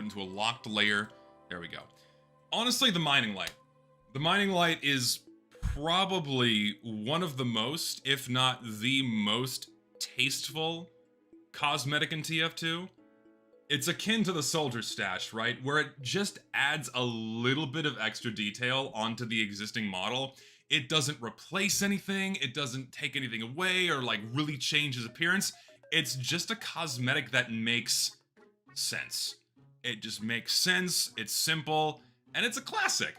into a locked layer. There we go. Honestly, the mining light. The mining light is probably one of the most, if not the most, tasteful cosmetic in TF2. It's akin to the soldier stash, right? Where it just adds a little bit of extra detail onto the existing model. It doesn't replace anything, it doesn't take anything away or like really change his appearance. It's just a cosmetic that makes sense. It just makes sense, it's simple, and it's a classic.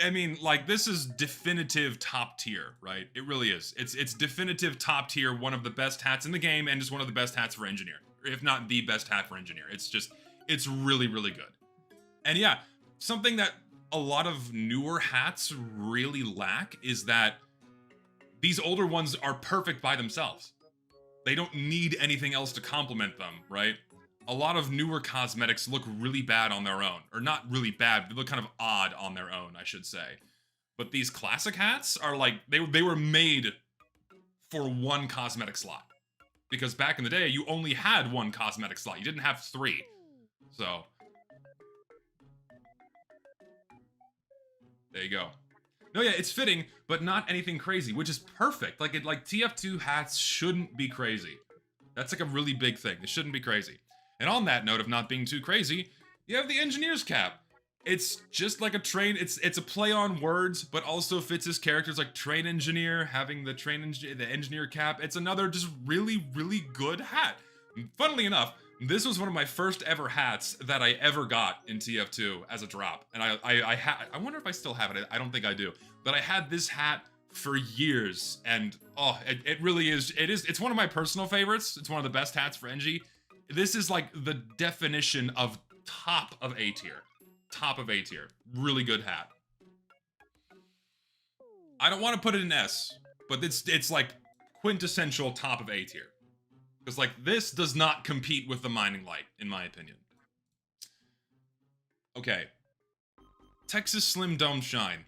I mean, like, this is definitive top tier, right? It really is. It's definitive top tier, one of the best hats in the game, and just one of the best hats for engineer. If not the best hat for engineer. It's really, really good. And yeah, something that a lot of newer hats really lack is that these older ones are perfect by themselves. They don't need anything else to complement them, right? A lot of newer cosmetics look really bad on their own. Or not really bad, they look kind of odd on their own, I should say. But these classic hats are like, they were made for one cosmetic slot. Because back in the day, you only had one cosmetic slot. You didn't have 3. So. There you go. No, yeah, it's fitting, but not anything crazy, which is perfect. Like TF2 hats shouldn't be crazy. That's like a really big thing. It shouldn't be crazy. And on that note of not being too crazy, you have the engineer's cap. It's just like a train, it's a play on words, but also fits his characters like train engineer, having the engineer cap. It's another just really, really good hat. Funnily enough, this was one of my first ever hats that I ever got in TF2 as a drop. And I wonder if I still have it. I don't think I do. But I had this hat for years, and oh, it really is, it's one of my personal favorites. It's one of the best hats for Engie. This is like the definition of top of A tier. Top of A tier. Really good hat. I don't want to put it in S, but it's like quintessential top of A tier. Because like this does not compete with the mining light, in my opinion. Okay. Texas Slim Dome Shine.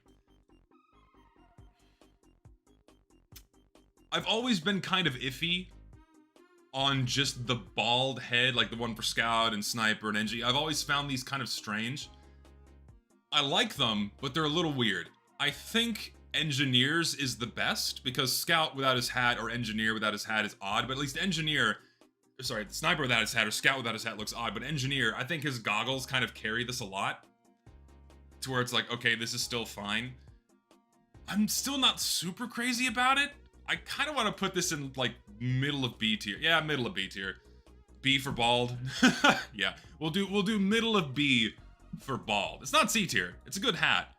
I've always been kind of iffy on just the bald head, like the one for Scout and Sniper and Engie. I've always found these kind of strange. I like them, but they're a little weird. I think Engineers is the best, because Scout without his hat or Engineer without his hat is odd, but at least Engineer, sorry, Sniper without his hat or Scout without his hat looks odd, but Engineer, I think his goggles kind of carry this a lot, to where it's like, okay, this is still fine. I'm still not super crazy about it. I kind of want to put this in, like, middle of B tier. Yeah, middle of B tier. B for bald. Yeah, we'll do middle of B for bald. It's not C tier. It's a good hat,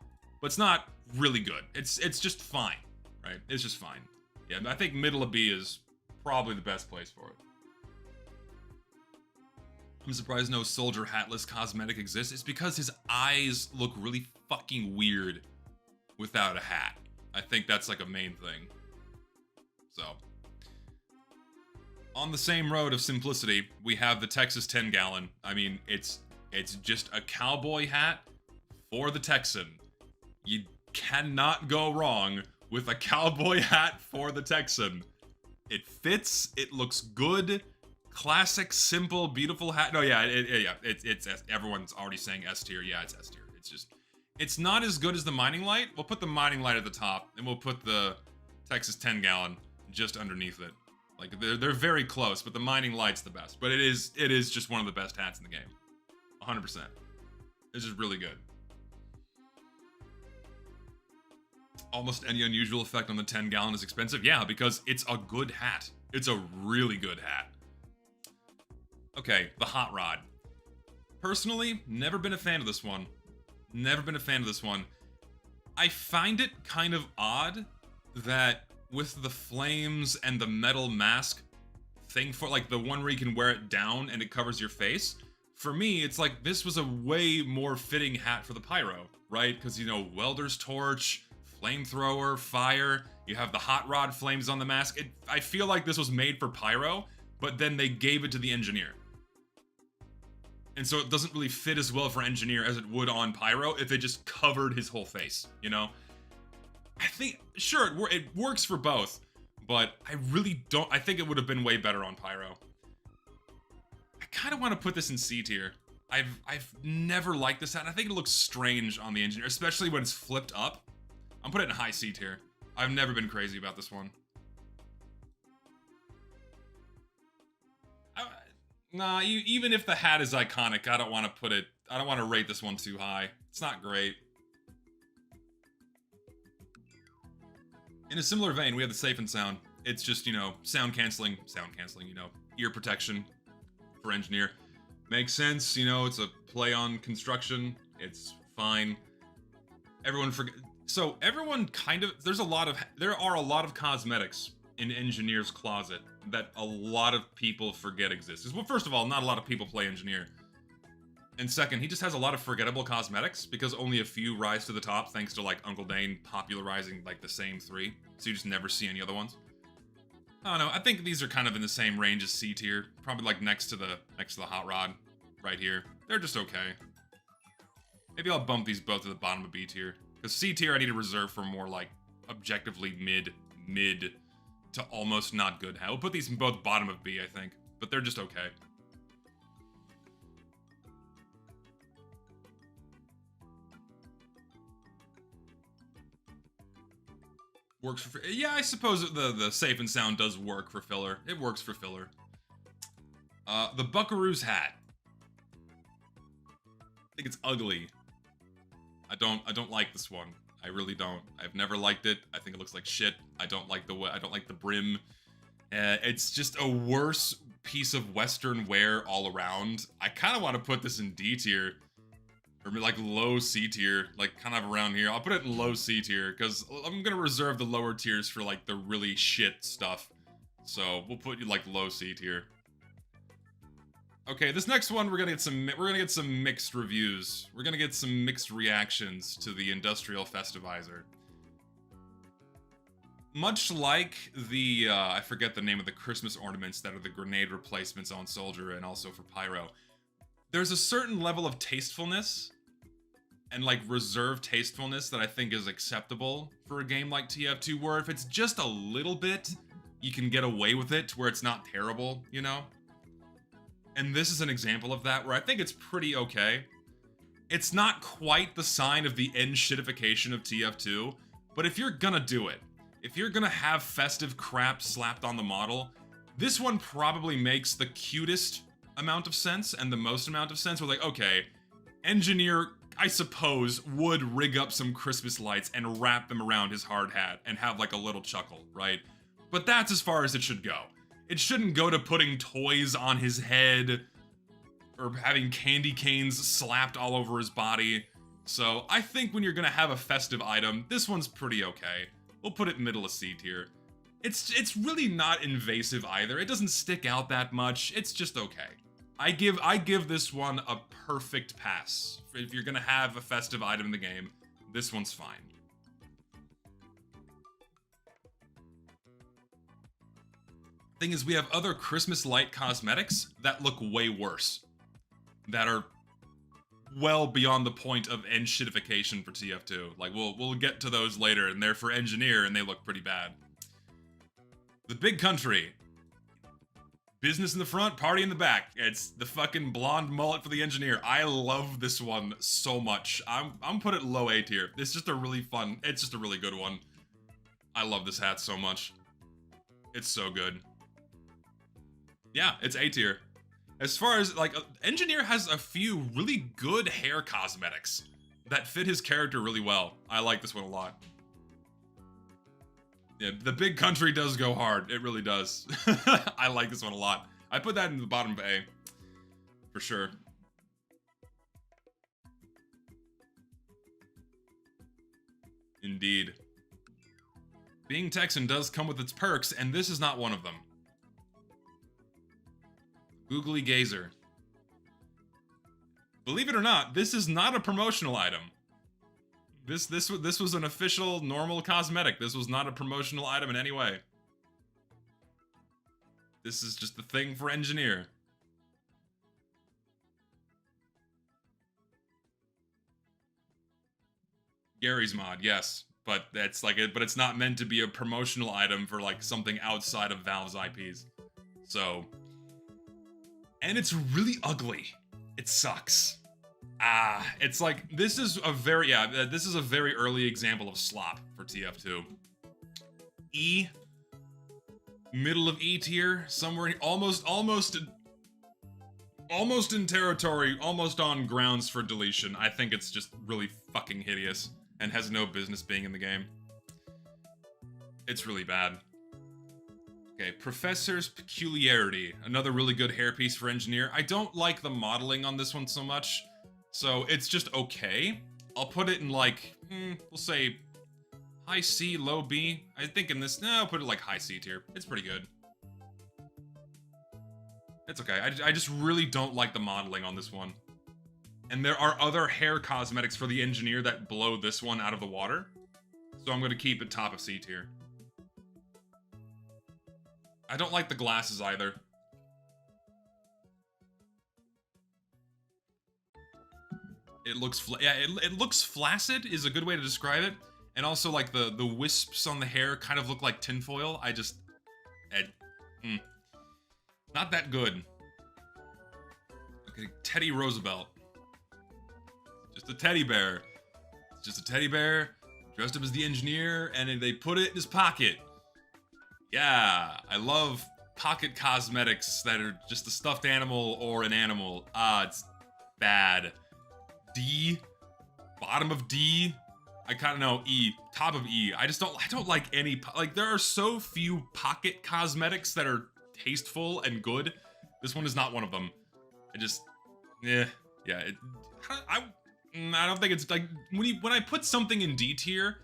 but it's not really good. It's just fine, right? It's just fine. Yeah, I think middle of B is probably the best place for it. I'm surprised no soldier hatless cosmetic exists. It's because his eyes look really fucking weird without a hat. I think that's like a main thing. So, on the same road of simplicity, we have the Texas 10 gallon. I mean, it's just a cowboy hat for the Texan. You cannot go wrong with a cowboy hat for the Texan. It fits, it looks good, classic, simple, beautiful hat. No, yeah, it's everyone's already saying S tier. Yeah, it's S tier. It's just, it's not as good as the mining light. We'll put the mining light at the top, and we'll put the Texas 10 gallon just underneath it. Like, they're very close, but the mining light's the best. But it is just one of the best hats in the game. 100%. It's just really good. Almost any unusual effect on the 10 gallon is expensive. Yeah, because it's a good hat. It's a really good hat. Okay, the hot rod. Personally, never been a fan of this one. Never been a fan of this one. I find it kind of odd that with the flames and the metal mask thing, for like the one where you can wear it down and it covers your face, for me, it's like this was a way more fitting hat for the pyro, right? Because, you know, welder's torch, flamethrower, fire, you have the hot rod flames on the mask. I feel like this was made for pyro, but then they gave it to the engineer. And so it doesn't really fit as well for engineer as it would on pyro if it just covered his whole face, you know? I think, sure, it works for both, but I really don't, I think it would have been way better on pyro. I kind of want to put this in C tier. I've never liked this hat, and I think it looks strange on the engineer, especially when it's flipped up. I'm putting it in high C tier. I've never been crazy about this one. Nah, even if the hat is iconic, I don't want to put it. I don't want to rate this one too high. It's not great. In a similar vein, we have the Safe and Sound. It's just, you know, sound canceling, you know, ear protection for engineer. Makes sense, you know, it's a play on construction. It's fine. So everyone kind of, there are a lot of cosmetics in engineer's closet that a lot of people forget exists. Well, first of all, not a lot of people play engineer. And second, he just has a lot of forgettable cosmetics because only a few rise to the top thanks to like Uncle Dane popularizing like the same 3. So you just never see any other ones. I don't know, I think these are kind of in the same range as C tier. Probably like next to the Hot Rod right here. They're just okay. Maybe I'll bump these both to the bottom of B tier. Because C tier I need to reserve for more like objectively mid to almost not good. I'll put these in both bottom of B, I think. But they're just okay. Works for... Yeah, I suppose the Safe and Sound does work for filler. It works for filler. The Buckaroo's hat. I think it's ugly. I don't like this one. I really don't. I've never liked it. I think it looks like shit. I don't like the brim. It's just a worse piece of Western wear all around. I kind of want to put this in D tier. Or like low C tier, like kind of around here. I'll put it in low C tier, because I'm going to reserve the lower tiers for like the really shit stuff. So we'll put you like low C tier. Okay, this next one we're gonna get some mixed reviews. We're gonna get some mixed reactions to the Industrial Festivizer. Much like the I forget the name of the Christmas ornaments that are the grenade replacements on Soldier and also for Pyro. There's a certain level of tastefulness and like reserved tastefulness that I think is acceptable for a game like TF2, where if it's just a little bit, you can get away with it to where it's not terrible, you know? And this is an example of that, where I think it's pretty okay. It's not quite the sign of the end-shitification of TF2, but if you're gonna do it, if you're gonna have festive crap slapped on the model, this one probably makes the cutest amount of sense and the most amount of sense. We're like, okay, engineer, I suppose, would rig up some Christmas lights and wrap them around his hard hat and have like a little chuckle, right? But that's as far as it should go. It shouldn't go to putting toys on his head or having candy canes slapped all over his body. So I think when you're gonna have a festive item, this one's pretty okay. We'll put it middle of C tier. It's really not invasive either. It doesn't stick out that much. It's just okay. I give this one a perfect pass. If you're gonna have a festive item in the game, this one's fine. Thing is, we have other Christmas light cosmetics that look way worse. That are well beyond the point of end shitification for TF2. Like, we'll get to those later, and they're for engineer, and they look pretty bad. The Big Country. Business in the front, party in the back. It's the fucking blonde mullet for the engineer. I love this one so much. I'm put it low A tier. It's just a really fun, it's just a really good one. I love this hat so much. It's so good. Yeah, it's A tier. As far as, like, engineer has a few really good hair cosmetics that fit his character really well. I like this one a lot. Yeah, the Big Country does go hard. It really does. I like this one a lot. I put that in the bottom of A. For sure. Indeed. Being Texan does come with its perks, and this is not one of them. Googly Gazer. Believe it or not, this is not a promotional item. This was an official, normal cosmetic. This was not a promotional item in any way. This is just the thing for engineer. Gary's mod, yes, but that's like it. But it's not meant to be a promotional item for like something outside of Valve's IPs. So, and it's really ugly. It sucks. It's like, this is a very, this is a very early example of slop for TF2. E, middle of E tier, somewhere almost in territory, almost on grounds for deletion. I think it's just really fucking hideous and has no business being in the game. It's really bad. Okay, Professor's Peculiarity. Another really good hairpiece for Engineer. I don't like the modeling on this one so much, so it's just okay. I'll put it in like, we'll say high C, low B. I think in this, no, I'll put it like high C tier. It's pretty good. It's okay. I just really don't like the modeling on this one. And there are other hair cosmetics for the Engineer that blow this one out of the water. So I'm going to keep it top of C tier. I don't like the glasses either. It looks, it looks flaccid is a good way to describe it. And also like the wisps on the hair kind of look like tinfoil. Not that good. Okay, Teddy Roosevelt. Just a teddy bear. It's just a teddy bear dressed up as the Engineer, and they put it in his pocket. Yeah, I love pocket cosmetics that are just a stuffed animal or an animal. It's bad. D, bottom of D. I kind of know E, top of E. I don't like any, like there are so few pocket cosmetics that are tasteful and good. This one is not one of them. I don't think it's like, when I put something in D tier,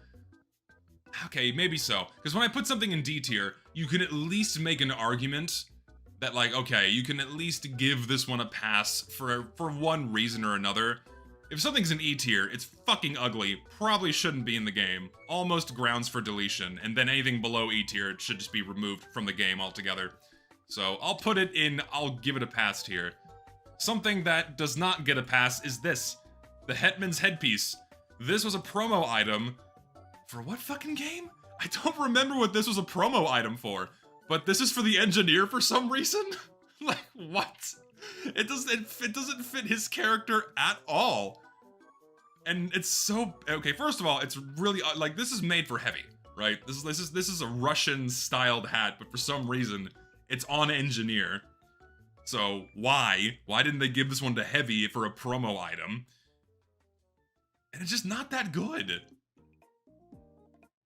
okay, maybe so. Because when I put something in D tier, you can at least make an argument that like, okay, you can at least give this one a pass for one reason or another. If something's in E tier, it's fucking ugly, probably shouldn't be in the game, almost grounds for deletion, and then anything below E tier, it should just be removed from the game altogether. So I'll put it in, I'll give it a pass tier. Something that does not get a pass is this, the Hetman's headpiece. This was a promo item for what fucking game? I don't remember what this was a promo item for, but this is for the Engineer for some reason? Like, what? It doesn't fit his character at all. And it's so, okay, first of all, it's really, like, this is made for heavy, right? This is a Russian-styled hat, but for some reason, it's on Engineer. So, why? Why didn't they give this one to heavy for a promo item? And it's just not that good.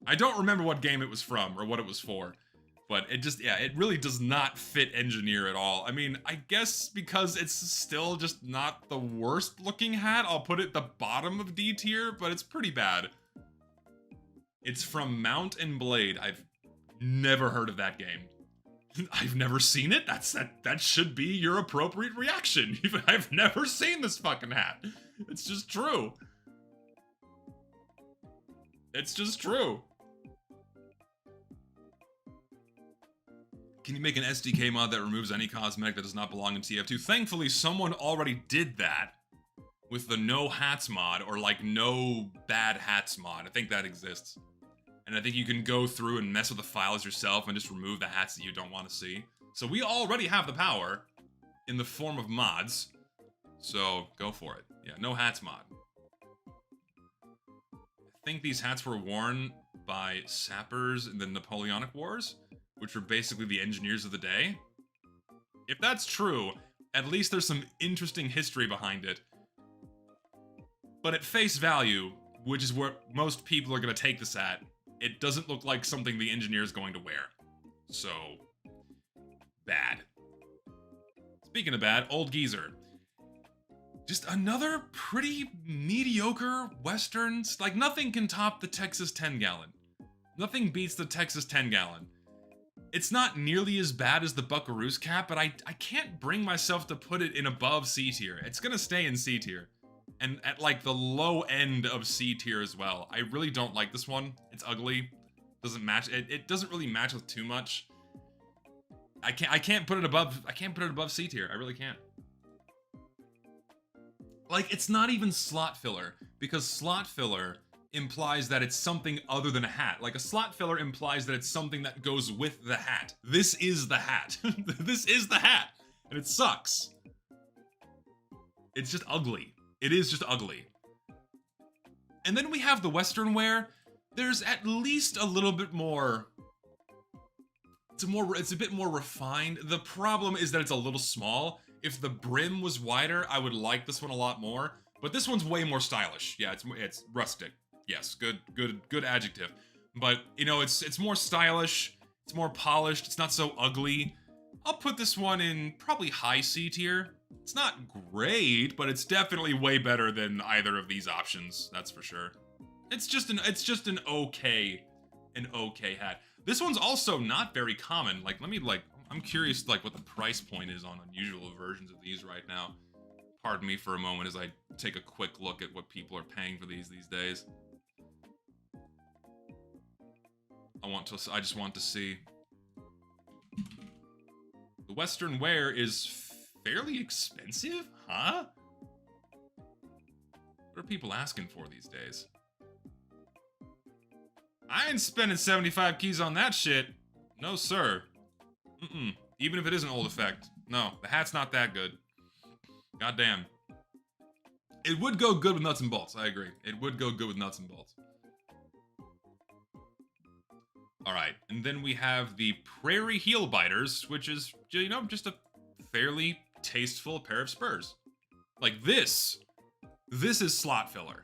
I don't remember what game it was from, or what it was for. But it just, yeah, it really does not fit Engineer at all. I mean, I guess because it's still just not the worst looking hat, I'll put it the bottom of D tier, but it's pretty bad. It's from Mount and Blade. I've never heard of that game. I've never seen it? That should be your appropriate reaction. I've never seen this fucking hat. It's just true. It's just true. Can you make an SDK mod that removes any cosmetic that does not belong in TF2? Thankfully, someone already did that with the no hats mod, or like no bad hats mod. I think that exists. And I think you can go through and mess with the files yourself and just remove the hats that you don't want to see. So we already have the power in the form of mods. So go for it. Yeah, no hats mod. I think these hats were worn by sappers in the Napoleonic Wars, which were basically the engineers of the day. If that's true, at least there's some interesting history behind it. But at face value, which is where most people are going to take this at, it doesn't look like something the engineer is going to wear. So, bad. Speaking of bad, Old Geezer. Just another pretty mediocre Westerns. Like, nothing can top the Texas 10-gallon. Nothing beats the Texas 10-gallon. It's not nearly as bad as the Buckaroo's cap, but I can't bring myself to put it in above C tier. It's gonna stay in C tier. And at like the low end of C tier as well. I really don't like this one. It's ugly. Doesn't match. It doesn't really match with too much. I can't put it above C tier. I really can't. Like, it's not even slot filler, because slot filler implies that it's something other than a hat. Like, a slot filler implies that it's something that goes with the hat. This is the hat. This is the hat, and it sucks. It's just ugly. It is just ugly. And then we have the Western wear. There's at least a little bit more. It's a bit more refined. The problem is that it's a little small. If the brim was wider, I would like this one a lot more. But this one's way more stylish. Yeah, it's rustic. Yes, good adjective. But you know, it's more stylish. It's more polished. It's not so ugly. I'll put this one in probably high C tier. It's not great, but it's definitely way better than either of these options. That's for sure. It's just an okay hat. This one's also not very common. Like, I'm curious like what the price point is on unusual versions of these right now. Pardon me for a moment as I take a quick look at what people are paying for these days. I just want to see. The Western wear is fairly expensive, huh? What are people asking for these days? I ain't spending 75 keys on that shit. No, sir. Even if it is an old effect. No, the hat's not that good. Goddamn. It would go good with nuts and bolts, I agree. It would go good with nuts and bolts. Alright, and then we have the Prairie Heel Biters, which is, you know, just a fairly tasteful pair of spurs. Like this is slot filler.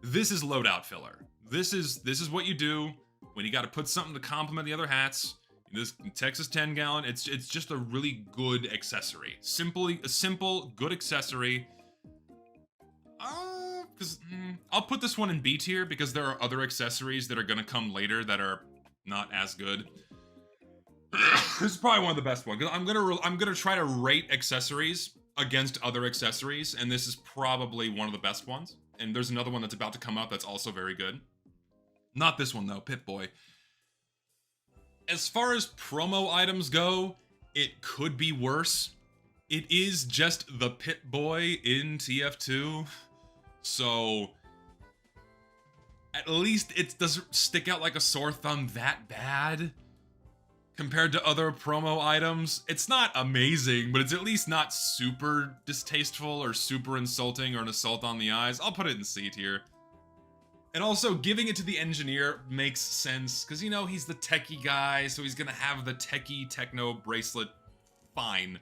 This is loadout filler. This is what you do when you gotta put something to complement the other hats. This Texas 10 gallon, it's just a really good accessory. A simple, good accessory. I'll put this one in B tier because there are other accessories that are gonna come later that are not as good. This is probably one of the best ones. I'm gonna try to rate accessories against other accessories, and this is probably one of the best ones. And there's another one that's about to come out that's also very good. Not this one though, Pip-Boy. As far as promo items go, it could be worse. It is just the Pip-Boy in TF2, so at least it doesn't stick out like a sore thumb that bad. Compared to other promo items, it's not amazing, but it's at least not super distasteful or super insulting or an assault on the eyes. I'll put it in C tier. And also, giving it to the engineer makes sense, because, you know, he's the techie guy, so he's gonna have the techie techno bracelet. Fine.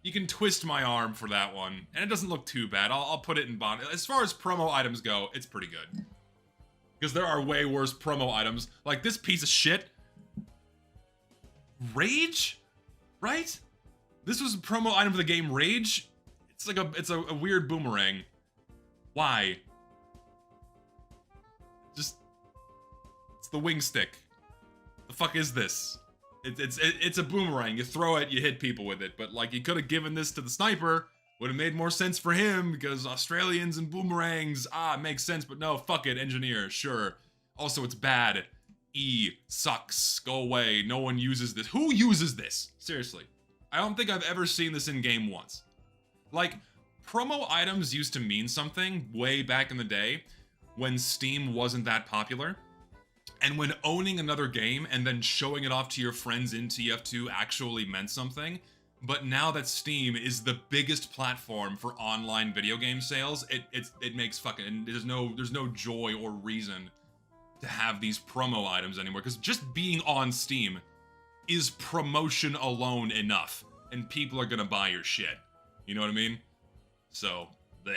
You can twist my arm for that one, and it doesn't look too bad. I'll put it in bottom. As far as promo items go, it's pretty good. Because there are way worse promo items, like this piece of shit. Rage? Right? This was a promo item for the game Rage? It's like it's a weird boomerang. Why? It's the wing stick. The fuck is this? It's a boomerang. You throw it, you hit people with it. But like, you could have given this to the sniper. Would have made more sense for him because Australians and boomerangs. It makes sense. But no, fuck it, engineer. Sure. Also, it's bad. E sucks. Go away. No one uses this. Who uses this? Seriously. I don't think I've ever seen this in game once. Like, promo items used to mean something way back in the day when Steam wasn't that popular. And when owning another game and then showing it off to your friends in TF2 actually meant something. But now that Steam is the biggest platform for online video game sales, it makes fucking, there's no joy or reason to have these promo items anymore, because just being on Steam is promotion alone enough, and people are gonna buy your shit. You know what I mean? So, bleh.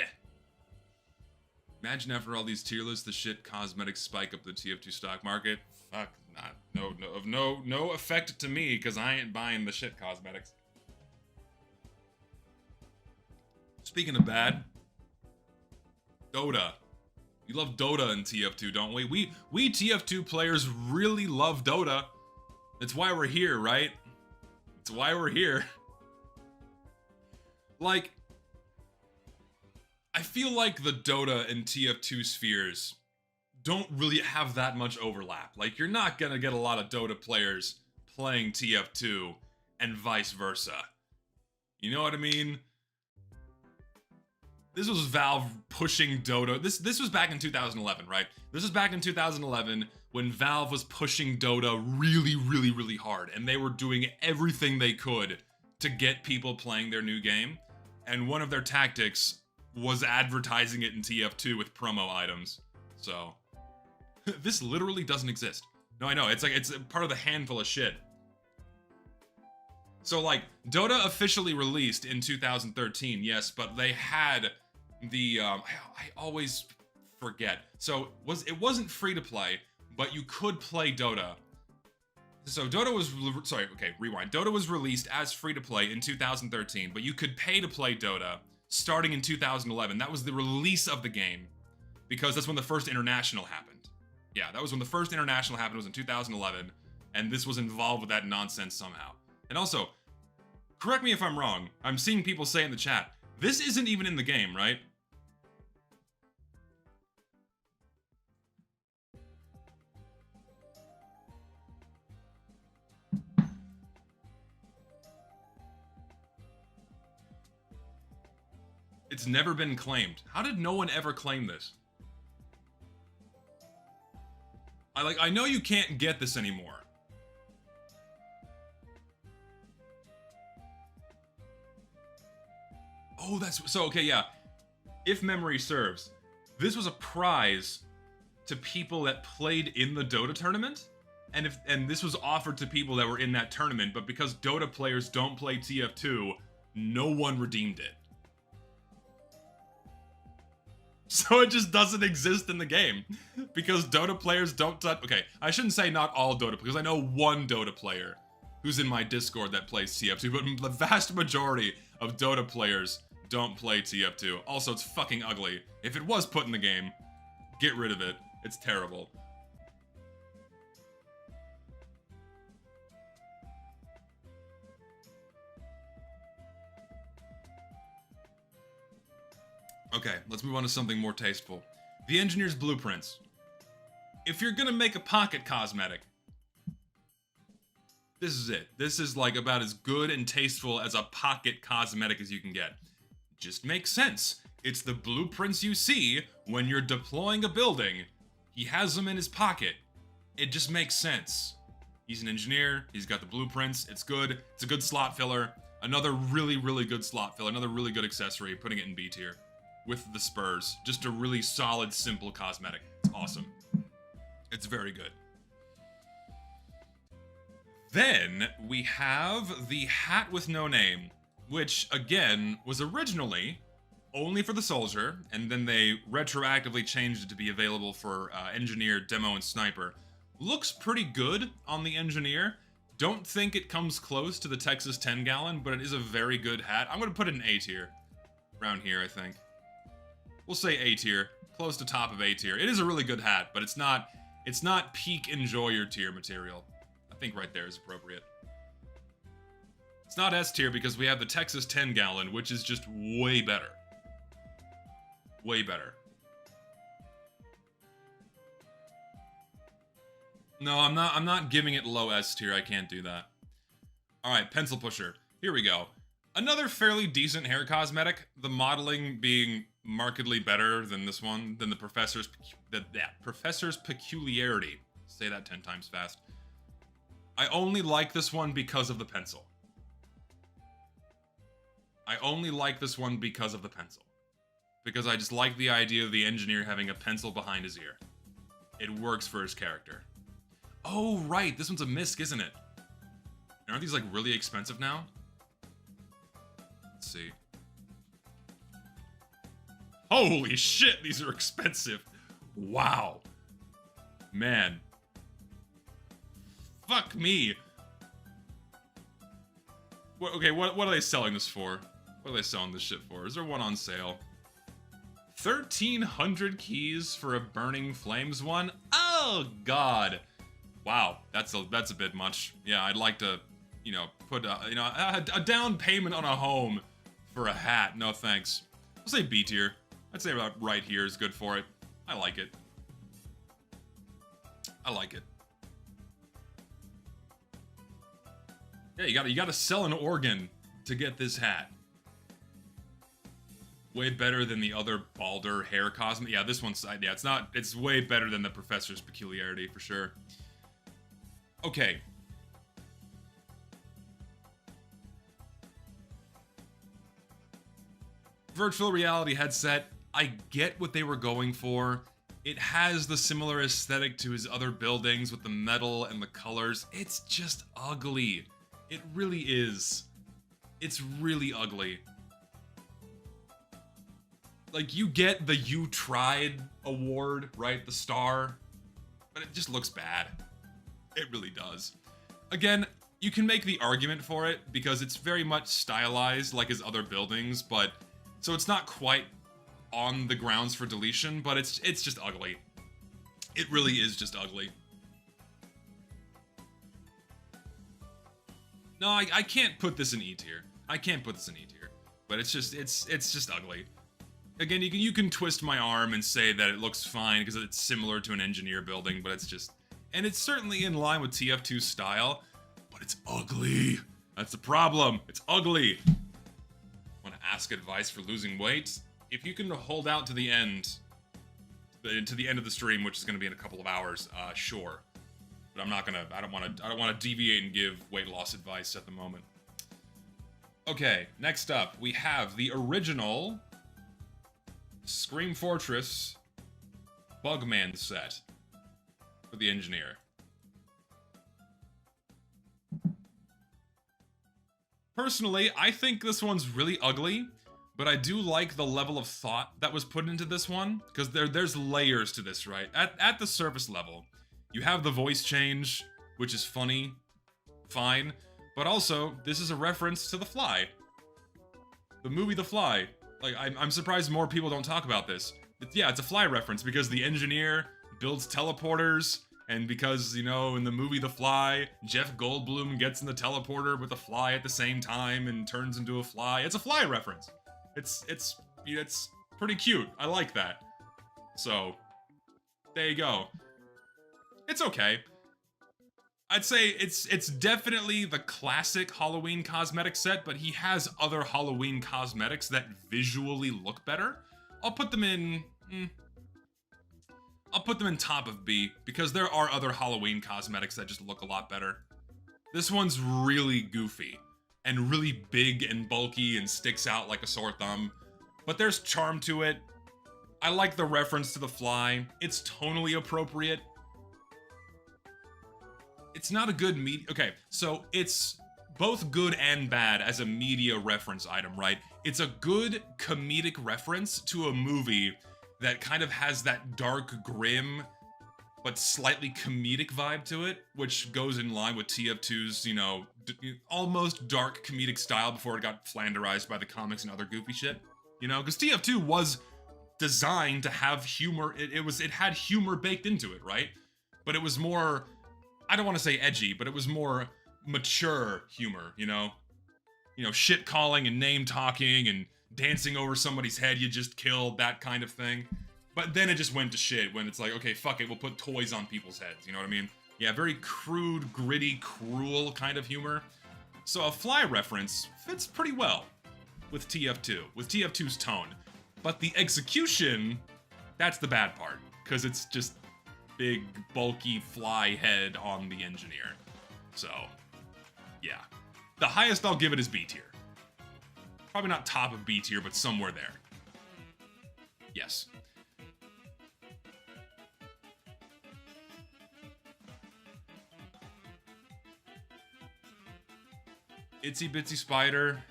Imagine after all these tier lists, the shit cosmetics spike up the TF2 stock market. Fuck, no effect to me, because I ain't buying the shit cosmetics. Speaking of bad, Dota. We love Dota in TF2, don't we? We TF2 players really love Dota. That's why we're here, right? It's why we're here. Like, I feel like the Dota and TF2 spheres don't really have that much overlap. Like, you're not gonna get a lot of Dota players playing TF2 and vice versa. You know what I mean? This was Valve pushing Dota. This was back in 2011, right? This was back in 2011 when Valve was pushing Dota really, really, really hard, and they were doing everything they could to get people playing their new game. And one of their tactics was advertising it in TF2 with promo items. So, this literally doesn't exist. No, I know, it's like, it's part of the handful of shit. So, like, Dota officially released in 2013, yes, but they had the, I always forget. So, it wasn't free to play, but you could play Dota. So, Dota was, sorry, okay, rewind. Dota was released as free to play in 2013, but you could pay to play Dota starting in 2011. That was the release of the game, because that's when the first international happened. Yeah, that was when the first international happened, was in 2011, and this was involved with that nonsense somehow. And also, correct me if I'm wrong, I'm seeing people say in the chat, this isn't even in the game, right? It's never been claimed. How did no one ever claim this? I know you can't get this anymore. Oh, that's, so okay, yeah. If memory serves, this was a prize to people that played in the Dota tournament, and this was offered to people that were in that tournament, but because Dota players don't play TF2, no one redeemed it. So it just doesn't exist in the game, because Dota players don't touch. Okay, I shouldn't say not all Dota, because I know one Dota player who's in my Discord that plays TF2, but the vast majority of Dota players don't play TF2. Also, it's fucking ugly. If it was put in the game, get rid of it. It's terrible. Okay, let's move on to something more tasteful. The engineer's blueprints. If you're gonna make a pocket cosmetic, this is it. This is like about as good and tasteful as a pocket cosmetic as you can get. Just makes sense. It's the blueprints you see when you're deploying a building. He has them in his pocket. It just makes sense. He's an engineer. He's got the blueprints. It's good. It's a good slot filler. Another really, really good slot filler. Another really good accessory. Putting it in B tier. With the spurs. Just a really solid, simple cosmetic. It's awesome. It's very good. Then we have the hat with no name, which, again, was originally only for the soldier, and then they retroactively changed it to be available for engineer, demo, and sniper. Looks pretty good on the engineer. Don't think it comes close to the Texas 10 gallon, but it is a very good hat. I'm going to put it in A tier. Around here, I think. We'll say A tier. Close to top of A tier. It is a really good hat, but it's not peak enjoyer tier material. I think right there is appropriate. It's not S tier because we have the Texas 10 gallon, which is just way better. Way better. No, I'm not giving it low S tier. I can't do that. All right, pencil pusher. Here we go. Another fairly decent hair cosmetic. The modeling being markedly better than this one, than the professor's peculiarity. Say that 10 times fast. I only like this one because of the pencil. I only like this one because of the pencil. Because I just like the idea of the engineer having a pencil behind his ear. It works for his character. Oh, right. This one's a misc, isn't it? Aren't these, like, really expensive now? Let's see. Holy shit, these are expensive. Wow. Man. Fuck me. Okay, what are they selling this for? What are they selling this shit for? Is there one on sale? 1,300 keys for a Burning Flames one? Oh, God. Wow, that's a bit much. Yeah, I'd like to, you know, put a down payment on a home for a hat. No thanks. I'll say B tier. I'd say about right here is good for it. I like it. I like it. Yeah, you gotta sell an organ to get this hat. Way better than the other Balder hair cosmetic. Yeah, this one's, yeah, it's way better than the Professor's Peculiarity for sure. Okay. virtual reality headset, I get what they were going for. It has the similar aesthetic to his other buildings with the metal and the colors. It's just ugly. It really is. It's really ugly. Like, you get the You Tried award, right? The star. But it just looks bad. It really does. Again, you can make the argument for it because it's very much stylized like his other buildings, but so it's not quite on the grounds for deletion, but it's just ugly. It really is just ugly. No, I can't put this in E tier. I can't put this in E tier. But it's just ugly. Again, you can twist my arm and say that it looks fine because it's similar to an engineer building, but it's just, and it's certainly in line with TF2's style, but it's ugly. That's the problem. It's ugly. Want to ask advice for losing weight? If you can hold out to the end, of the stream, which is going to be in a couple of hours, sure. But I'm not gonna. I don't want to deviate and give weight loss advice at the moment. Okay, next up we have the original Scream Fortress Bugman set for the engineer. Personally, I think this one's really ugly, but I do like the level of thought that was put into this one, because there's layers to this, right? At the surface level, you have the voice change, which is funny, fine, but also, this is a reference to The Fly. The movie The Fly. Like, I'm surprised more people don't talk about this. Yeah, it's a Fly reference, because the engineer builds teleporters, and because, you know, in the movie The Fly, Jeff Goldblum gets in the teleporter with a fly at the same time and turns into a fly. It's a Fly reference. It's pretty cute. I like that. So, there you go. It's okay. I'd say it's definitely the classic Halloween cosmetic set, but he has other Halloween cosmetics that visually look better. I'll put them in... I'll put them in top of B, because there are other Halloween cosmetics that just look a lot better. This one's really goofy, and really big and bulky and sticks out like a sore thumb, but there's charm to it. I like the reference to The Fly. It's tonally appropriate. It's not a good okay, so it's both good and bad as a media reference item, right? It's a good comedic reference to a movie that kind of has that dark, grim, but slightly comedic vibe to it, which goes in line with TF2's, you know, almost dark comedic style before it got flanderized by the comics and other goofy shit. You know, because TF2 was designed to have humor. It had humor baked into it, right? But it was more, I don't want to say edgy, but it was more mature humor, you know? You know, shit calling and name talking and dancing over somebody's head you just killed, that kind of thing. But then it just went to shit when it's like, okay, fuck it, we'll put toys on people's heads, you know what I mean? Yeah, very crude, gritty, cruel kind of humor. So a Fly reference fits pretty well with TF2, with TF2's tone. But the execution, that's the bad part, because it's just big, bulky Fly head on the engineer. So, yeah. The highest I'll give it is B tier. Probably not top of B tier, but somewhere there. Yes. Itsy Bitsy Spider,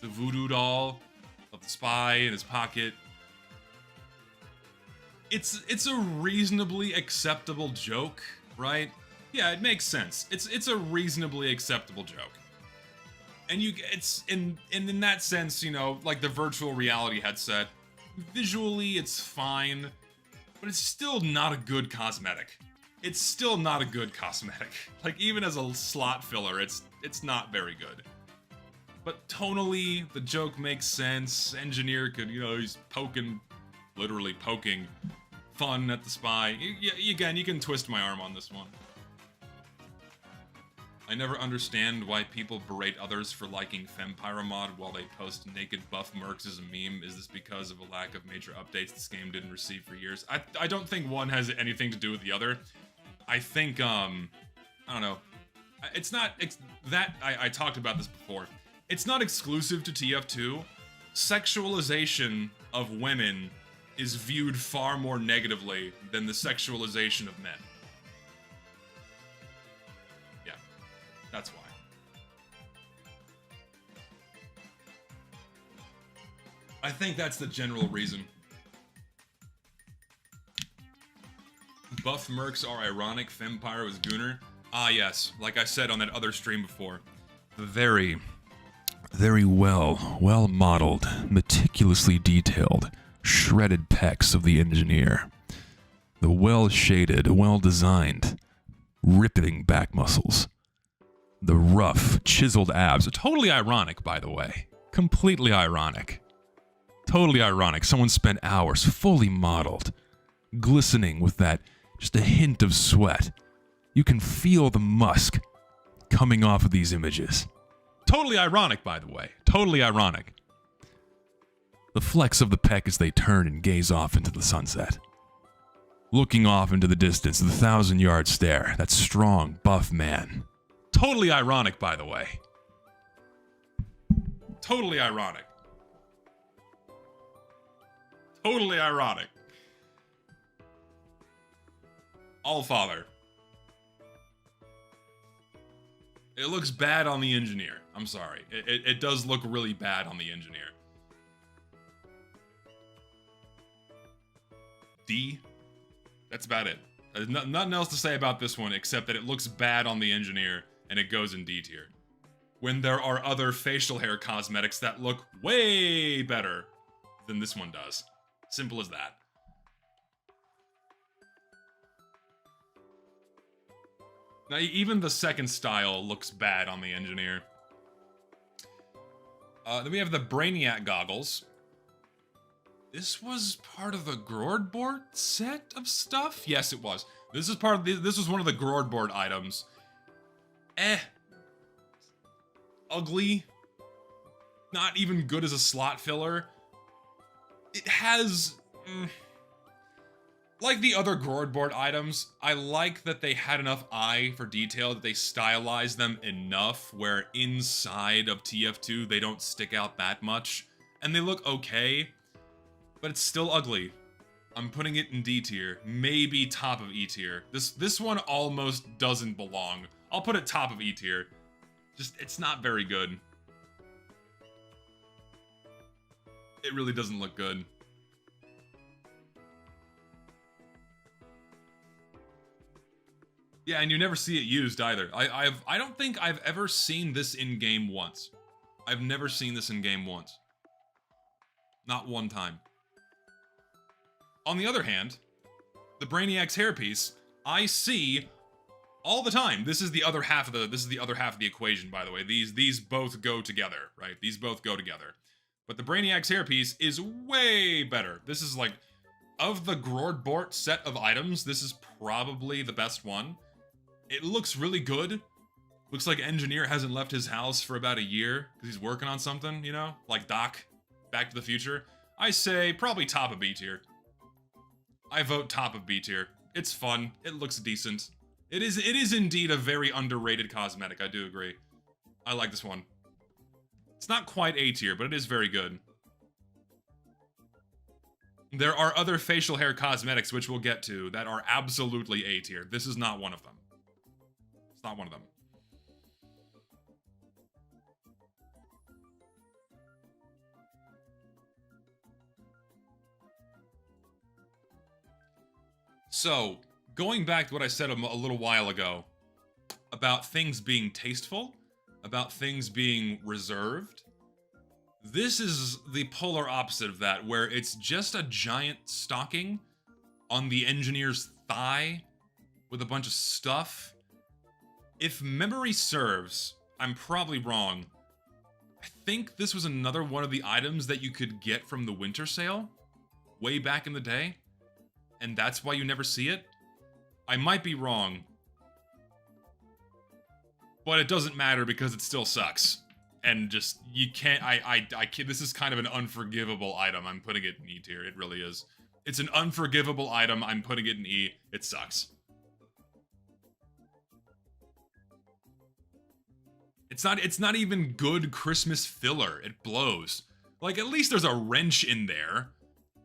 the voodoo doll of the spy in his pocket. It's a reasonably acceptable joke, right? Yeah, it makes sense. It's a reasonably acceptable joke. And it's in that sense, you know, like the virtual reality headset, visually it's fine, but it's still not a good cosmetic. It's still not a good cosmetic. Like, even as a slot filler, it's not very good. But tonally, the joke makes sense. Engineer could, you know, he's poking, literally poking fun at the spy. Again, you can twist my arm on this one. I never understand why people berate others for liking FemPyromod while they post naked buff mercs as a meme. Is this because of a lack of major updates this game didn't receive for years? I don't think one has anything to do with the other. I think, I don't know. I talked about this before. It's not exclusive to TF2, sexualization of women is viewed far more negatively than the sexualization of men. Yeah, that's why. I think that's the general reason. Buff mercs are ironic, Fempire is gooner. Ah yes, like I said on that other stream before. The very well modeled, meticulously detailed, shredded pecs of the engineer. The well-shaded, well-designed, ripping back muscles. The rough, chiseled abs. Totally ironic, by the way. Completely ironic. Totally ironic. Someone spent hours fully modeled, glistening with that, just a hint of sweat. You can feel the musk coming off of these images. Totally ironic, by the way. Totally ironic. The flex of the pec as they turn and gaze off into the sunset. Looking off into the distance, the 1,000-yard stare. That strong, buff man. Totally ironic, by the way. Totally ironic. Totally ironic. Allfather. It looks bad on the engineer. I'm sorry. It does look really bad on the engineer. D. That's about it. There's nothing else to say about this one except that it looks bad on the engineer and it goes in D tier. When there are other facial hair cosmetics that look way better than this one does. Simple as that. Now, even the second style looks bad on the engineer. Then we have the Brainiac goggles. This was part of the Groardboard set of stuff? Yes, it was. This is part of this was one of the Groardboard items. Ugly. Not even good as a slot filler. It has... like the other Groardboard items, I like that they had enough eye for detail, that they stylized them enough where inside of TF2 they don't stick out that much. And they look okay, but it's still ugly. I'm putting it in D tier, maybe top of E tier. This one almost doesn't belong. I'll put it top of E tier. Just, it's not very good. It really doesn't look good. Yeah, and you never see it used either. I don't think I've ever seen this in game once. I've never seen this in game once. Not one time. On the other hand, the Brainiac's hairpiece, I see all the time. This is the other half of the equation, by the way. These both go together, right? These both go together. But the Brainiac's hairpiece is way better. This is like, of the Groardboard set of items, this is probably the best one. It looks really good. Looks like engineer hasn't left his house for about a year because he's working on something, you know? Like Doc, Back to the Future. I say probably top of B tier. I vote top of B tier. It's fun. It looks decent. It is indeed a very underrated cosmetic. I do agree. I like this one. It's not quite A tier, but it is very good. There are other facial hair cosmetics, which we'll get to, that are absolutely A tier. This is not one of them. It's not one of them. So, going back to what I said a little while ago about things being tasteful, about things being reserved, this is the polar opposite of that, where it's just a giant stocking on the engineer's thigh with a bunch of stuff. If memory serves, I'm probably wrong. I think this was another one of the items that you could get from the winter sale way back in the day, and that's why you never see it. I might be wrong, but it doesn't matter because it still sucks. And just, you can't, I can't, this is kind of an unforgivable item. I'm putting it in E tier. It really is. It's an unforgivable item. I'm putting it in E. It sucks. It's not even good Christmas filler. It blows. Like, at least there's a wrench in there.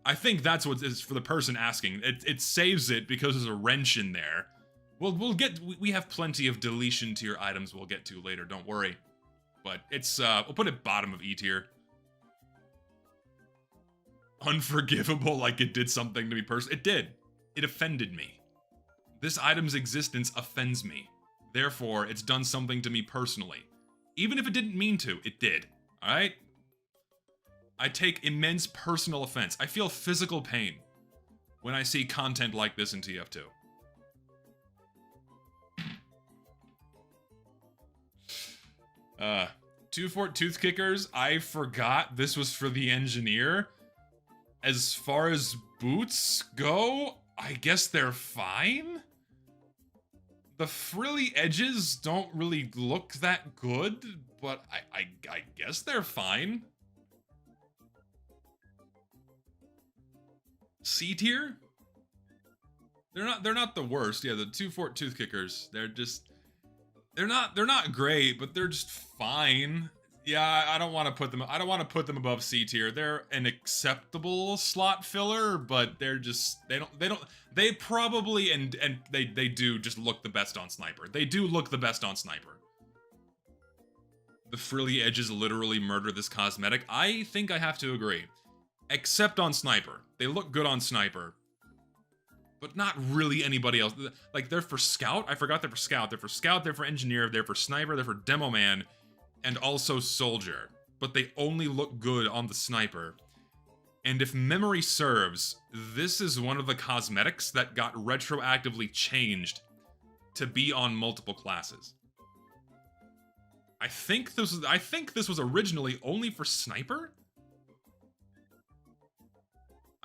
I think that's what is for the person asking. It saves it because there's a wrench in there. We have plenty of deletion tier items we'll get to later, don't worry. But it's, we'll put it bottom of E tier. Unforgivable, like it did something to me personally. It did. It offended me. This item's existence offends me. Therefore, it's done something to me personally. Even if it didn't mean to, it did. Alright? I take immense personal offense. I feel physical pain when I see content like this in TF2. Two Fort Tooth Kickers, I forgot this was for the engineer. As far as boots go, I guess they're fine? The frilly edges don't really look that good, but I guess they're fine. C tier? They're not the worst. Yeah, the Two Fort Tooth Kickers, they're not great, but they're just fine. Yeah, I don't want to put them above C tier. They're an acceptable slot filler, but they're just they probably and they do just look the best on Sniper. They do look the best on Sniper. The frilly edges literally murder this cosmetic. I think I have to agree. Except on Sniper. They look good on Sniper. But not really anybody else. Like, they're for Scout? I forgot they're for Scout. They're for Scout, they're for Engineer, they're for Sniper, they're for Demo Man, and also Soldier. But they only look good on the Sniper. And if memory serves, this is one of the cosmetics that got retroactively changed to be on multiple classes. I think this was originally only for Sniper?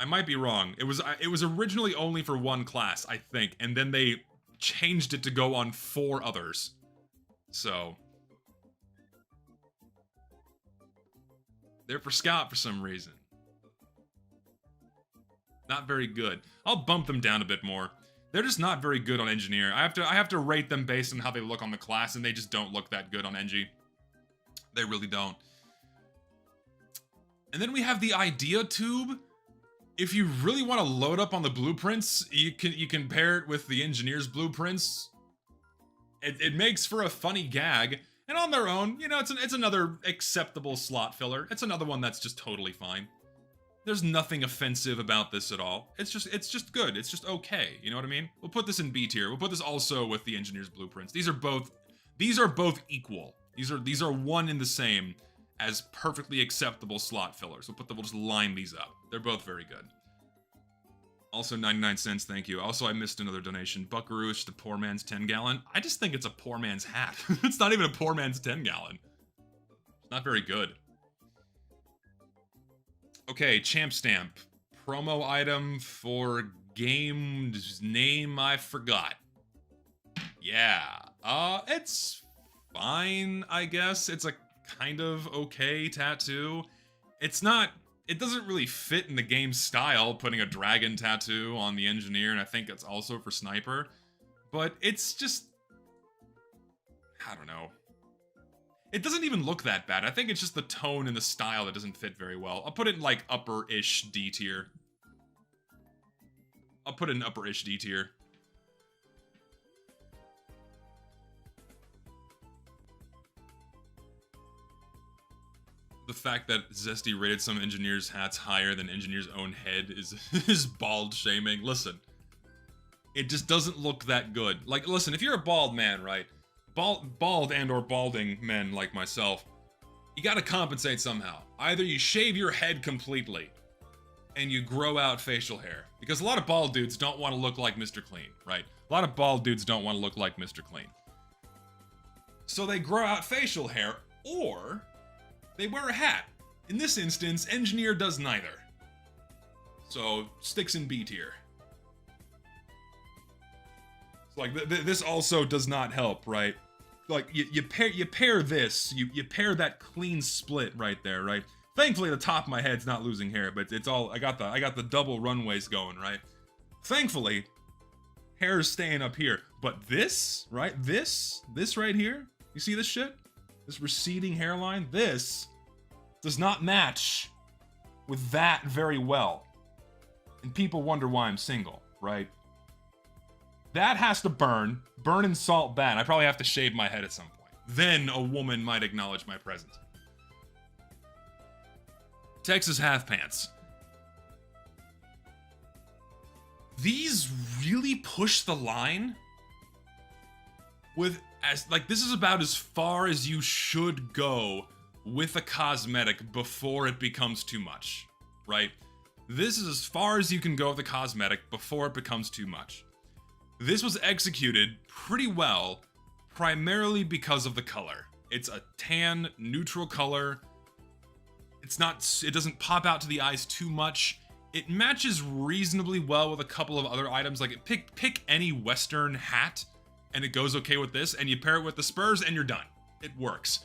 I might be wrong. It was originally only for one class, I think, and then they changed it to go on 4 others. So they're for Scout for some reason. Not very good. I'll bump them down a bit more. They're just not very good on Engineer. I have to rate them based on how they look on the class, and they just don't look that good on Engie. They really don't. And then we have the Idea Tube. If you really want to load up on the blueprints, you can pair it with the Engineer's blueprints. It makes for a funny gag, and on their own, you know, it's another acceptable slot filler. It's another one that's just totally fine. There's nothing offensive about this at all. It's just good. It's just okay. You know what I mean? We'll put this in B tier. We'll put this also with the Engineer's blueprints. These are both equal. These are one and the same as perfectly acceptable slot fillers. We'll just line these up. They're both very good. Also 99 cents, thank you. Also, I missed another donation. Buckaroo, it's just a poor man's 10-gallon. I just think it's a poor man's hat. It's not even a poor man's 10-gallon. It's not very good. Okay, Champ Stamp. Promo item for game's name I forgot. Yeah. It's fine, I guess. It's a kind of okay tattoo. It doesn't really fit in the game style, putting a dragon tattoo on the Engineer, and I think it's also for Sniper. But it's just, I don't know. It doesn't even look that bad. I think it's just the tone and the style that doesn't fit very well. I'll put it in like upper-ish D tier. I'll put it in upper-ish D tier. The fact that Zesty rated some Engineers' hats higher than Engineer's own head is bald shaming. Listen, it just doesn't look that good. Like, listen, if you're a bald man, right? Bald and or balding men like myself, you gotta compensate somehow. Either you shave your head completely and you grow out facial hair. Because a lot of bald dudes don't want to look like Mr. Clean, right? A lot of bald dudes don't want to look like Mr. Clean. So they grow out facial hair, or they wear a hat. In this instance, Engineer does neither. So, sticks in B tier. So, like, this also does not help, right? Like, you pair this, you pair that clean split right there, right? Thankfully, the top of my head's not losing hair, but it's all, I got the double runways going, right? Thankfully, hair is staying up here. But this, right? This right here, you see this shit? This receding hairline, this does not match with that very well. And people wonder why I'm single, right? That has to burn. Burn and salt bad. I probably have to shave my head at some point. Then a woman might acknowledge my presence. Texas half pants. These really push the line with this is about as far as you should go with a cosmetic before it becomes too much, right? This is as far as you can go with a cosmetic before it becomes too much. This was executed pretty well, primarily because of the color. It's a tan, neutral color. It doesn't pop out to the eyes too much. It matches reasonably well with a couple of other items. Like, pick any Western hat, and it goes okay with this, and you pair it with the spurs, and you're done. It works.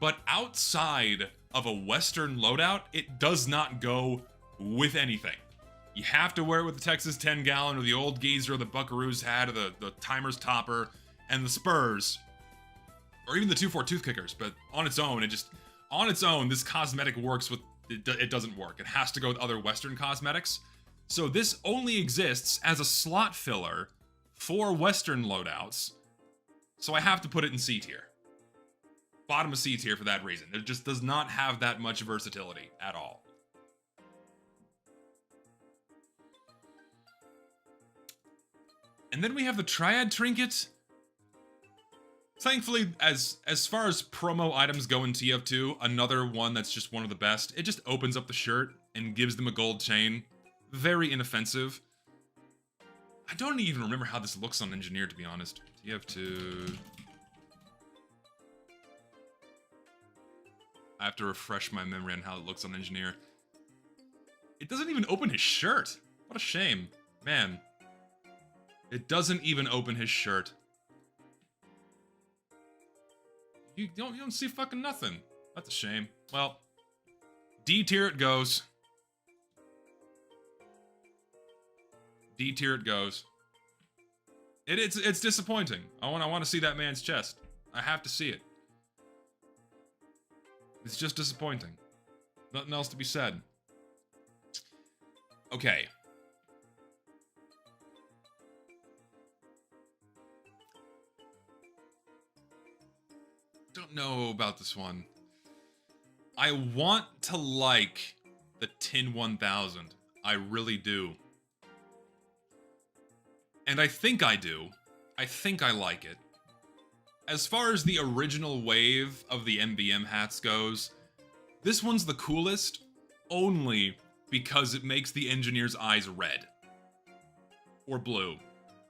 But outside of a Western loadout, it does not go with anything. You have to wear it with the Texas 10 gallon or the old geezer or the Buckaroo's hat or the Timer's topper and the spurs. Or even the 2-4 tooth kickers, but on its own, this cosmetic works with, it doesn't work. It has to go with other Western cosmetics. So this only exists as a slot filler for Western loadouts. So I have to put it in C tier. Bottom of C tier for that reason. It just does not have that much versatility at all. And then we have the Triad Trinket. Thankfully, as far as promo items go in TF2, another one that's just one of the best. It just opens up the shirt and gives them a gold chain. Very inoffensive. I don't even remember how this looks on Engineer, to be honest. TF2... I have to refresh my memory on how it looks on Engineer. It doesn't even open his shirt. What a shame. Man. It doesn't even open his shirt. You don't see fucking nothing. That's a shame. Well, D tier it goes. D tier it goes. It's disappointing. I want to see that man's chest. I have to see it. It's just disappointing. Nothing else to be said. Okay. Don't know about this one. I want to like the Tin 1000. I really do. And I think I do. I think I like it. As far as the original wave of the MBM hats goes, this one's the coolest only because it makes the engineer's eyes red. Or blue,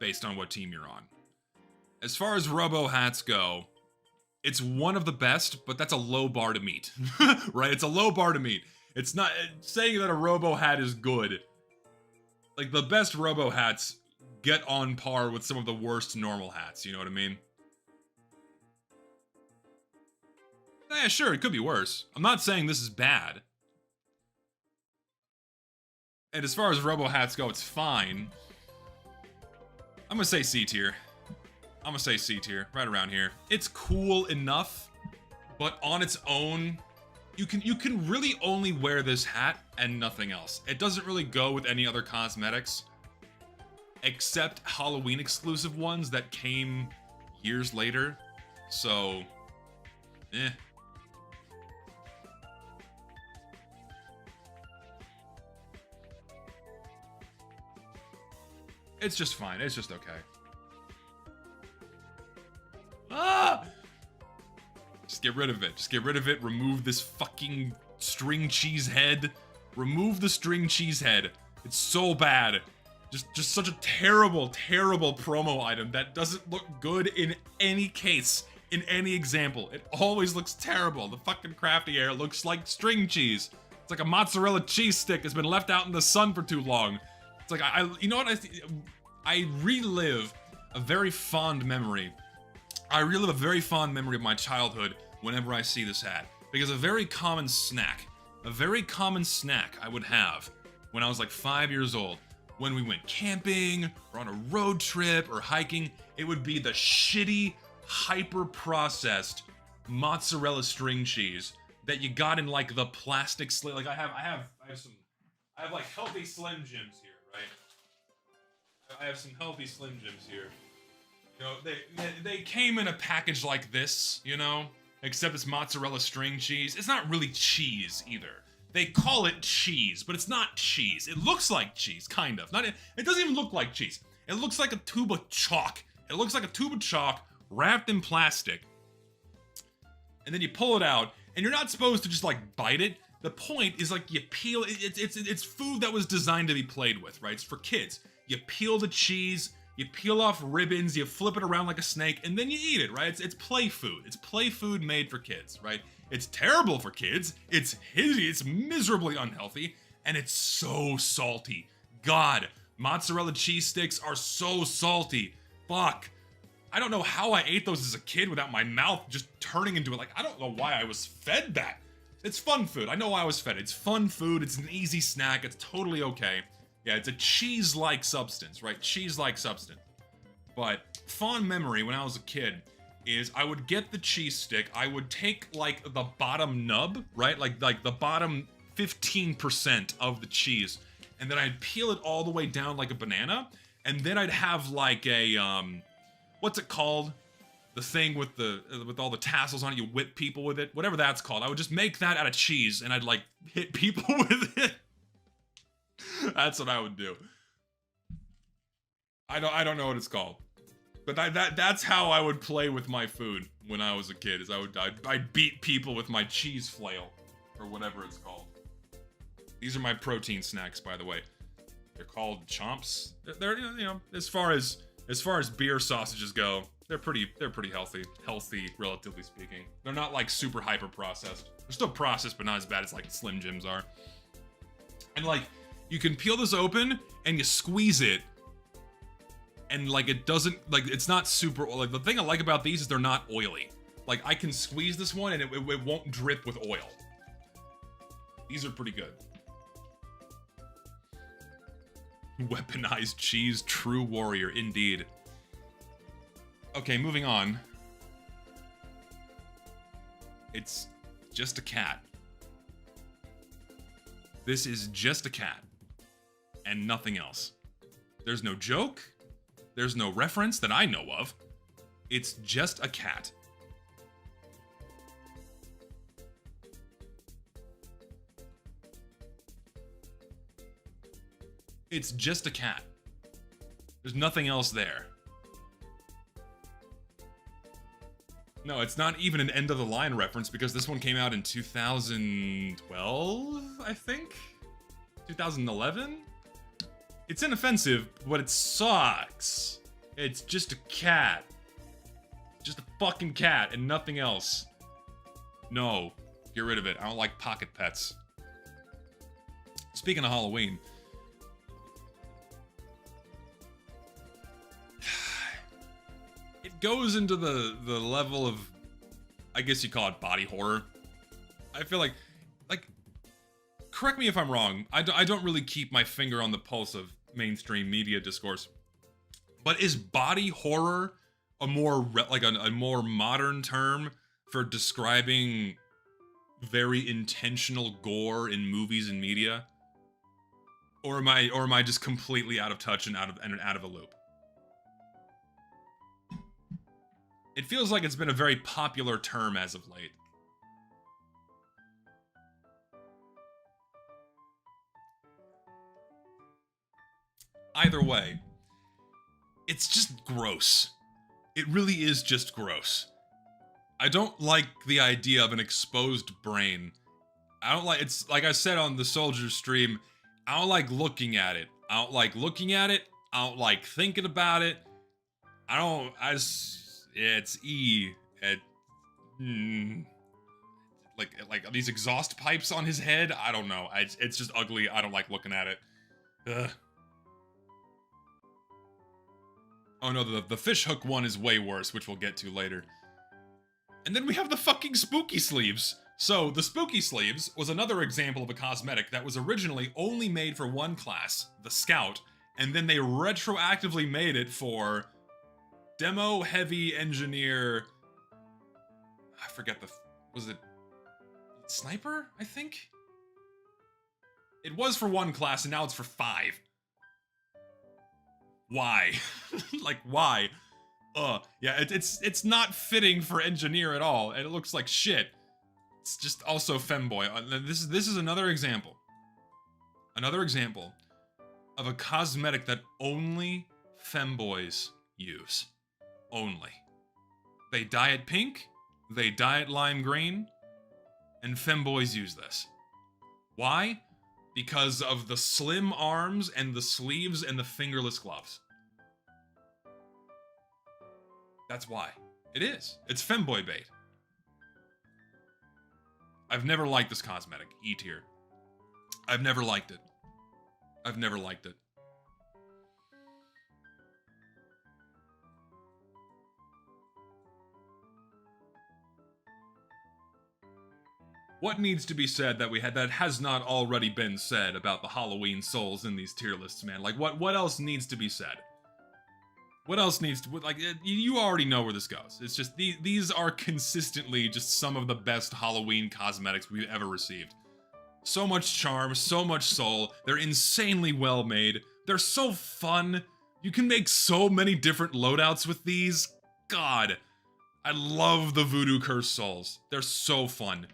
based on what team you're on. As far as Robo hats go, it's one of the best, but that's a low bar to meet. Right? It's a low bar to meet. It's not saying that a Robo hat is good. Like, the best Robo hats get on par with some of the worst normal hats, you know what I mean? Yeah, sure, it could be worse. I'm not saying this is bad. And as far as Robo hats go, it's fine. I'm gonna say C tier. I'm gonna say C tier, right around here. It's cool enough, but on its own, you can really only wear this hat and nothing else. It doesn't really go with any other cosmetics, except Halloween exclusive ones that came years later. So, eh. It's just fine. It's just okay. Ah! Just get rid of it. Just get rid of it. Remove this fucking string cheese head. Remove the string cheese head. It's so bad. Just such a terrible, terrible promo item that doesn't look good in any case, in any example. It always looks terrible. The fucking crafty air looks like string cheese. It's like a mozzarella cheese stick that's been left out in the sun for too long. It's like, you know what, I relive a very fond memory. I relive a very fond memory of my childhood whenever I see this hat. Because a very common snack I would have when I was like 5 years old, when we went camping, or on a road trip, or hiking, it would be the shitty, hyper-processed mozzarella string cheese that you got in like the plastic slit. Like I have like healthy Slim Jims here, right? I have some healthy Slim Jims here. You know, they came in a package like this, you know, except it's mozzarella string cheese. It's not really cheese either. They call it cheese, but it's not cheese. It looks like cheese, kind of. It doesn't even look like cheese. It looks like a tube of chalk. It looks like a tube of chalk wrapped in plastic. And then you pull it out, and you're not supposed to just like bite it. The point is like you peel it's food that was designed to be played with, right? It's for kids. You peel the cheese, you peel off ribbons, you flip it around like a snake, and then you eat it, right? It's play food. It's play food made for kids, right? It's terrible for kids. It's hideous, miserably unhealthy, and it's so salty. God, mozzarella cheese sticks are so salty. Fuck. I don't know how I ate those as a kid without my mouth just turning into it. Like, I don't know why I was fed that. It's fun food. I know why I was fed it. It's fun food. It's an easy snack. It's totally okay. Yeah, it's a cheese-like substance, right? Cheese-like substance. But fond memory when I was a kid is I would get the cheese stick, I would take like the bottom nub, right? Like the bottom 15% of the cheese, and then I'd peel it all the way down like a banana, and then I'd have like a what's it called? The thing with all the tassels on it, you whip people with it, whatever that's called. I would just make that out of cheese and I'd like hit people with it. That's what I would do. I don't know what it's called. But that's how I would play with my food when I was a kid. Is I'd beat people with my cheese flail, or whatever it's called. These are my protein snacks, by the way. They're called chomps. They're you know, as far as beer sausages go, they're pretty healthy, relatively speaking. They're not like super hyper processed. They're still processed, but not as bad as like Slim Jims are. And like you can peel this open and you squeeze it. And like it doesn't, like it's not super, like the thing I like about these is they're not oily. Like I can squeeze this one and it won't drip with oil. These are pretty good. Weaponized cheese, true warrior, indeed. Okay, moving on. It's just a cat. This is just a cat. And nothing else. There's no joke. There's no reference that I know of. It's just a cat. It's just a cat. There's nothing else there. No, it's not even an end of the line reference because this one came out in 2012, I think? 2011? It's inoffensive, but it sucks. It's just a cat. Just a fucking cat and nothing else. No, get rid of it. I don't like pocket pets. Speaking of Halloween, it goes into the level of, I guess you call it body horror. I feel like, correct me if I'm wrong. I don't really keep my finger on the pulse of mainstream media discourse. But is body horror a more a more modern term for describing very intentional gore in movies and media? Or am I just completely out of touch and out of a loop? It feels like it's been a very popular term as of late. Either way, it's just gross. It really is just gross. I don't like the idea of an exposed brain. I don't like, it's like I said on the Soldier stream, I don't like looking at it. I don't like looking at it. I don't like thinking about it. It's like these exhaust pipes on his head. I don't know. It's just ugly. I don't like looking at it. Ugh. Oh no, the fishhook one is way worse, which we'll get to later. And then we have the fucking spooky sleeves. So, the spooky sleeves was another example of a cosmetic that was originally only made for one class, the Scout, and then they retroactively made it for Demo Heavy Engineer... I forget was it Sniper, I think? It was for 1 class and now it's for 5. Why? Like, why? Yeah, it's not fitting for engineer at all, and it looks like shit. It's just also femboy. This is another example. Another example of a cosmetic that only femboys use. Only. They dye it pink, they dye it lime green, and femboys use this. Why? Because of the slim arms and the sleeves and the fingerless gloves. That's why. It is. It's femboy bait. I've never liked this cosmetic, E tier. I've never liked it. I've never liked it. What needs to be said that has not already been said about the Halloween souls in these tier lists, man? Like, what else needs to be said? What else needs to, like, you already know where this goes. It's just, these are consistently just some of the best Halloween cosmetics we've ever received. So much charm, so much soul, they're insanely well made, they're so fun, you can make so many different loadouts with these. God, I love the Voodoo Curse souls, they're so fun.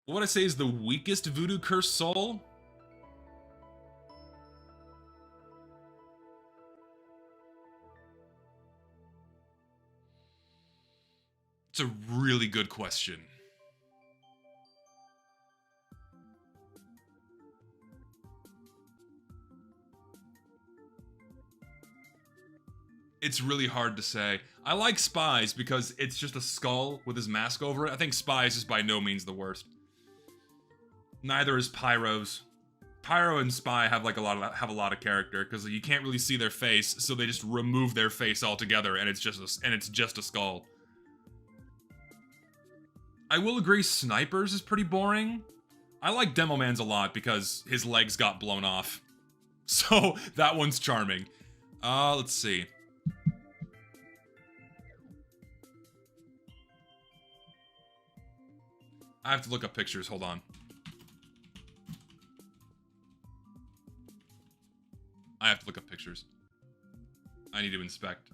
What would I say is the weakest Voodoo Curse soul? It's a really good question. It's really hard to say. I like Spies because it's just a skull with his mask over it. I think Spies is by no means the worst. Neither is Pyro's. Pyro and Spy have like a lot of character because you can't really see their face, so they just remove their face altogether, and it's just a skull. I will agree, Snipers is pretty boring. I like Demoman's a lot because his legs got blown off, so that one's charming. Let's see. I have to look up pictures. Hold on. I have to look up pictures. I need to inspect.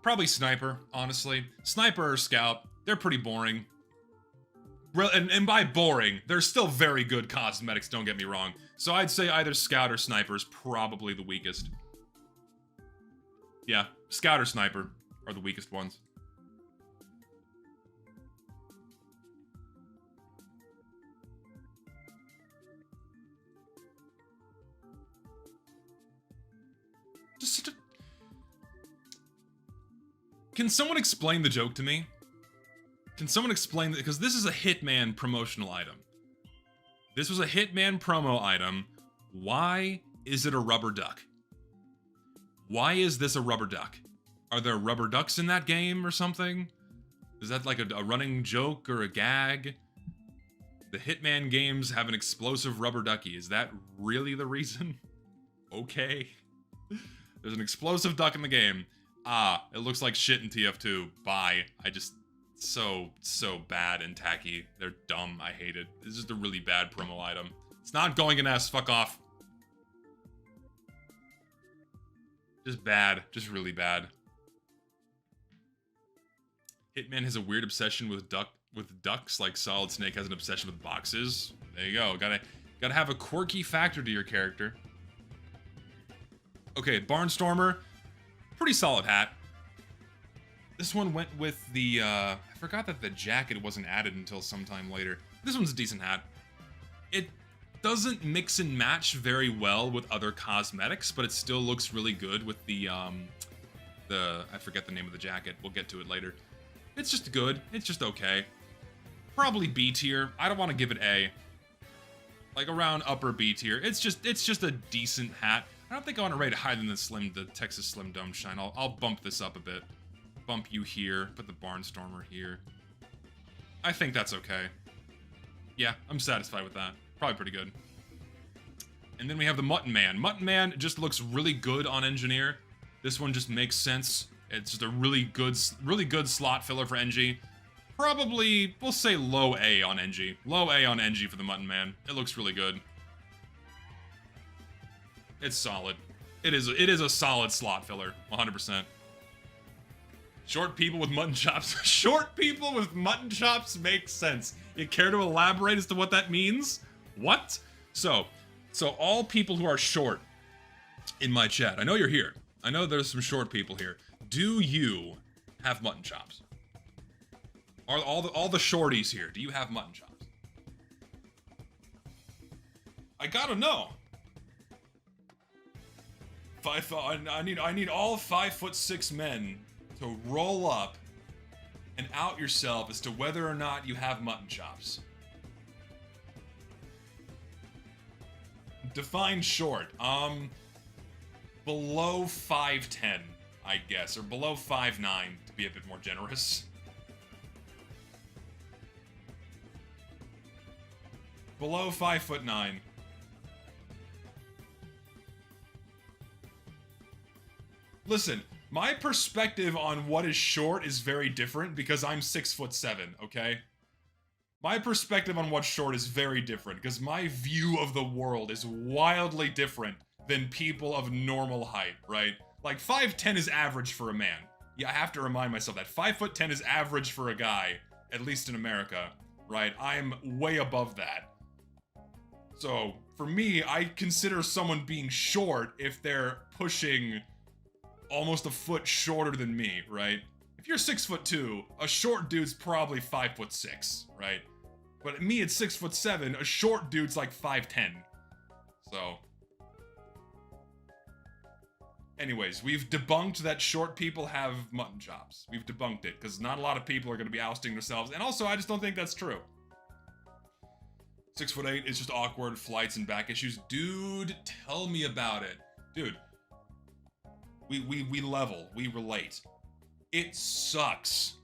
Probably Sniper, honestly. Sniper or Scout, they're pretty boring. And by boring, they're still very good cosmetics, don't get me wrong. So I'd say either Scout or Sniper is probably the weakest. Yeah, Scout or Sniper are the weakest ones. Can someone explain the joke to me? Can someone explain that? Because this is a Hitman promotional item. This was a Hitman promo item. Why is it a rubber duck? Why is this a rubber duck? Are there rubber ducks in that game or something? Is that like a running joke or a gag? The Hitman games have an explosive rubber ducky. Is that really the reason? Okay. There's an explosive duck in the game. Ah, it looks like shit in TF2. Bye. So bad and tacky. They're dumb. I hate it. This is just a really bad promo item. It's not going in S. Fuck off. Just bad. Just really bad. Hitman has a weird obsession with ducks, like Solid Snake has an obsession with boxes. There you go. Gotta have a quirky factor to your character. Okay, Barnstormer. Pretty solid hat. This one went with the, I forgot that the jacket wasn't added until sometime later. This one's a decent hat. It doesn't mix and match very well with other cosmetics, but it still looks really good with the, I forget the name of the jacket. We'll get to it later. It's just good. It's just okay. Probably B tier. I don't want to give it A. Like around upper B tier. It's just a decent hat. I don't think I want to rate it higher than the Texas Slim Dome Shine. I'll bump this up a bit. Bump you here, put the Barnstormer here. I think that's okay. Yeah, I'm satisfied with that. Probably pretty good. And then we have the Mutton Man. Mutton Man just looks really good on Engineer. This one just makes sense. It's just a really good slot filler for NG. Probably, we'll say low A on NG. Low A on NG for the Mutton Man. It looks really good. It's solid. It is a solid slot filler, 100%. Short people with mutton chops. Short people with mutton chops makes sense. You care to elaborate as to what that means? What? So all people who are short in my chat, I know you're here. I know there's some short people here. Do you have mutton chops? Are all the shorties here, do you have mutton chops? I gotta know. I need all 5'6" men to roll up and out yourself as to whether or not you have mutton chops. Define short. Below 5'10", I guess, or below 5'9", to be a bit more generous. Below 5'9". Listen, my perspective on what is short is very different because I'm 6'7", okay? My perspective on what's short is very different because my view of the world is wildly different than people of normal height, right? Like 5'10" is average for a man. Yeah, I have to remind myself that 5'10" is average for a guy, at least in America, right? I'm way above that. So, for me, I consider someone being short if they're pushing almost a foot shorter than me, right? If you're 6'2", a short dude's probably 5'6", right? But me at 6'7", a short dude's like 5'10". So, anyways, we've debunked that short people have mutton chops. We've debunked it, because not a lot of people are going to be ousting themselves, and also, I just don't think that's true. 6'8" is just awkward, flights and back issues. Dude, tell me about it. Dude, we level, we relate. It sucks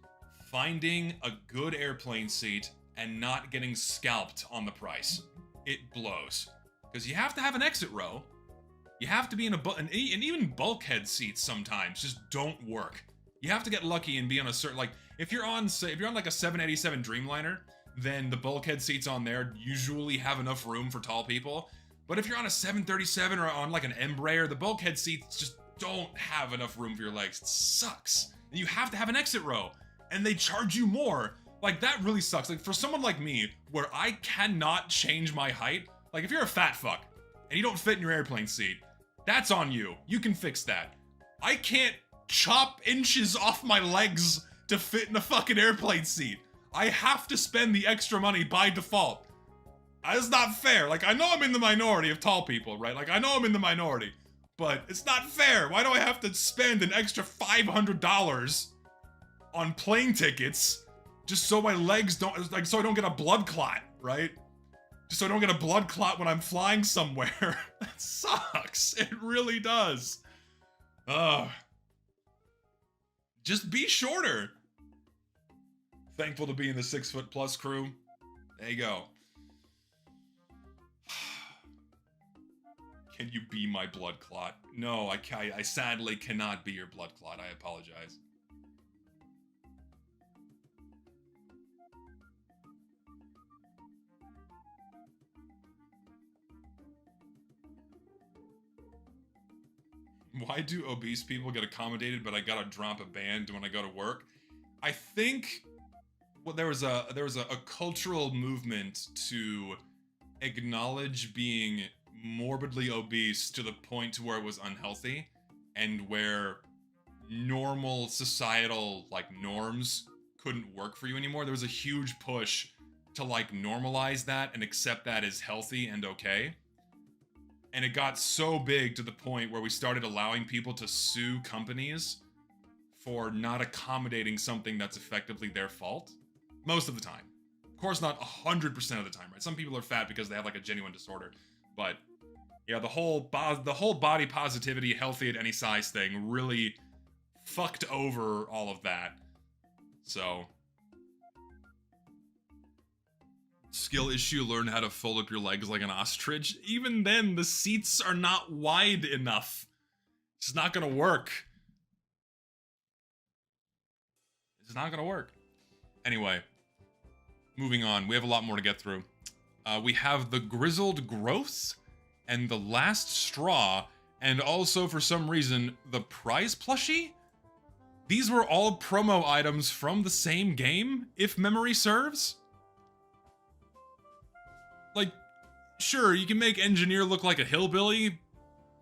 finding a good airplane seat and not getting scalped on the price. It blows. Because you have to have an exit row. You have to be in and even bulkhead seats sometimes just don't work. You have to get lucky and be on a certain, like, if you're on like a 787 Dreamliner, then the bulkhead seats on there usually have enough room for tall people. But if you're on a 737 or on like an Embraer, the bulkhead seats just don't have enough room for your legs. It sucks. And you have to have an exit row, and they charge you more. Like, that really sucks. Like, for someone like me, where I cannot change my height, like, if you're a fat fuck, and you don't fit in your airplane seat, that's on you. You can fix that. I can't chop inches off my legs to fit in a fucking airplane seat. I have to spend the extra money by default. That's not fair. Like, I know I'm in the minority of tall people, right? Like, I know I'm in the minority, but it's not fair. Why do I have to spend an extra $500 on plane tickets just so my legs don't, like, so I don't get a blood clot, right? Just so I don't get a blood clot when I'm flying somewhere. That sucks. It really does. Ugh. Just be shorter. Thankful to be in the 6'+ crew. There you go. Can you be my blood clot? No, I sadly cannot be your blood clot. I apologize. Why do obese people get accommodated, but I gotta drop a band when I go to work? I think, well, there was a cultural movement to acknowledge being morbidly obese to the point to where it was unhealthy, and where normal societal, like, norms couldn't work for you anymore. There was a huge push to, like, normalize that and accept that as healthy and okay. And it got so big to the point where we started allowing people to sue companies for not accommodating something that's effectively their fault. Most of the time. Of course, not 100% of the time, right? Some people are fat because they have, like, a genuine disorder. But Yeah, the whole body positivity, healthy at any size thing really fucked over all of that. So, skill issue, learn how to fold up your legs like an ostrich. Even then, the seats are not wide enough. It's not gonna work. It's not gonna work. Anyway, moving on. We have a lot more to get through. We have the Grizzled Growths and the Last Straw, and also, for some reason, the Prize Plushie? These were all promo items from the same game, if memory serves? Like, sure, you can make Engineer look like a hillbilly,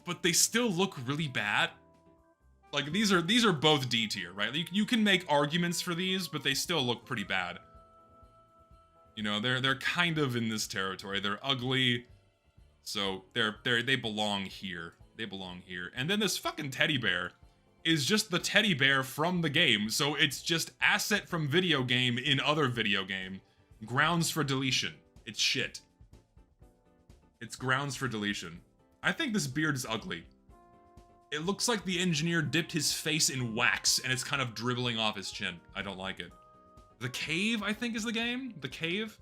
but they still look really bad. Like, these are both D tier, right? You can make arguments for these, but they still look pretty bad. You know, they're kind of in this territory. They're ugly, so they belong here. They belong here. And then this fucking teddy bear is just the teddy bear from the game, so it's just asset from video game in other video game. Grounds for deletion. It's shit. It's grounds for deletion. I think this beard is ugly. It looks like the engineer dipped his face in wax and it's kind of dribbling off his chin. I don't like it. The Cave, I think, is the game? The Cave?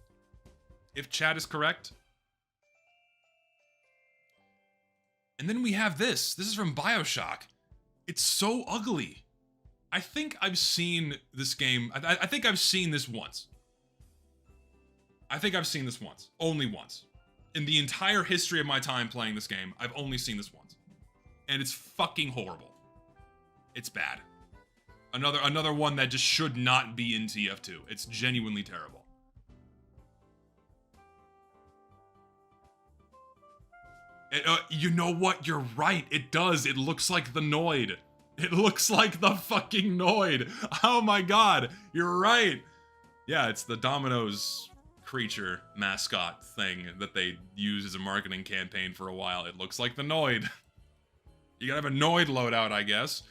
If chat is correct. And then we have this. This is from BioShock. It's so ugly. I think I've seen this game. I think I've seen this once. I think I've seen this once. Only once. In the entire history of my time playing this game, I've only seen this once. And it's fucking horrible. It's bad. Another one that just should not be in TF2. It's genuinely terrible. You know what? You're right. It does. It looks like the Noid. It looks like the fucking Noid. Oh my god. You're right. Yeah, it's the Domino's creature mascot thing that they use as a marketing campaign for a while. It looks like the Noid. You gotta have a Noid loadout, I guess.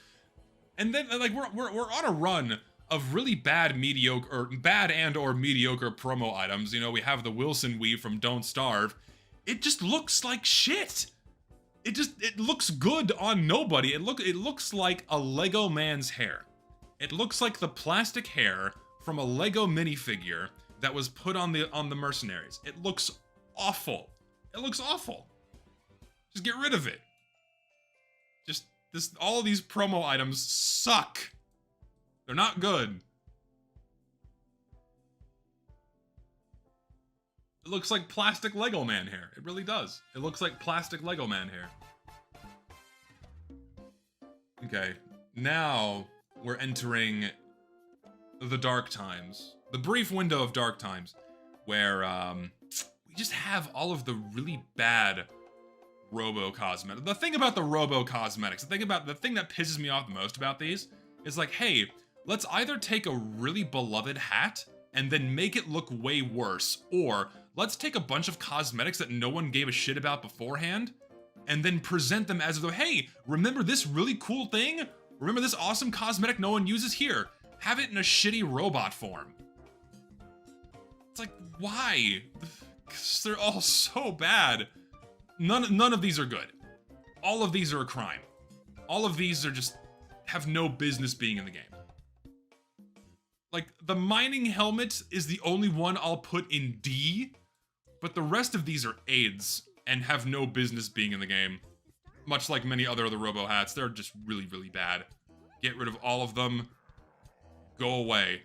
And then, like, we're on a run of really bad and or mediocre promo items. You know, we have the Wilson weave from Don't Starve. It just looks like shit. It looks good on nobody. It looks like a Lego man's hair. It looks like the plastic hair from a Lego minifigure that was put on the mercenaries. It looks awful. It looks awful. Just get rid of it. All of these promo items suck. They're not good. It looks like plastic Lego man hair. It really does. It looks like plastic Lego man hair. Okay, now we're entering the dark times. The brief window of dark times where we just have all of the really bad Robo cosmetics. The thing about the Robo cosmetics, the thing that pisses me off the most about these is like, hey, let's either take a really beloved hat and then make it look way worse, or let's take a bunch of cosmetics that no one gave a shit about beforehand and then present them as though, hey, remember this really cool thing? Remember this awesome cosmetic no one uses? Here, have it in a shitty robot form. It's like, why? Because they're all so bad. None of these are good. All of these are a crime. All of these are just have no business being in the game. Like, the mining helmet is the only one I'll put in D, but the rest of these are AIDS and have no business being in the game. Much like many other of the Robo hats, they're just really, really bad. Get rid of all of them. Go away.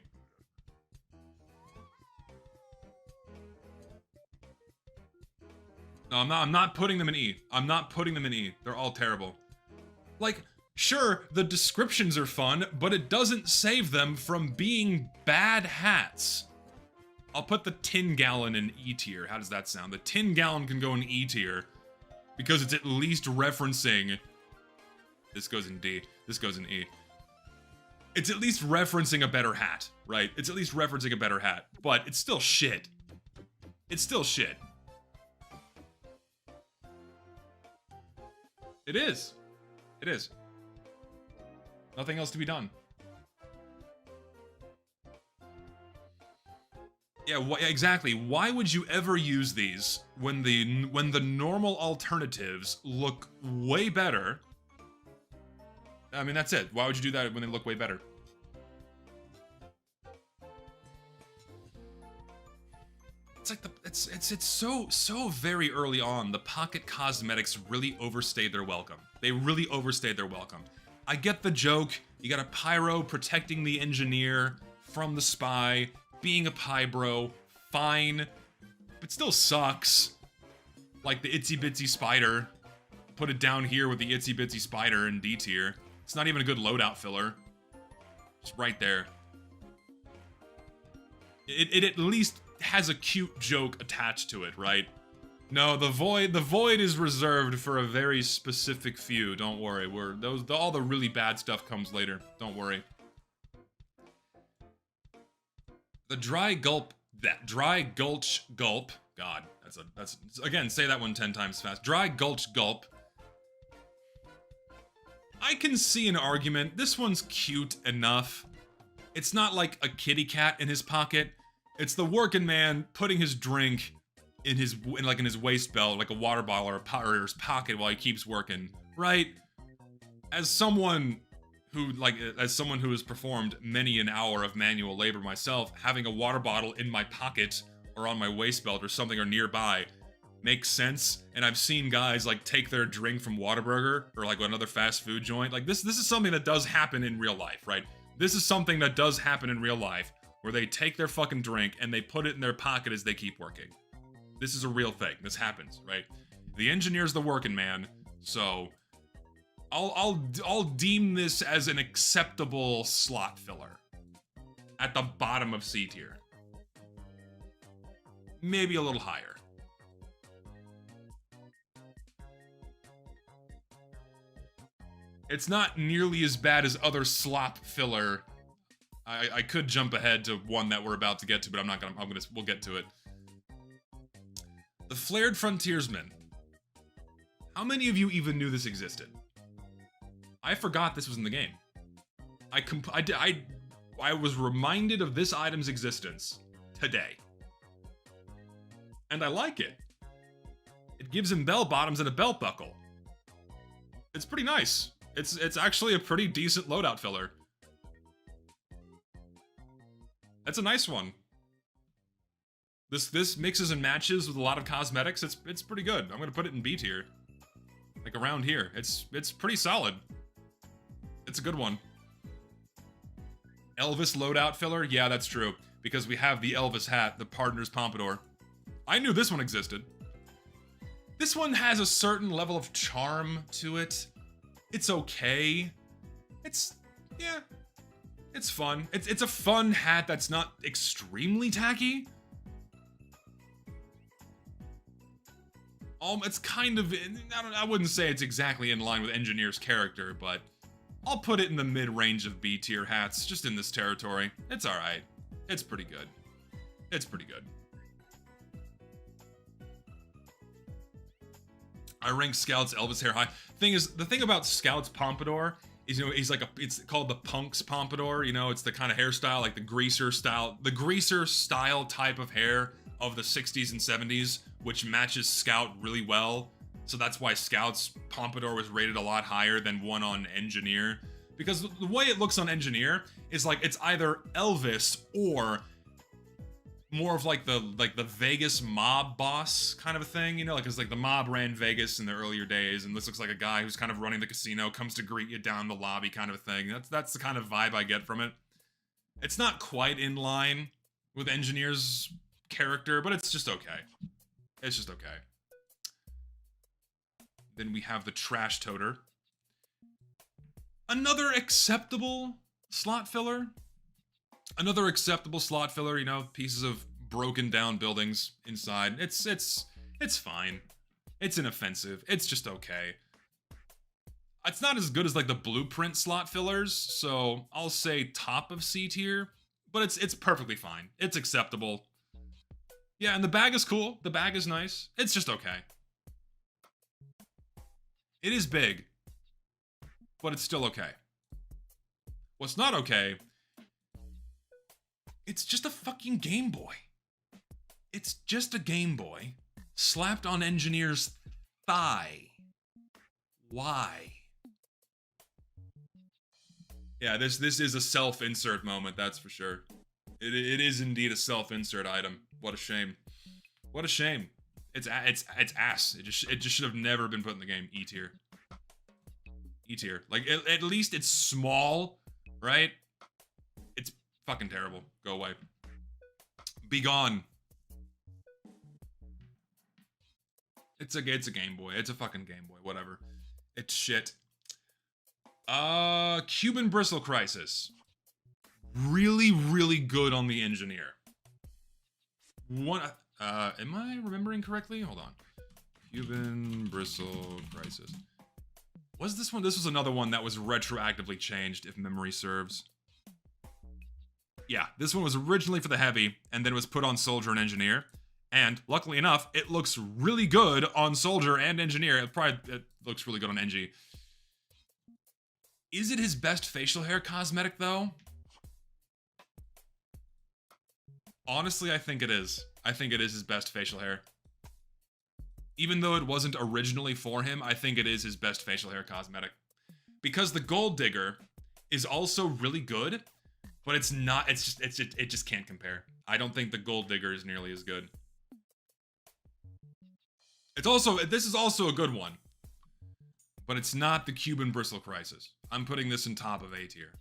No, I'm not putting them in E. I'm not putting them in E. They're all terrible. Like, sure, the descriptions are fun, but it doesn't save them from being bad hats. I'll put the tin gallon in E tier. How does that sound? The tin gallon can go in E tier because it's at least referencing... This goes in D. This goes in E. It's at least referencing a better hat, right? It's at least referencing a better hat, but it's still shit. It's still shit. It is. It is. Nothing else to be done. Yeah, exactly. Why would you ever use these when the normal alternatives look way better? I mean, that's it. Why would you do that when they look way better? It's like it's so very early on. The Pocket Cosmetics really overstayed their welcome. They really overstayed their welcome. I get the joke. You got a pyro protecting the engineer from the spy, being a pybro, fine, but still sucks. Like the itsy bitsy spider. Put it down here with the itsy bitsy spider in D tier. It's not even a good loadout filler. It's right there. It at least has a cute joke attached to it, right? No, the void is reserved for a very specific few. Don't worry. All the really bad stuff comes later. Don't worry. The dry gulch gulp. God, that's again, say that one 10 times fast. Dry gulch gulp. I can see an argument. This one's cute enough. It's not like a kitty cat in his pocket. It's the working man putting his drink in his waist belt, like a water bottle or his pocket while he keeps working, right? As someone who has performed many an hour of manual labor myself, having a water bottle in my pocket or on my waist belt or something or nearby makes sense. And I've seen guys like take their drink from Whataburger or like another fast food joint. Like this is something that does happen in real life, right? This is something that does happen in real life, where they take their fucking drink and they put it in their pocket as they keep working. This is a real thing. This happens, right? The engineer's the working man, so I'll deem this as an acceptable slot filler at the bottom of C tier. Maybe a little higher. It's not nearly as bad as other slop filler. I could jump ahead to one that we're about to get to, but we'll get to it. The Flared Frontiersman. How many of you even knew this existed? I forgot this was in the game. I was reminded of this item's existence today. And I like it. It gives him bell bottoms and a belt buckle. It's pretty nice. It's actually a pretty decent loadout filler. That's a nice one. This mixes and matches with a lot of cosmetics. It's pretty good. I'm gonna put it in B tier. Like around here. It's pretty solid. It's a good one. Elvis loadout filler? Yeah, that's true. Because we have the Elvis hat, the Partners Pompadour. I knew this one existed. This one has a certain level of charm to it. It's okay. Yeah. It's fun. It's a fun hat that's not extremely tacky. It's kind of, I wouldn't say it's exactly in line with Engineer's character, but I'll put it in the mid-range of B tier hats, just in this territory. It's alright. It's pretty good. It's pretty good. I rank Scout's Elvis hair high. The thing about Scout's pompadour is, he's like it's called the Punk's pompadour, it's the kind of hairstyle, like the greaser style type of hair of the 60s and 70s, which matches Scout really well. So that's why Scout's pompadour was rated a lot higher than one on Engineer. Because the way it looks on Engineer is like it's either Elvis or more of like the Vegas mob boss kind of a thing, like it's like the mob ran Vegas in the earlier days, and this looks like a guy who's kind of running the casino, comes to greet you down the lobby kind of a thing. That's the kind of vibe I get from it. It's not quite in line with Engineer's character, but it's just okay. It's just okay. Then we have the Trash Toter. Another acceptable slot filler. Another acceptable slot filler, pieces of broken down buildings inside. It's fine. It's inoffensive. It's just okay. It's not as good as like the Blueprint slot fillers, so I'll say top of C tier, but it's perfectly fine. It's acceptable. Yeah, and the bag is cool. The bag is nice. It's just okay. It is big, but it's still okay. What's not okay, it's just a fucking Game Boy. It's just a Game Boy slapped on engineer's thigh. Why? Yeah, this is a self-insert moment, that's for sure. It is indeed a self-insert item. What a shame. What a shame. It's ass. It just should have never been put in the game. E tier. E tier. Like at least it's small, right? It's fucking terrible. Go away. Be gone. It's a Game Boy. It's a fucking Game Boy. Whatever. It's shit. Cuban Bristle Crisis. Really, really good on the engineer. Am I remembering correctly? Hold on. Cuban Bristle Crisis. Was this one? This was another one that was retroactively changed, if memory serves. Yeah, this one was originally for the heavy, and then was put on Soldier and Engineer. And, luckily enough, it looks really good on Soldier and Engineer. It looks really good on Engie. Is it his best facial hair cosmetic, though? Honestly, I think it is. I think it is his best facial hair. Even though it wasn't originally for him, I think it is his best facial hair cosmetic. Because the Gold Digger is also really good, but it's not, it just can't compare. I don't think the Gold Digger is nearly as good. This is also a good one, but it's not the Cuban Bristle Crisis. I'm putting this in top of A tier.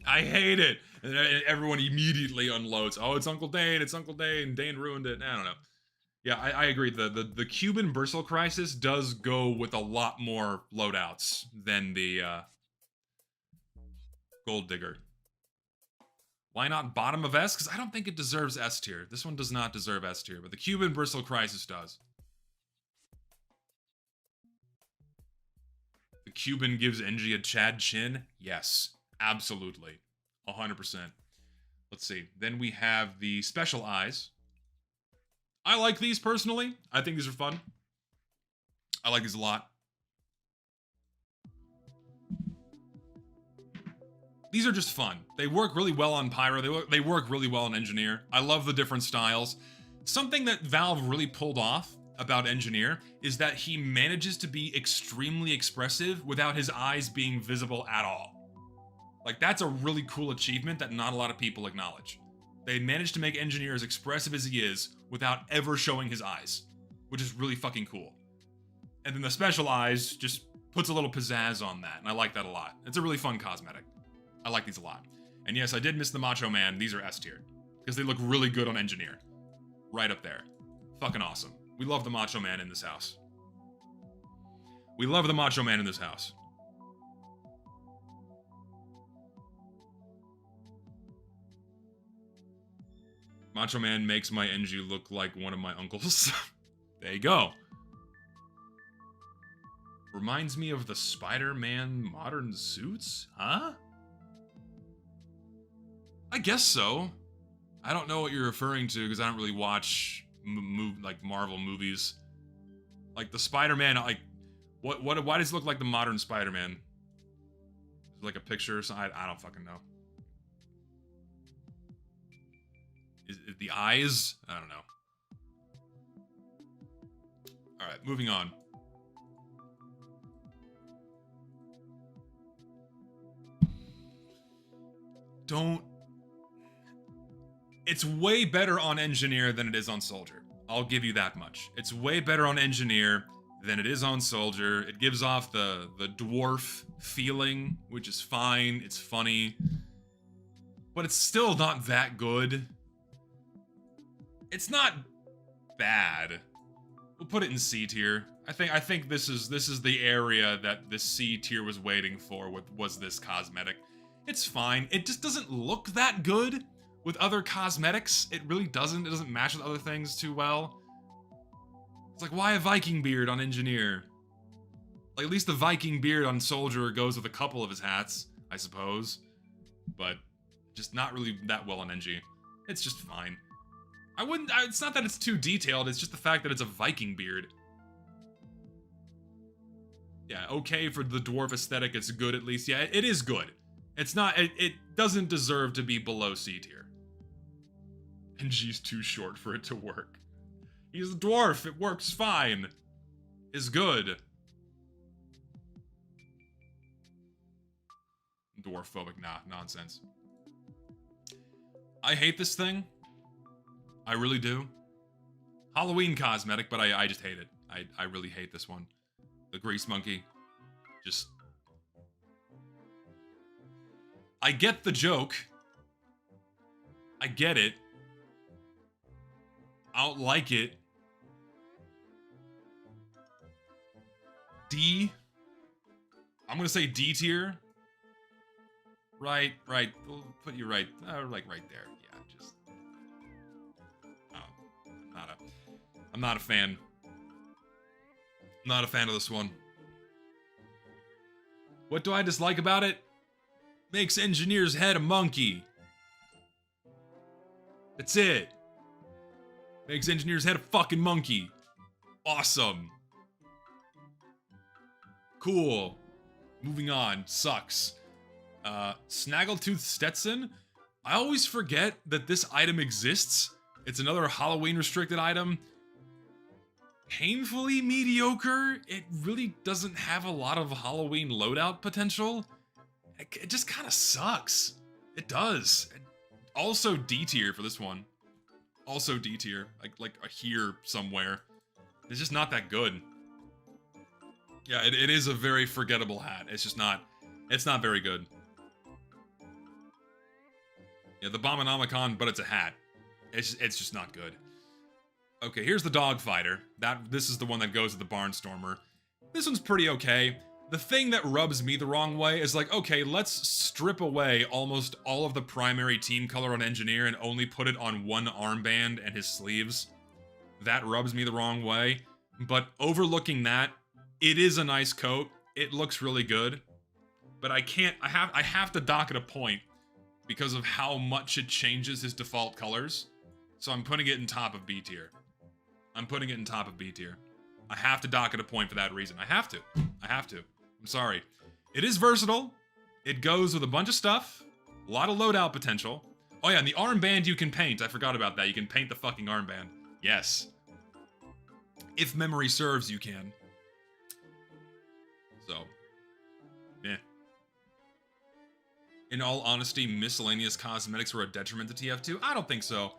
I hate it. And everyone immediately unloads. Oh, it's Uncle Dane. It's Uncle Dane. Dane ruined it. I don't know. Yeah, I agree. The Cuban Bristle Crisis does go with a lot more loadouts than the Gold Digger. Why not bottom of S? Because I don't think it deserves S tier. This one does not deserve S tier, but the Cuban Bristle Crisis does. The Cuban gives Engie a Chad chin? Yes. Absolutely. 100%. Let's see. Then we have the Special Eyes. I like these personally. I think these are fun. I like these a lot. These are just fun. They work really well on Pyro. They work really well on Engineer. I love the different styles. Something that Valve really pulled off about Engineer is that he manages to be extremely expressive without his eyes being visible at all. Like, that's a really cool achievement that not a lot of people acknowledge. They managed to make Engineer as expressive as he is without ever showing his eyes, which is really fucking cool. And then the Special Eyes just puts a little pizzazz on that, and I like that a lot. It's a really fun cosmetic. I like these a lot. And yes, I did miss the Macho Man. These are S tier, because they look really good on Engineer. Right up there. Fucking awesome. We love the Macho Man in this house. We love the Macho Man in this house. Macho Man makes my Engie look like one of my uncles. There you go. Reminds me of the Spider-Man modern suits? Huh? I guess so. I don't know what you're referring to because I don't really watch like Marvel movies. Like the Spider-Man, like why does it look like the modern Spider-Man? Is it like a picture or something? I don't fucking know. Is it the eyes? I don't know. Alright, moving on. It's way better on Engineer than it is on Soldier. I'll give you that much. It's way better on Engineer than it is on Soldier. It gives off the dwarf feeling, which is fine. It's funny. But it's still not that good. It's not bad. We'll put it in C tier. I think this is the area that the C tier was waiting for was this cosmetic. It's fine. It just doesn't look that good with other cosmetics. It really doesn't. It doesn't match with other things too well. It's like, why a Viking beard on Engineer? Like, at least the Viking beard on Soldier goes with a couple of his hats, I suppose. But just not really that well on Engie. It's just fine. It's not that it's too detailed, it's just the fact that it's a Viking beard. Yeah, okay for the dwarf aesthetic, it's good at least. Yeah, it is good. It's not, it doesn't deserve to be below C tier. And G's too short for it to work. He's a dwarf, it works fine. Is good. Dwarf-phobic, nah, nonsense. I hate this thing. I really do. Halloween cosmetic, but I just hate it. I really hate this one. The grease monkey. Just... I get the joke. I get it. I don't like it. D. I'm gonna say D tier. Right. We'll put you right, like right there. Yeah, just... I'm not a fan. I'm not a fan of this one. What do I dislike about it? Makes engineer's head a monkey. That's it. Makes engineer's head a fucking monkey. Awesome. Cool. Moving on. Sucks. Snaggletooth Stetson. I always forget that this item exists. It's another Halloween restricted item. Painfully mediocre. It really doesn't have a lot of Halloween loadout potential. It just kind of sucks. It does. Also D tier for this one. Also D tier. Like here somewhere. It's just not that good. Yeah, it is a very forgettable hat. It's just not... It's not very good. Yeah, the Abominomicon, but it's a hat. It's just not good. Okay, here's the Dog Fighter. This is the one that goes with the Barnstormer. This one's pretty okay. The thing that rubs me the wrong way is like, okay, let's strip away almost all of the primary team color on Engineer and only put it on one armband and his sleeves. That rubs me the wrong way. But overlooking that, it is a nice coat. It looks really good. But I have to dock it a point because of how much it changes his default colors. So I'm putting it in top of B tier. I'm putting it in top of B tier. I have to dock it a point for that reason. I have to. I'm sorry. It is versatile. It goes with a bunch of stuff. A lot of loadout potential. Oh yeah, and the armband you can paint. I forgot about that. You can paint the fucking armband. Yes. If memory serves, you can. So, meh. In all honesty, miscellaneous cosmetics were a detriment to TF2? I don't think so.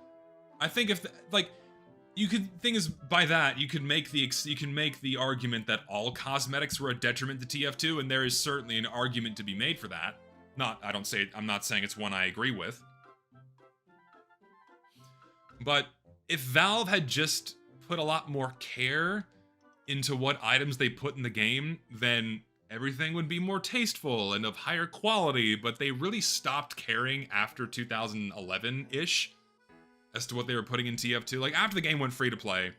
I think if, thing is, by that, you can make the argument that all cosmetics were a detriment to TF2, and there is certainly an argument to be made for that. I'm not saying it's one I agree with. But if Valve had just put a lot more care into what items they put in the game, then everything would be more tasteful and of higher quality, but they really stopped caring after 2011-ish as to what they were putting in TF2. Like, after the game went free to play,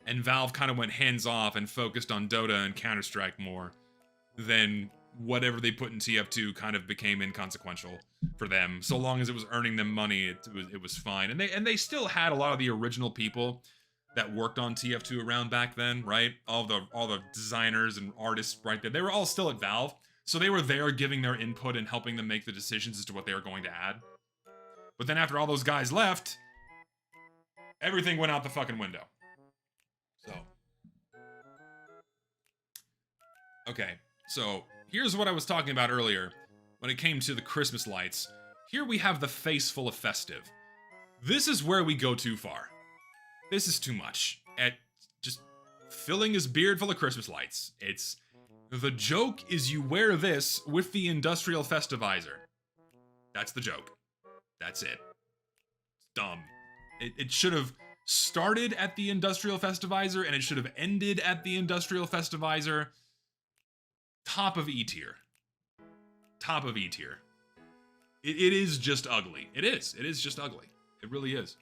and Valve kind of went hands-off and focused on Dota and Counter-Strike more, then whatever they put in TF2 kind of became inconsequential for them. So long as it was earning them money, it was fine. And they still had a lot of the original people that worked on TF2 around back then, right? All the designers and artists right there. They were all still at Valve, so they were there giving their input and helping them make the decisions as to what they were going to add. But then after all those guys left, everything went out the fucking window. So. Okay, so here's what I was talking about earlier when it came to the Christmas lights. Here we have the face full of Festive. This is where we go too far. This is too much. At just filling his beard full of Christmas lights. The joke is you wear this with the industrial festivizer. That's the joke. That's it. It's dumb. It should have started at the industrial festivizer and it should have ended at the industrial festivizer. Top of E tier. Top of E tier. It is just ugly. It is. It is just ugly. It really is.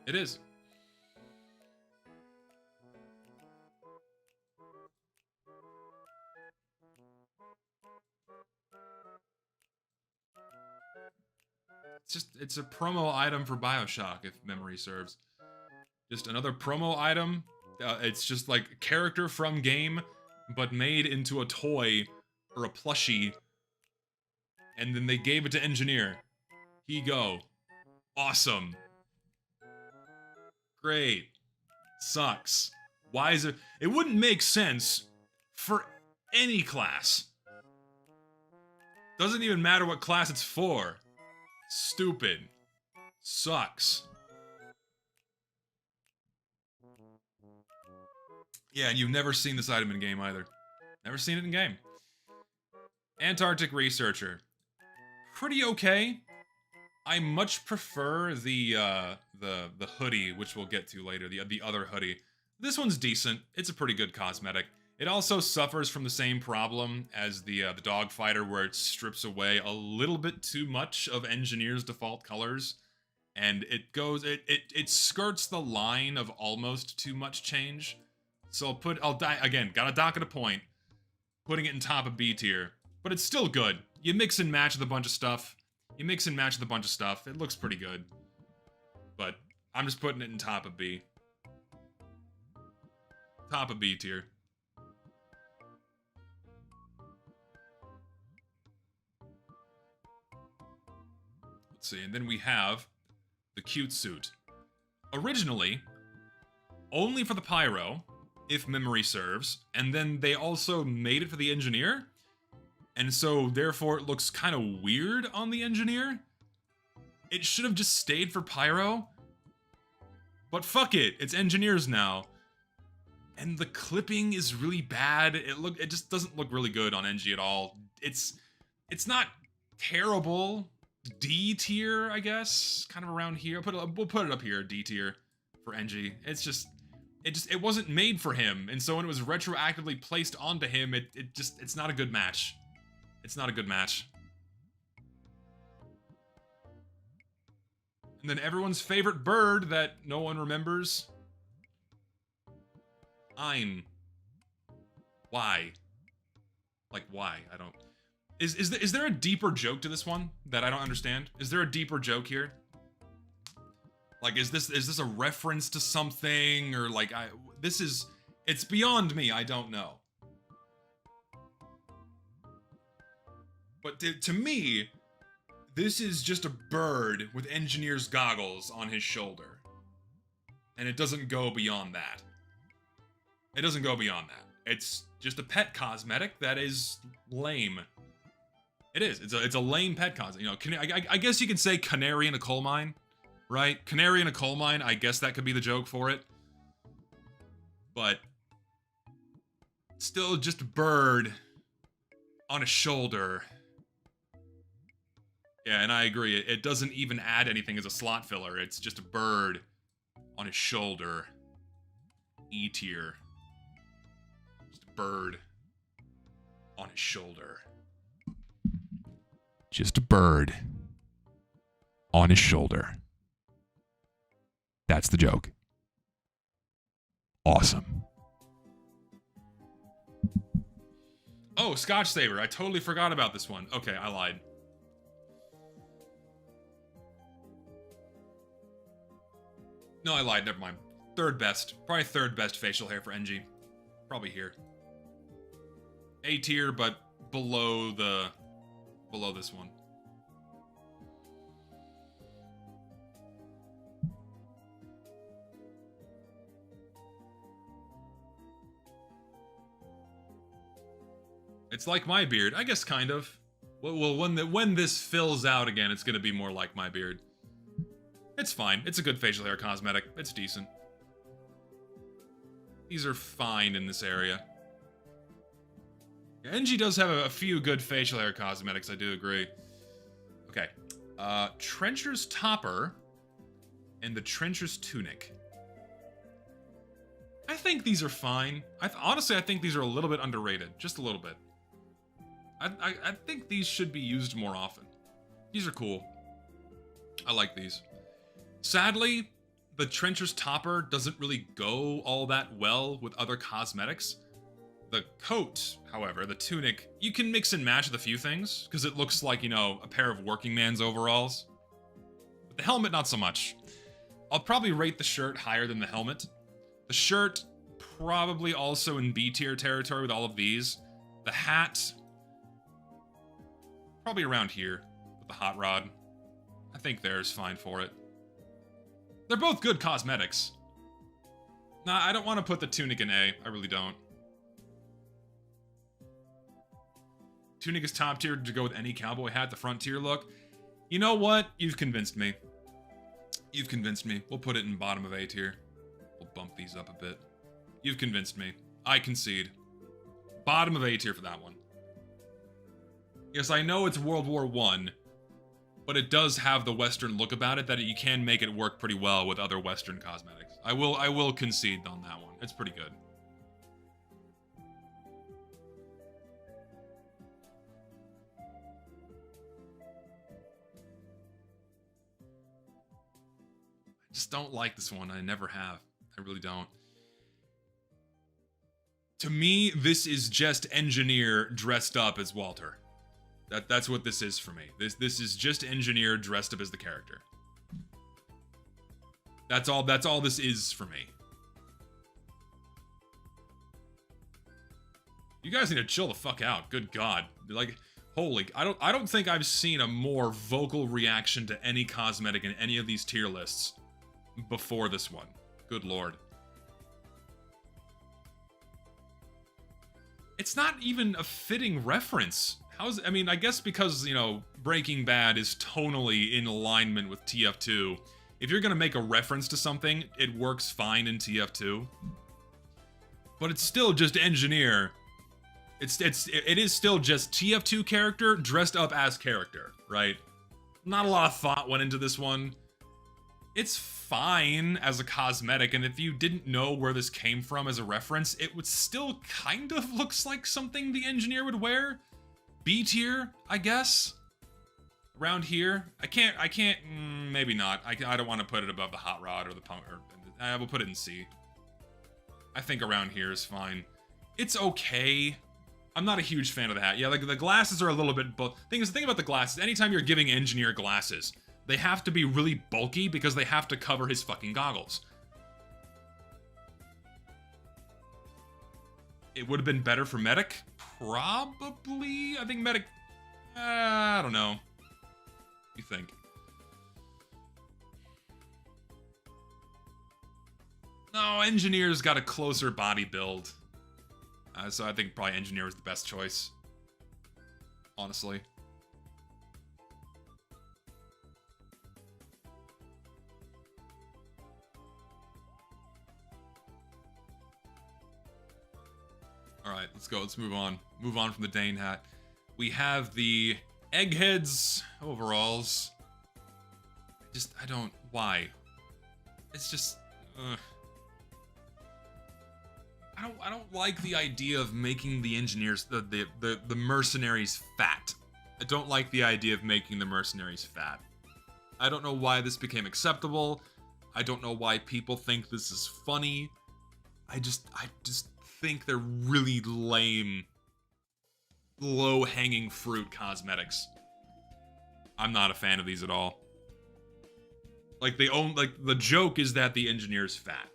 It is. It's a promo item for BioShock, if memory serves. Just another promo item. It's just like character from game but made into a toy or a plushie, and then they gave it to engineer. Here you go. Awesome. Great. Sucks. Why is it? It wouldn't make sense for any class. Doesn't even matter what class it's for. Stupid. Sucks. Yeah, and you've never seen this item in game either. Never seen it in game. Antarctic Researcher. Pretty okay. I much prefer the hoodie, which we'll get to later, the other hoodie. This one's decent. It's a pretty good cosmetic. It also suffers from the same problem as the dog fighter, where it strips away a little bit too much of Engineer's default colors, and it skirts the line of almost too much change. So again, gotta dock it a point, putting it in top of B tier, but it's still good. You mix and match with a bunch of stuff. It looks pretty good, but I'm just putting it in top of B. Top of B tier. Let's see, and then we have the cute suit. Originally, only for the pyro, if memory serves, and then they also made it for the engineer, and so therefore it looks kind of weird on the engineer. It should have just stayed for pyro, but fuck it, it's engineers now. And the clipping is really bad. It just doesn't look really good on NG at all. It's not terrible. D tier, I guess, kind of around here. We'll put it up here, D tier for NG. It wasn't made for him, and so when it was retroactively placed onto him, it's not a good match. It's not a good match. And then everyone's favorite bird that no one remembers. Ein. Why? Like, why? I don't... Is there a deeper joke to this one that I don't understand? Is there a deeper joke here? Like, is this a reference to something, or like it's beyond me. I don't know. But to me, this is just a bird with engineer's goggles on his shoulder, and it doesn't go beyond that. It doesn't go beyond that. It's just a pet cosmetic that is lame. It is. It's a lame pet cosmetic. You know, I guess you could say canary in a coal mine, right? Canary in a coal mine. I guess that could be the joke for it. But still, just a bird on a shoulder. Yeah, and I agree. It doesn't even add anything as a slot filler. It's just a bird on his shoulder. E tier. Just a bird on his shoulder. Just a bird on his shoulder. That's the joke. Awesome. Oh, Scotch Saber. I totally forgot about this one. Okay, I lied. No, I lied. Never mind. Third best. Probably third best facial hair for NG. Probably here. A tier, but below this one. It's like my beard. I guess kind of. Well, when this fills out again, it's gonna be more like my beard. It's fine. It's a good facial hair cosmetic. It's decent. These are fine in this area. Yeah, NG does have a few good facial hair cosmetics, I do agree. Okay. Trencher's Topper and the Trencher's Tunic. I think these are fine. Honestly, I think these are a little bit underrated. Just a little bit. I think these should be used more often. These are cool. I like these. Sadly, the Trencher's Topper doesn't really go all that well with other cosmetics. The coat, however, the tunic, you can mix and match with a few things, because it looks like, you know, a pair of working man's overalls. But the helmet, not so much. I'll probably rate the shirt higher than the helmet. The shirt, probably also in B tier territory with all of these. The hat, probably around here with the hot rod. I think there's fine for it. They're both good cosmetics. Nah, I don't want to put the tunic in A. I really don't. Tunic is top tier to go with any cowboy hat, the frontier look. You know what? You've convinced me. You've convinced me. We'll put it in bottom of A tier. We'll bump these up a bit. You've convinced me. I concede. Bottom of A tier for that one. Yes, I know it's World War I, but it does have the Western look about it that you can make it work pretty well with other Western cosmetics. I will concede on that one. It's pretty good. I just don't like this one. I never have. I really don't. To me, this is just Engineer dressed up as Walter. That's what this is for me. This is just Engineer dressed up as the character. That's all this is for me. You guys need to chill the fuck out. Good God. Like, holy, I don't think I've seen a more vocal reaction to any cosmetic in any of these tier lists before this one. Good Lord. It's not even a fitting reference. I mean, I guess because, you know, Breaking Bad is tonally in alignment with TF2. If you're gonna make a reference to something, it works fine in TF2. But it's still just Engineer. It is still just TF2 character dressed up as character, right? Not a lot of thought went into this one. It's fine as a cosmetic, and if you didn't know where this came from as a reference, it would still kind of looks like something the Engineer would wear. B tier, I guess. Around here, I can't. Maybe not. I don't want to put it above the hot rod or the pump. I will put it in C. I think around here is fine. It's okay. I'm not a huge fan of the hat. Yeah, like the glasses are a little bit. Thing about the glasses. Anytime you're giving Engineer glasses, they have to be really bulky because they have to cover his fucking goggles. It would have been better for Medic? Probably. I think Medic... I don't know. What do you think? No, Engineer's got a closer body build. So I think probably Engineer is the best choice. Honestly. Alright, let's go. Let's move on. Move on from the Dane hat. We have the Eggheads overalls. I don't... Why? It's just... I don't like the idea of making the engineers, the mercenaries fat. I don't like the idea of making the mercenaries fat. I don't know why this became acceptable. I don't know why people think this is funny. I just think they're really lame, low-hanging fruit cosmetics. I'm not a fan of these at all. Like the joke is that the engineer's fat.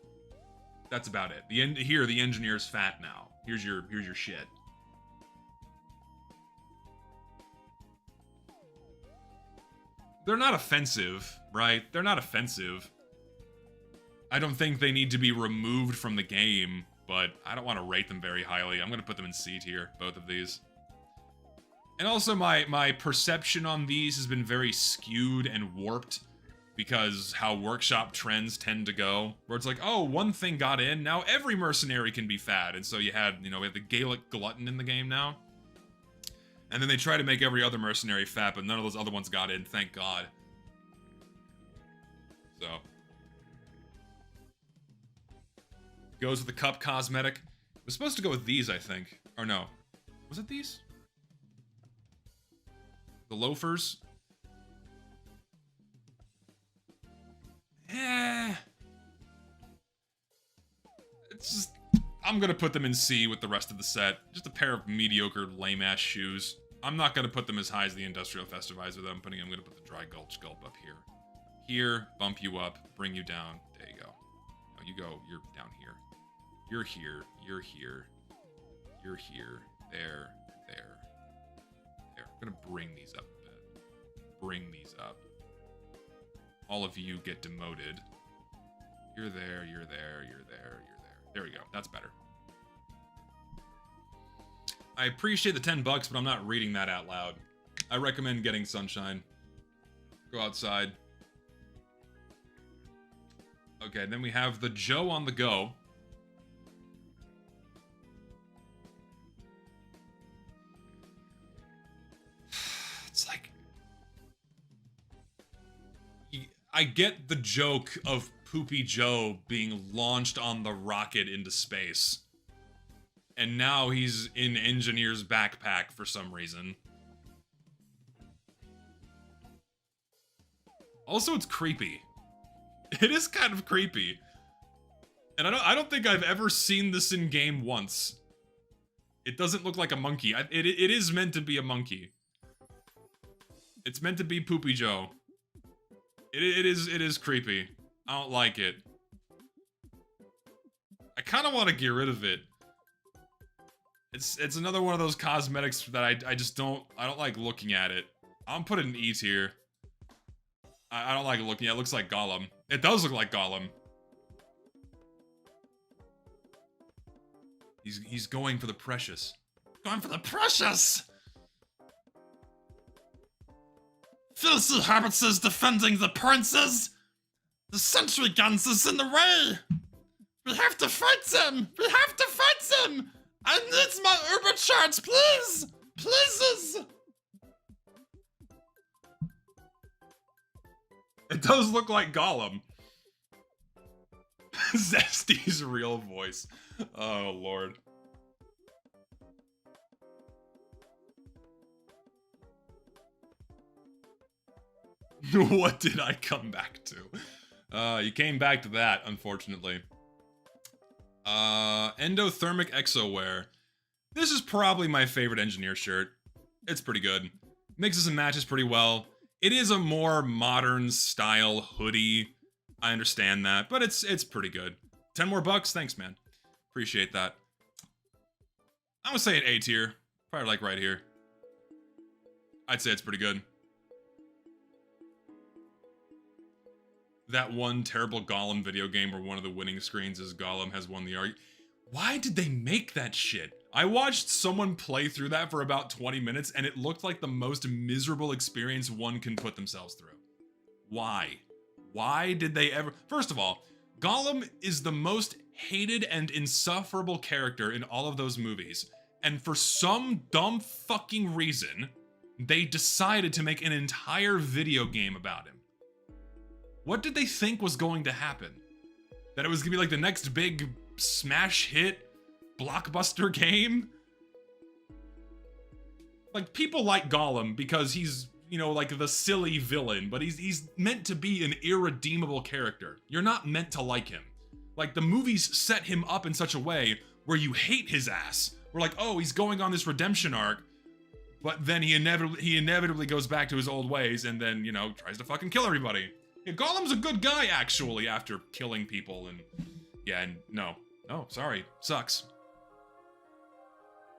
That's about it. The engineer's fat now. Here's your shit. They're not offensive, right? They're not offensive. I don't think they need to be removed from the game, but I don't want to rate them very highly. I'm going to put them in C tier, both of these. And also my perception on these has been very skewed and warped because how workshop trends tend to go, where it's like, oh, one thing got in, now every mercenary can be fat. And so we have the Gaelic glutton in the game now. And then they try to make every other mercenary fat, but none of those other ones got in, thank God. So. Goes with the cup cosmetic. It was supposed to go with these, I think. Or no. Was it these? The loafers? It's just... I'm gonna put them in C with the rest of the set. Just a pair of mediocre, lame-ass shoes. I'm not gonna put them as high as the Industrial Festivizer that I'm gonna put the Dry Gulch Gulp up here. Here, bump you up, bring you down. There you go. No, you're down here. You're here. You're here. You're here. There. There. There. I'm gonna bring these up a bit. Bring these up. All of you get demoted. You're there. You're there. You're there. You're there. There we go. That's better. I appreciate the $10, but I'm not reading that out loud. I recommend getting sunshine. Go outside. Okay, then we have the Joe on the go. It's like... I get the joke of Poopy Joe being launched on the rocket into space. And now he's in Engineer's backpack for some reason. Also, it's creepy. It is kind of creepy. And I don't think I've ever seen this in game once. It doesn't look like a monkey. It is meant to be a monkey. It's meant to be Poopy Joe. It is creepy. I don't like it. I kind of want to get rid of it. It's another one of those cosmetics that I just don't like looking at it. I'm putting an E tier. I don't like looking at it. It looks like Gollum. It does look like Gollum. He's going for the precious. Going for the precious! Filthy habits is defending the princes! The sentry guns is in the way! We have to fight them! We have to fight them! I need my Uber charts, please! Pleases! It does look like Gollum. Zesty's real voice. Oh, Lord. What did I come back to? You came back to that, unfortunately. Endothermic Exowear. This is probably my favorite engineer shirt. It's pretty good. Mixes and matches pretty well. It is a more modern style hoodie. I understand that, but it's pretty good. 10 more bucks? Thanks, man. Appreciate that. I'm gonna say an A tier. Probably like right here. I'd say it's pretty good. That one terrible Gollum video game where one of the winning screens is Gollum has won the argument. Why did they make that shit? I watched someone play through that for about 20 minutes and it looked like the most miserable experience one can put themselves through. Why? Why did they ever... First of all, Gollum is the most hated and insufferable character in all of those movies. And for some dumb fucking reason, they decided to make an entire video game about him. What did they think was going to happen? That it was gonna be like the next big smash hit blockbuster game? Like, people like Gollum because he's, you know, like the silly villain, but he's meant to be an irredeemable character. You're not meant to like him. Like, the movies set him up in such a way where you hate his ass. We're like, oh, he's going on this redemption arc, but then he inevitably goes back to his old ways and then, you know, tries to fucking kill everybody. Yeah, Gollum's a good guy, actually, after killing people and... Yeah, and no. No, sorry. Sucks.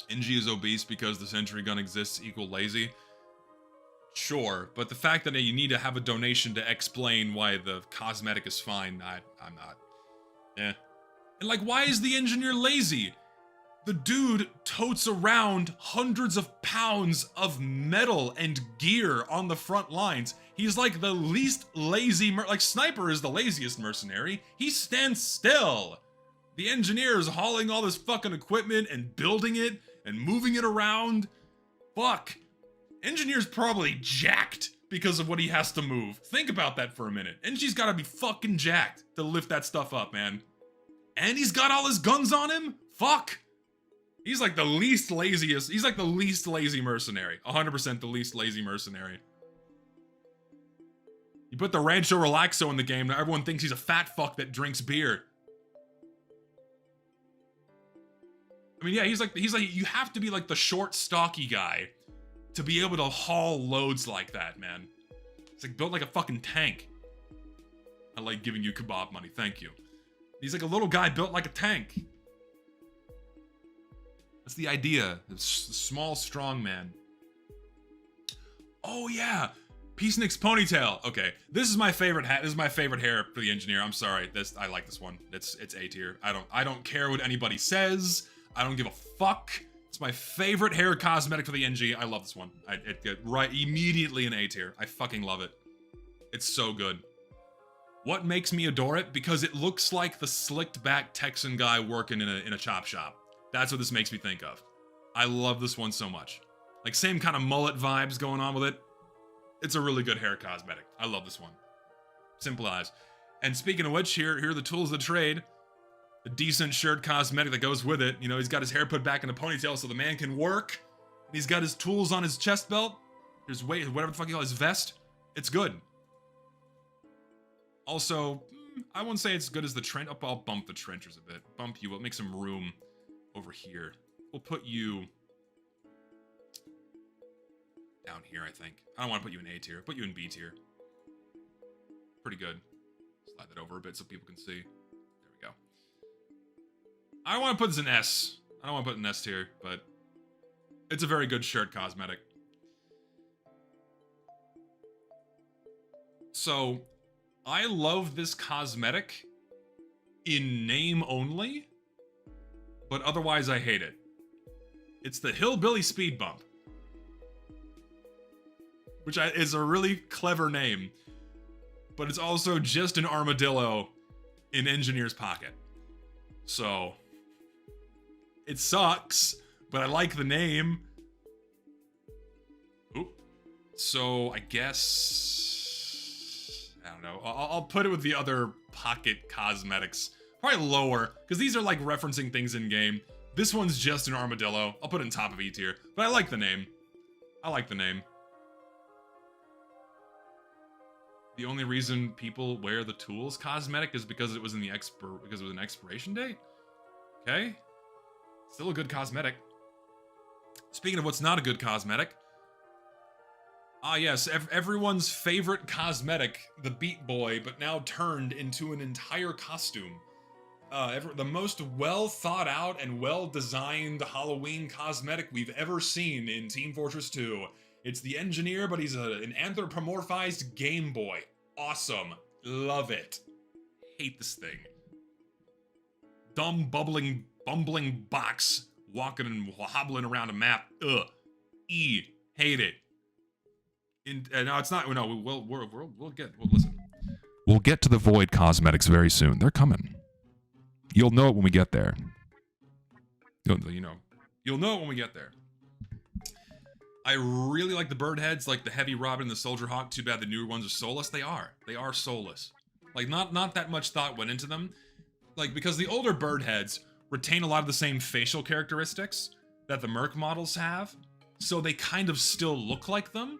Inji is obese because the sentry gun exists equal lazy. Sure, but the fact that you need to have a donation to explain why the cosmetic is fine, I'm not. Eh. And like, why is the engineer lazy? The dude totes around hundreds of pounds of metal and gear on the front lines. He's like the least lazy, like Sniper is the laziest mercenary. He stands still. The engineer is hauling all this fucking equipment and building it and moving it around. Fuck. Engineer's probably jacked because of what he has to move. Think about that for a minute. Engi's gotta be fucking jacked to lift that stuff up, man. And he's got all his guns on him? Fuck. He's like the least laziest. He's like the least lazy mercenary. 100% the least lazy mercenary. You put the Rancho Relaxo in the game, now everyone thinks he's a fat fuck that drinks beer. I mean, yeah, he's like, you have to be like the short, stocky guy to be able to haul loads like that, man. It's like built like a fucking tank. I like giving you kebab money, thank you. He's like a little guy built like a tank. That's the idea. Small, strong man. Oh yeah, Peacenik's ponytail. Okay, this is my favorite hat. This is my favorite hair for the engineer. I'm sorry. I like this one. It's A tier. I don't care what anybody says. I don't give a fuck. It's my favorite hair cosmetic for the NG. I love this one. It get right immediately in A tier. I fucking love it. It's so good. What makes me adore it? Because it looks like the slicked back Texan guy working in a chop shop. That's what this makes me think of. I love this one so much. Like same kind of mullet vibes going on with it. It's a really good hair cosmetic. I love this one. Simple as. And speaking of which, here are the tools of the trade. A decent shirt cosmetic that goes with it. You know, he's got his hair put back in a ponytail so the man can work. And he's got his tools on his chest belt. There's whatever the fuck you call his vest. It's good. Also, I wouldn't say it's good as the trench. I'll bump the trenchers a bit. Bump you. We'll make some room over here. We'll put you down here, I think. I don't want to put you in A tier. Put you in B tier. Pretty good. Slide that over a bit so people can see. There we go. I don't want to put this in S. I don't want to put it in S tier, but it's a very good shirt cosmetic. So, I love this cosmetic in name only, but otherwise I hate it. It's the Hillbilly Speed Bump, which is a really clever name, but it's also just an armadillo in Engineer's pocket. So, it sucks, but I like the name. Ooh. So, I guess... I don't know. I'll put it with the other pocket cosmetics. Probably lower, because these are like referencing things in game. This one's just an armadillo. I'll put it in top of E tier, but I like the name. I like the name. The only reason people wear the tools cosmetic is because it was in the because it was an expiration date. Okay, still a good cosmetic. Speaking of what's not a good cosmetic. Ah yes, everyone's favorite cosmetic, the Beat Boy, but now turned into an entire costume. The most well thought out and well designed Halloween cosmetic we've ever seen in Team Fortress 2. It's the engineer, but he's an anthropomorphized Game Boy. Awesome. Love it. Hate this thing. Dumb, bumbling box walking and hobbling around a map. Ugh. E. Hate it. No, it's not. No, listen. We'll get to the Void cosmetics very soon. They're coming. You'll know it when we get there. You'll know it when we get there. I really like the bird heads, like the Heavy Robin and the Soldier Hawk. Too bad the newer ones are soulless. They are soulless. Like not that much thought went into them. Like because the older bird heads retain a lot of the same facial characteristics that the Merc models have, so they kind of still look like them.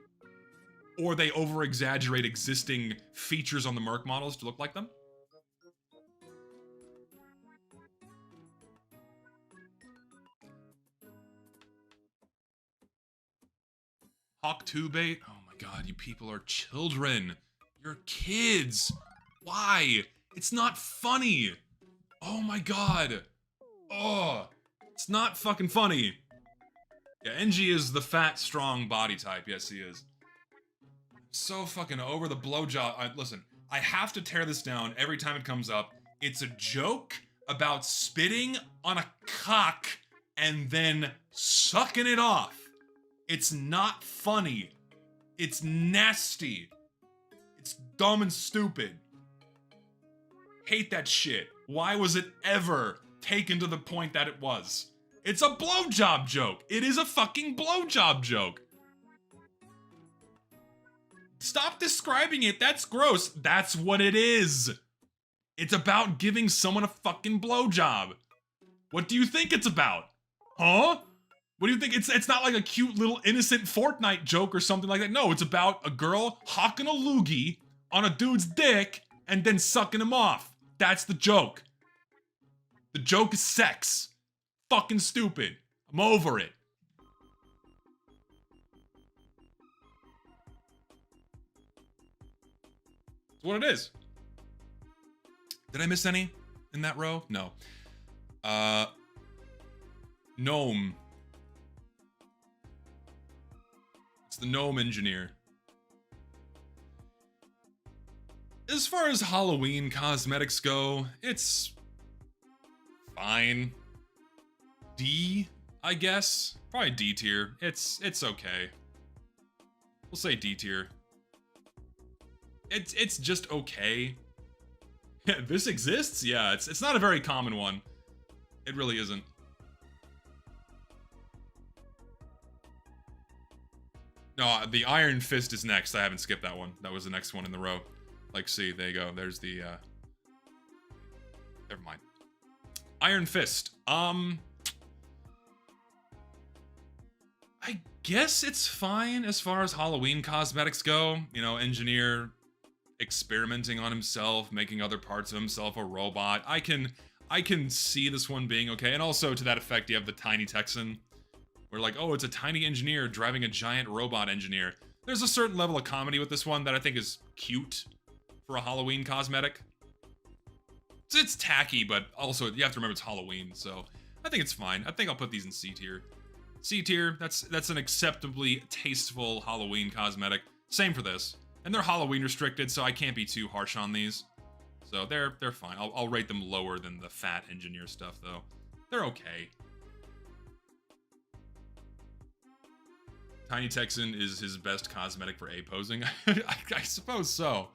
Or they over-exaggerate existing features on the Merc models to look like them. Hawk 2 bait? Oh my god, you people are children. You're kids. Why? It's not funny. Oh my god. Oh, it's not fucking funny. Yeah, NG is the fat, strong body type. Yes, he is. So fucking over the blowjob. Listen, I have to tear this down every time it comes up. It's a joke about spitting on a cock and then sucking it off. It's not funny. It's nasty. It's dumb and stupid. Hate that shit. Why was it ever taken to the point that it was? It's a blowjob joke. It is a fucking blowjob joke. Stop describing it. That's gross. That's what it is. It's about giving someone a fucking blowjob. What do you think it's about? Huh? What do you think? It's not like a cute little innocent Fortnite joke or something like that. No, it's about a girl hawking a loogie on a dude's dick and then sucking him off. That's the joke. The joke is sex. Fucking stupid. I'm over it. It's what it is. Did I miss any in that row? No. Gnome. It's the gnome engineer. As far as Halloween cosmetics go, it's fine. D, I guess. Probably D tier. It's okay. We'll say D tier. It's just okay. This exists? Yeah, it's not a very common one. It really isn't. No, the Iron Fist is next. I haven't skipped that one. That was the next one in the row. Like, see, there you go. There's the, never mind. Iron Fist. I guess it's fine as far as Halloween cosmetics go. You know, engineer experimenting on himself, making other parts of himself a robot. I can see this one being okay. And also, to that effect, you have the Tiny Texan. Where like, oh, it's a tiny engineer driving a giant robot engineer. There's a certain level of comedy with this one that I think is cute for a Halloween cosmetic. It's tacky, but also you have to remember it's Halloween, so I think it's fine. I think I'll put these in C tier. C tier, that's an acceptably tasteful Halloween cosmetic. Same for this. And they're Halloween restricted, so I can't be too harsh on these. So they're fine. I'll rate them lower than the fat engineer stuff, though. They're okay. Tiny Texan is his best cosmetic for A-posing. I suppose so.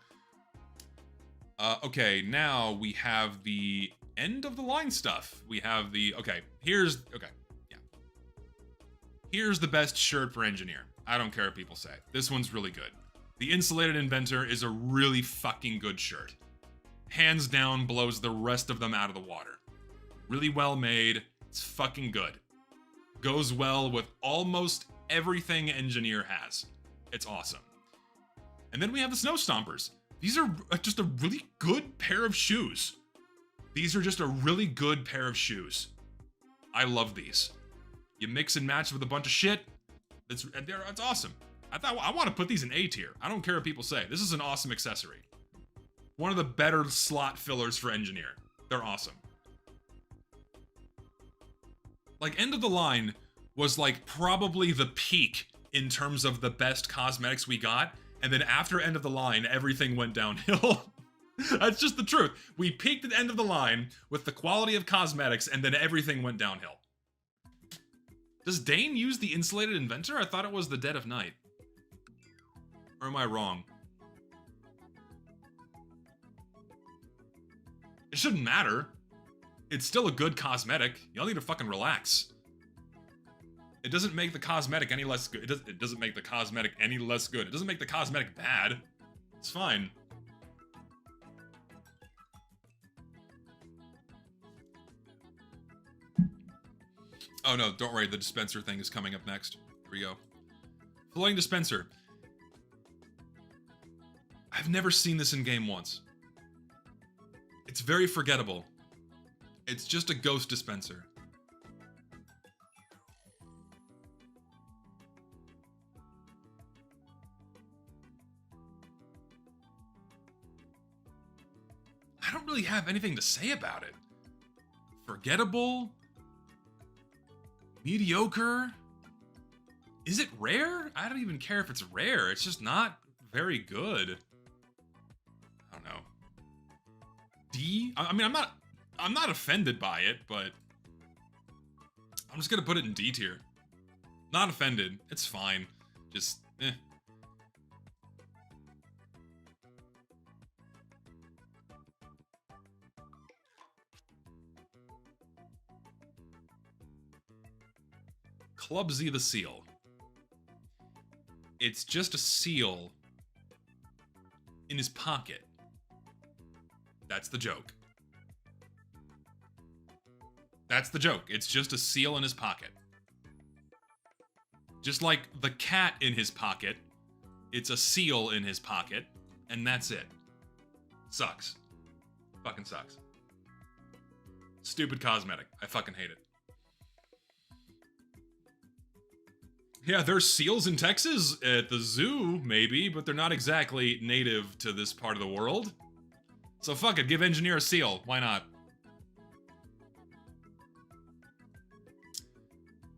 Okay, now we have the end of the line stuff. We have the, here's the best shirt for engineer. I don't care what people say. This one's really good. The Insulated Inventor is a really fucking good shirt. Hands down blows the rest of them out of the water. Really well made. It's fucking good. Goes well with almost everything engineer has. It's awesome. And then we have the Snow Stompers. These are just a really good pair of shoes. These are just a really good pair of shoes. I love these. You mix and match with a bunch of shit. It's awesome. I want to put these in A tier. I don't care what people say. This is an awesome accessory. One of the better slot fillers for engineer. They're awesome. Like, end of the line was like probably the peak in terms of the best cosmetics we got, and then after end of the line, everything went downhill. That's just the truth. We peaked at end of the line with the quality of cosmetics, and then everything went downhill. Does Dane use the Insulated Inventor? I thought it was the Dead of Night. Or am I wrong? It shouldn't matter. It's still a good cosmetic. Y'all need to fucking relax. It doesn't make the cosmetic any less good. It doesn't make the cosmetic any less good. It doesn't make the cosmetic bad. It's fine. Oh no, don't worry, the dispenser thing is coming up next. Here we go. Floating dispenser. I've never seen this in game once. It's very forgettable. It's just a ghost dispenser. I don't really have anything to say about it. Forgettable? Mediocre? Is it rare? I don't even care if it's rare. It's just not very good. I don't know. D? I mean, I'm not offended by it, but I'm just gonna put it in D tier. Not offended. It's fine. Just, eh. Clubsy the Seal. It's just a seal in his pocket. That's the joke. That's the joke. It's just a seal in his pocket. Just like the cat in his pocket, it's a seal in his pocket, and that's it. Sucks. Fucking sucks. Stupid cosmetic. I fucking hate it. Yeah, there's seals in Texas at the zoo, maybe, but they're not exactly native to this part of the world. So fuck it, give engineer a seal. Why not?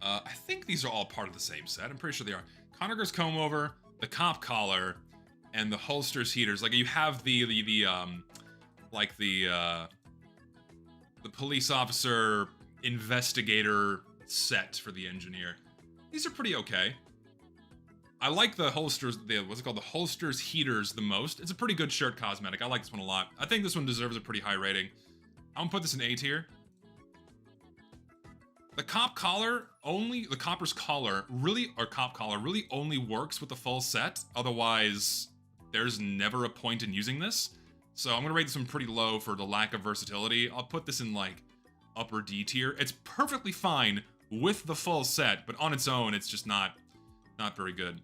I think these are all part of the same set. I'm pretty sure they are. Conacher's comb over, the cop collar, and the holster's heaters. Like you have the police officer investigator set for the engineer. These are pretty okay. I like the holsters, what's it called? The holster's heaters the most. It's a pretty good shirt cosmetic. I like this one a lot. I think this one deserves a pretty high rating. I'm gonna put this in A tier. The cop collar the copper's collar really only works with the full set. Otherwise, there's never a point in using this. So I'm gonna rate this one pretty low for the lack of versatility. I'll put this in like upper D tier. It's perfectly fine with the full set, but on its own, it's just not very good.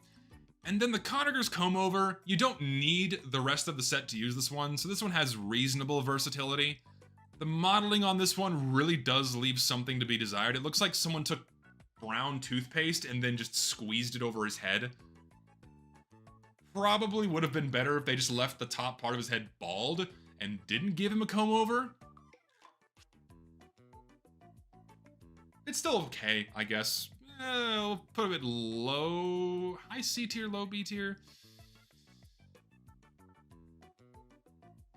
And then the Conacher's comb over, you don't need the rest of the set to use this one, so this one has reasonable versatility. The modeling on this one really does leave something to be desired. It looks like someone took brown toothpaste and then just squeezed it over his head. Probably would have been better if they just left the top part of his head bald and didn't give him a comb over. It's still okay, I guess. We'll put a bit low, high C tier, low B tier.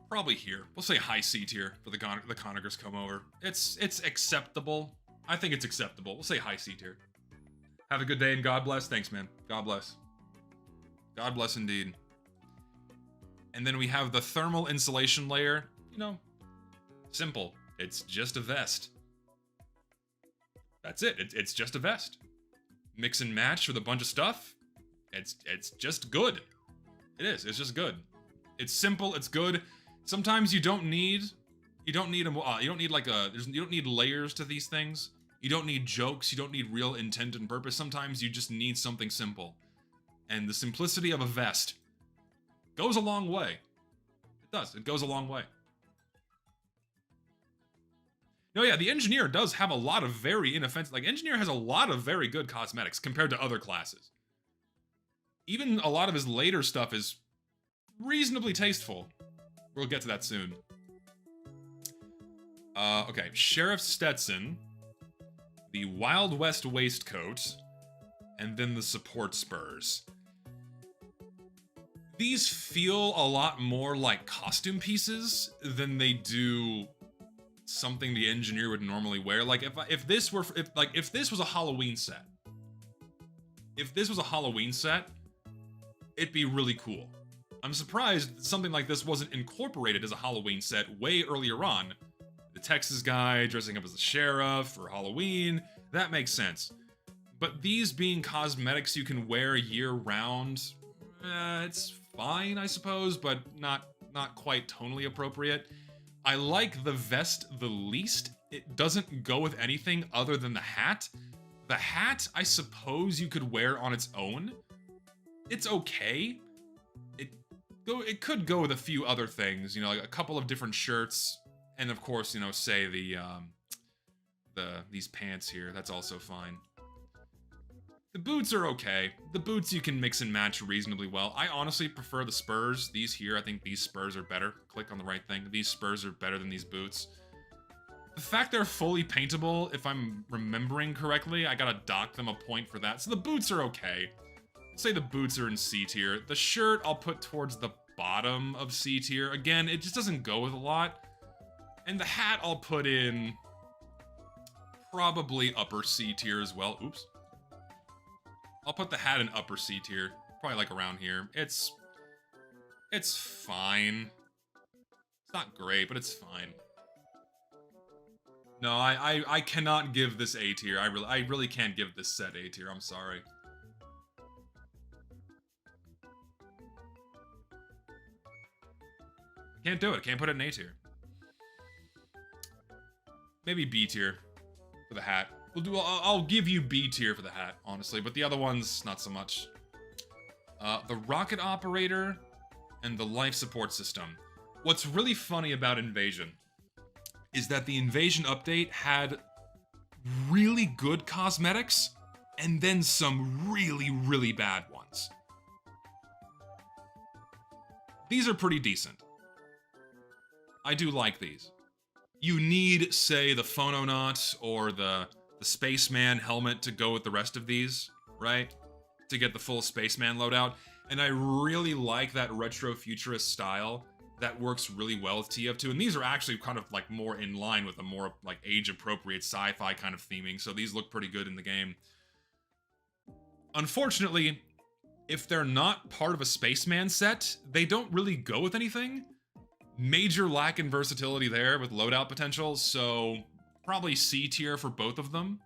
Probably here. We'll say high C tier for the Conacher's comb over. It's acceptable. I think it's acceptable. We'll say high C tier. Have a good day and God bless. Thanks, man. God bless. God bless indeed. And then we have the thermal insulation layer. You know, simple. It's just a vest. That's it. It's just a vest. Mix and match with a bunch of stuff. It's just good. It is. It's just good. It's simple. It's good. Sometimes you don't need layers to these things. You don't need jokes. You don't need real intent and purpose. Sometimes you just need something simple. And the simplicity of a vest goes a long way. It does. It goes a long way. No, yeah, the engineer does have a lot of very inoffensive... Like, engineer has a lot of very good cosmetics compared to other classes. Even a lot of his later stuff is reasonably tasteful. We'll get to that soon. Okay, Sheriff Stetson, the Wild West waistcoat, and then the support spurs. These feel a lot more like costume pieces than they do something the engineer would normally wear. Like if this was a Halloween set. If this was a Halloween set, it'd be really cool. I'm surprised something like this wasn't incorporated as a Halloween set way earlier on. The Texas guy dressing up as the sheriff for Halloween, that makes sense. But these being cosmetics you can wear year-round, it's fine, I suppose, but not quite tonally appropriate. I like the vest the least. It doesn't go with anything other than the hat. The hat, I suppose you could wear on its own. It's okay. It could go with a few other things, you know, like a couple of different shirts, and of course, you know, say these pants here. That's also fine. The boots are okay. The boots you can mix and match reasonably well. I honestly prefer the spurs. These here, I think these spurs are better. Click on the right thing. These spurs are better than these boots. The fact they're fully paintable, if I'm remembering correctly, I gotta dock them a point for that. So the boots are okay. Say the boots are in C tier. The shirt I'll put towards the bottom of C tier. Again, it just doesn't go with a lot. And the hat I'll put in probably upper C tier as well. Oops. I'll put the hat in upper C tier. Probably like around here. It's fine. It's not great, but it's fine. No, I cannot give this A tier. I really can't give this set A tier. I'm sorry. Can't do it. Can't put it in A tier. Maybe B tier for the hat. I'll give you B tier for the hat, honestly, but the other ones, not so much. The rocket operator and the life support system. What's really funny about Invasion is that the Invasion update had really good cosmetics and then some really, really bad ones. These are pretty decent. I do like these. You need, say, the Phononaut or the the spaceman helmet to go with the rest of these, right? To get the full spaceman loadout. And I really like that retro futurist style. That works really well with TF2. And these are actually kind of like more in line with a more like age-appropriate sci-fi kind of theming. So these look pretty good in the game. Unfortunately, if they're not part of a spaceman set, they don't really go with anything. Major lack in versatility there with loadout potential, so probably C tier for both of them.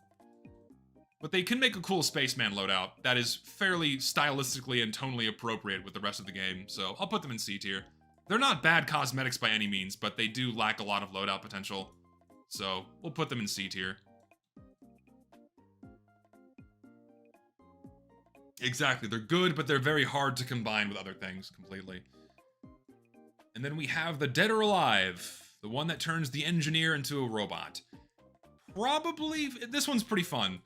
But they can make a cool spaceman loadout that is fairly stylistically and tonally appropriate with the rest of the game, so I'll put them in C tier. They're not bad cosmetics by any means, but they do lack a lot of loadout potential, so we'll put them in C tier. Exactly, they're good, but they're very hard to combine with other things completely. And then we have the Dead or Alive, the one that turns the engineer into a robot. Probably, this one's pretty fun.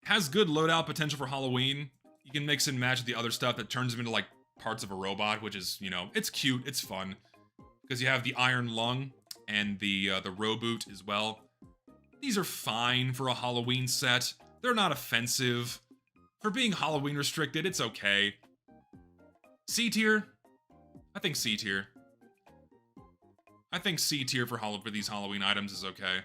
Has good loadout potential for Halloween. You can mix and match with the other stuff that turns him into like parts of a robot, which is, you know, it's cute, it's fun. Because you have the Iron Lung and the Roboot as well. These are fine for a Halloween set. They're not offensive. For being Halloween restricted, it's okay. C tier? I think C tier. I think C tier for these Halloween items is okay.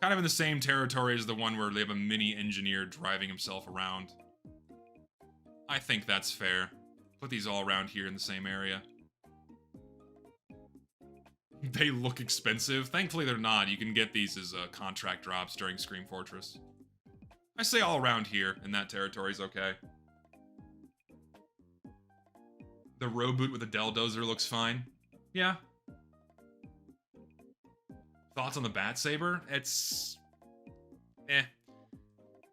Kind of in the same territory as the one where they have a mini engineer driving himself around. I think that's fair. Put these all around here in the same area. They look expensive. Thankfully they're not. You can get these as contract drops during Scream Fortress. I say all around here in that territory is okay. The Roboot with the Deldozer looks fine. Yeah. Thoughts on the Bat Saber? It's... eh.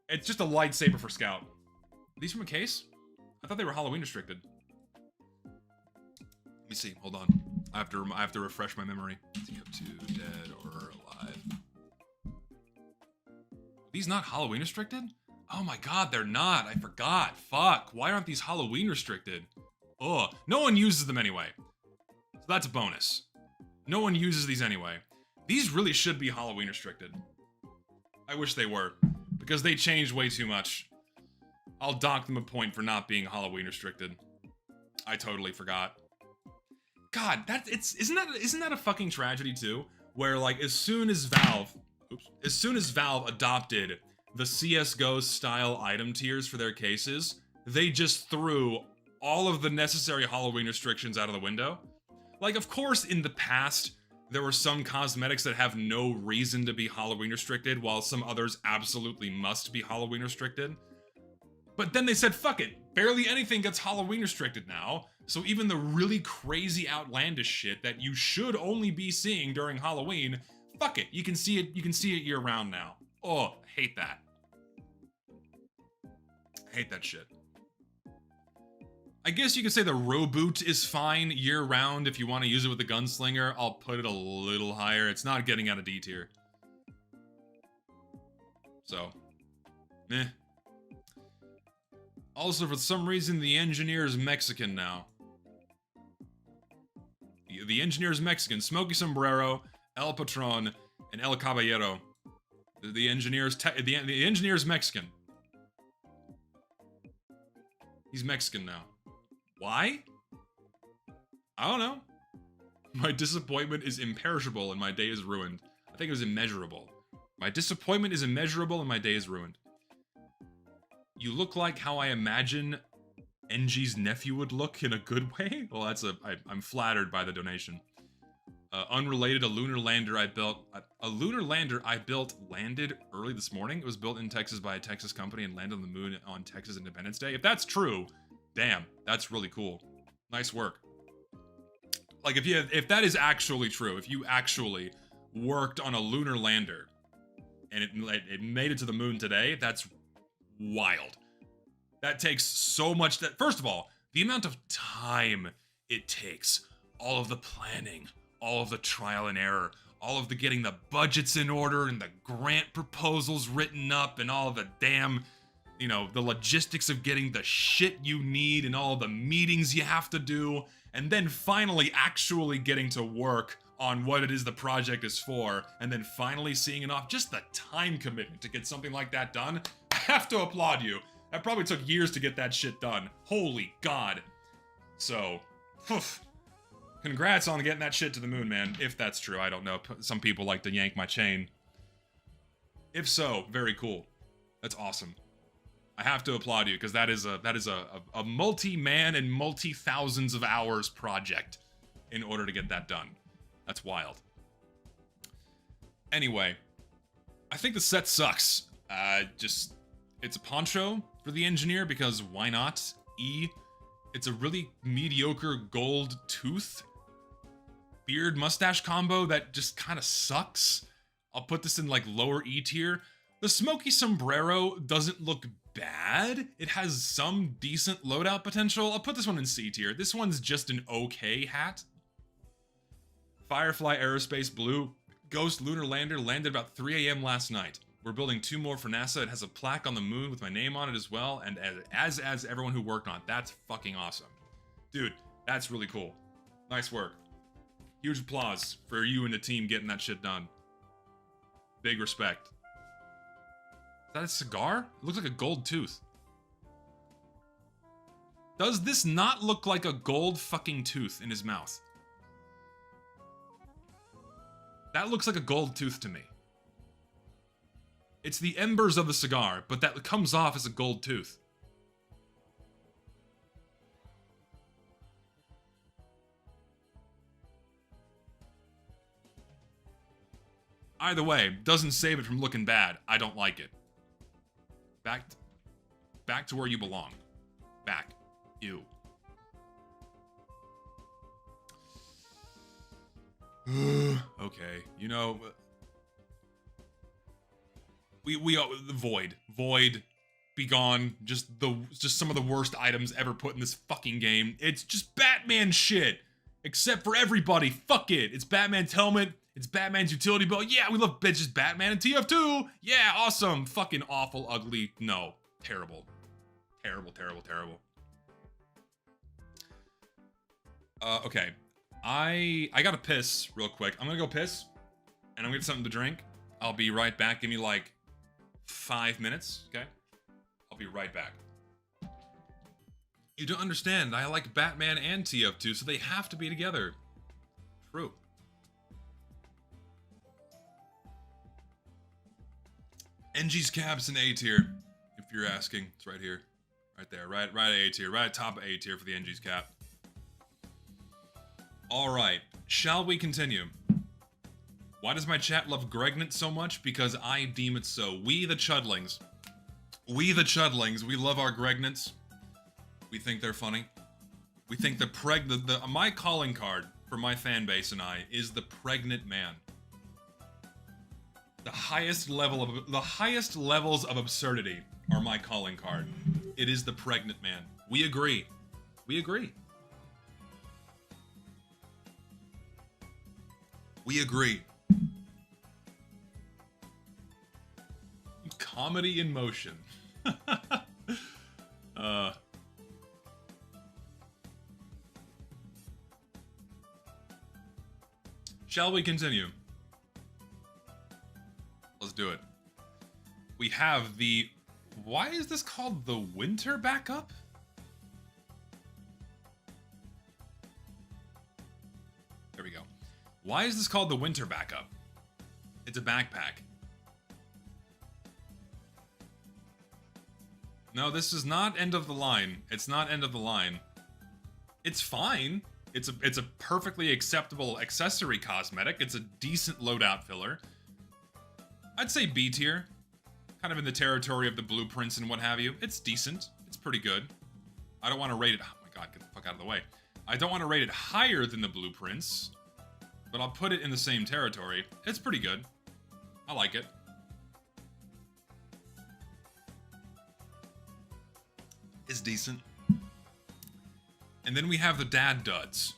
It's just a lightsaber for Scout. Are these from a case? I thought they were Halloween restricted. Let me see, hold on. I have to refresh my memory. TF2, Dead or Alive. Are these not Halloween restricted? Oh my god, they're not. I forgot. Fuck. Why aren't these Halloween restricted? Ugh. No one uses them anyway. So that's a bonus. No one uses these anyway. These really should be Halloween restricted. I wish they were, because they changed way too much. I'll dock them a point for not being Halloween restricted. I totally forgot. God, isn't that a fucking tragedy too? Where like as soon as Valve adopted the CS:GO style item tiers for their cases, they just threw all of the necessary Halloween restrictions out of the window. Like, of course, in the past, there were some cosmetics that have no reason to be Halloween restricted, while some others absolutely must be Halloween restricted. But then they said, fuck it, barely anything gets Halloween restricted now, so even the really crazy outlandish shit that you should only be seeing during Halloween, fuck it, you can see it year round now. Oh, hate that. Hate that shit. I guess you could say the Roboot is fine year-round if you want to use it with the Gunslinger. I'll put it a little higher. It's not getting out of D tier. So, meh. Also, for some reason, the engineer is Mexican now. The engineer is Mexican. Smokey Sombrero, El Patron, and El Caballero. The engineer is Mexican. He's Mexican now. Why? I don't know. My disappointment is imperishable and my day is ruined. I think it was immeasurable. My disappointment is immeasurable and my day is ruined. You look like how I imagine NG's nephew would look in a good way? Well, I'm flattered by the donation. Unrelated, a lunar lander I built. A lunar lander I built landed early this morning. It was built in Texas by a Texas company and landed on the moon on Texas Independence Day. If that's true, damn, that's really cool. Nice work. Like, if that is actually true, if you actually worked on a lunar lander and it made it to the moon today, that's wild. That takes so much. First of all, the amount of time it takes, all of the planning, all of the trial and error, all of the getting the budgets in order and the grant proposals written up and all of the damn, you know, the logistics of getting the shit you need and all the meetings you have to do, and then finally actually getting to work on what it is the project is for, and then finally seeing it off, just the time commitment to get something like that done, I have to applaud you. That probably took years to get that shit done. Holy God. So, congrats on getting that shit to the moon, man. If that's true, I don't know. Some people like to yank my chain. If so, very cool. That's awesome. I have to applaud you, because that is a multi-man and multi-thousands of hours project in order to get that done. That's wild. Anyway, I think the set sucks. It's a poncho for the engineer, because why not? It's a really mediocre gold tooth beard mustache combo that just kind of sucks. I'll put this in like lower E tier. The smoky sombrero doesn't look bad. It has some decent loadout potential. I'll put this one in C tier. This one's just an okay hat. Firefly Aerospace Blue Ghost Lunar Lander landed about 3 a.m. last night. We're building 2 more for NASA. It has a plaque on the moon with my name on it as well, and as everyone who worked on it. That's fucking awesome. Dude, that's really cool. Nice work. Huge applause for you and the team getting that shit done. Big respect. Is that a cigar? It looks like a gold tooth. Does this not look like a gold fucking tooth in his mouth? That looks like a gold tooth to me. It's the embers of the cigar, but that comes off as a gold tooth. Either way, doesn't save it from looking bad. I don't like it. Back to where you belong. Back. You. Okay, you know, void, be gone. Just some of the worst items ever put in this fucking game. It's just Batman shit, except for everybody. Fuck it. It's Batman's helmet. It's Batman's utility belt. Yeah, we love bitches. Batman and TF2. Yeah, awesome. Fucking awful, ugly. No, terrible, terrible, terrible, terrible. Okay. I gotta piss real quick. I'm gonna go piss, and I'm gonna get something to drink. I'll be right back. Give me like 5 minutes, okay? I'll be right back. You don't understand. I like Batman and TF2, so they have to be together. True. NG's cap's in A tier, if you're asking. It's right here. Right there. Right at A tier. Right at top of A tier for the NG's cap. Alright, shall we continue? Why does my chat love Gregnant so much? Because I deem it so. We the Chudlings, we love our Gregnants. We think they're funny. We think my calling card for my fan base and I is the pregnant man. The highest levels of absurdity are my calling card. It is the pregnant man. We agree. We agree. We agree. Comedy in motion. Shall we continue? Let's do it. We have the... Why is this called the winter backup? There we go. Why is this called the winter backup? It's a backpack. No, this is not end of the line. It's not end of the line. It's fine. It's a perfectly acceptable accessory cosmetic. It's a decent loadout filler. I'd say B tier. Kind of in the territory of the blueprints and what have you. It's decent. It's pretty good. I don't want to rate it... Oh my god, get the fuck out of the way. I don't want to rate it higher than the blueprints, but I'll put it in the same territory. It's pretty good. I like it. It's decent. And then we have the dad duds.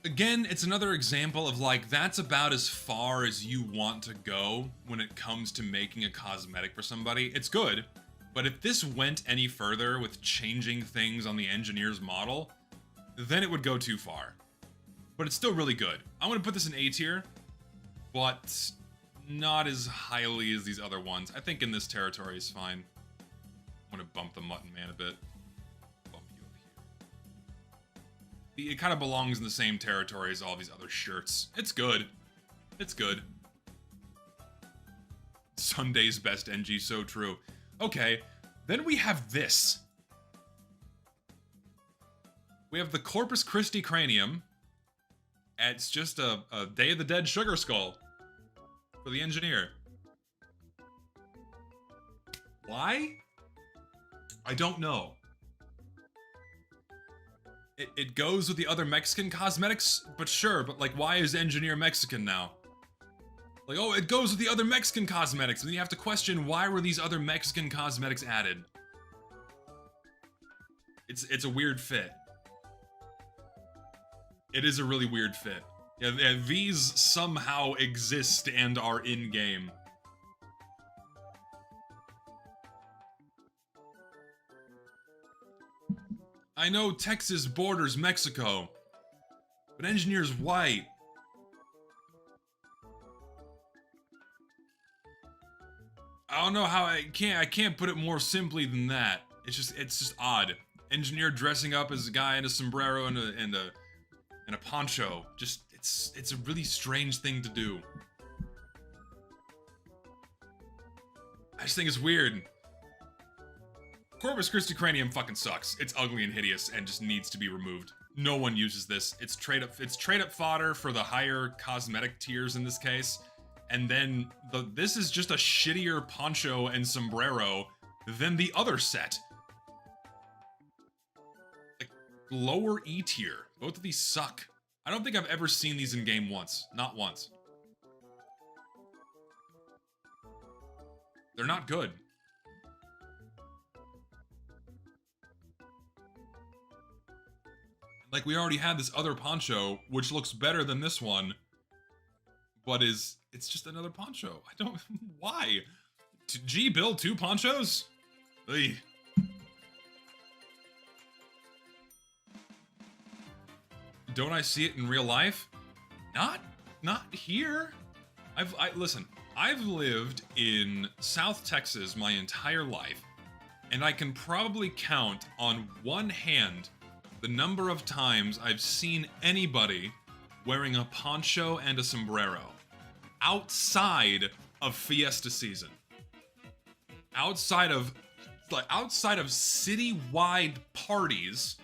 Again, it's another example of like, that's about as far as you want to go when it comes to making a cosmetic for somebody. It's good. But if this went any further with changing things on the engineer's model, then it would go too far. But it's still really good. I'm gonna put this in A tier, but not as highly as these other ones. I think in this territory is fine. I'm gonna bump the Mutton Man a bit. Bump you up here. It kind of belongs in the same territory as all these other shirts. It's good. It's good. Sunday's best NG, so true. Okay, then we have this. We have the Corpus Christi Cranium. It's just a Day of the Dead sugar skull for the engineer. Why? I don't know. It goes with the other Mexican cosmetics, but sure, but like, why is engineer Mexican now? Like, oh, it goes with the other Mexican cosmetics, and you have to question, why were these other Mexican cosmetics added? It's a weird fit. It is a really weird fit. Yeah, these somehow exist and are in-game. I know Texas borders Mexico, but engineer's white. I don't know how I can't put it more simply than that. It's just odd. Engineer dressing up as a guy in a sombrero and a poncho. Just it's a really strange thing to do. I just think it's weird. Corpus Christi Cranium fucking sucks. It's ugly and hideous and just needs to be removed. No one uses this. It's trade up fodder for the higher cosmetic tiers in this case. And then this is just a shittier poncho and sombrero than the other set. Like, lower E tier. Both of these suck. I don't think I've ever seen these in game once. Not once. They're not good. Like, we already had this other poncho, which looks better than this one, but it's just another poncho. I don't, why? G build 2 ponchos? Ugh. Don't I see it in real life? Not here. Listen, I've lived in South Texas my entire life, and I can probably count on one hand the number of times I've seen anybody wearing a poncho and a sombrero outside of fiesta season. Outside of citywide parties,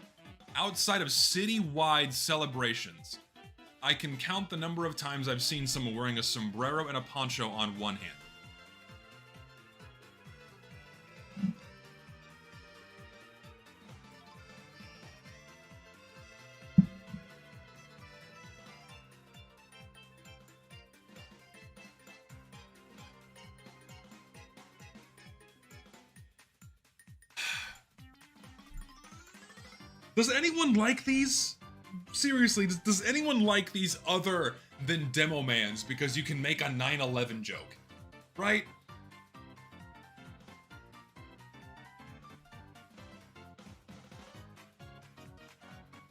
outside of citywide celebrations, I can count the number of times I've seen someone wearing a sombrero and a poncho on one hand. Does anyone like these? Seriously, does anyone like these other than Demo Mans because you can make a 9/11 joke? Right?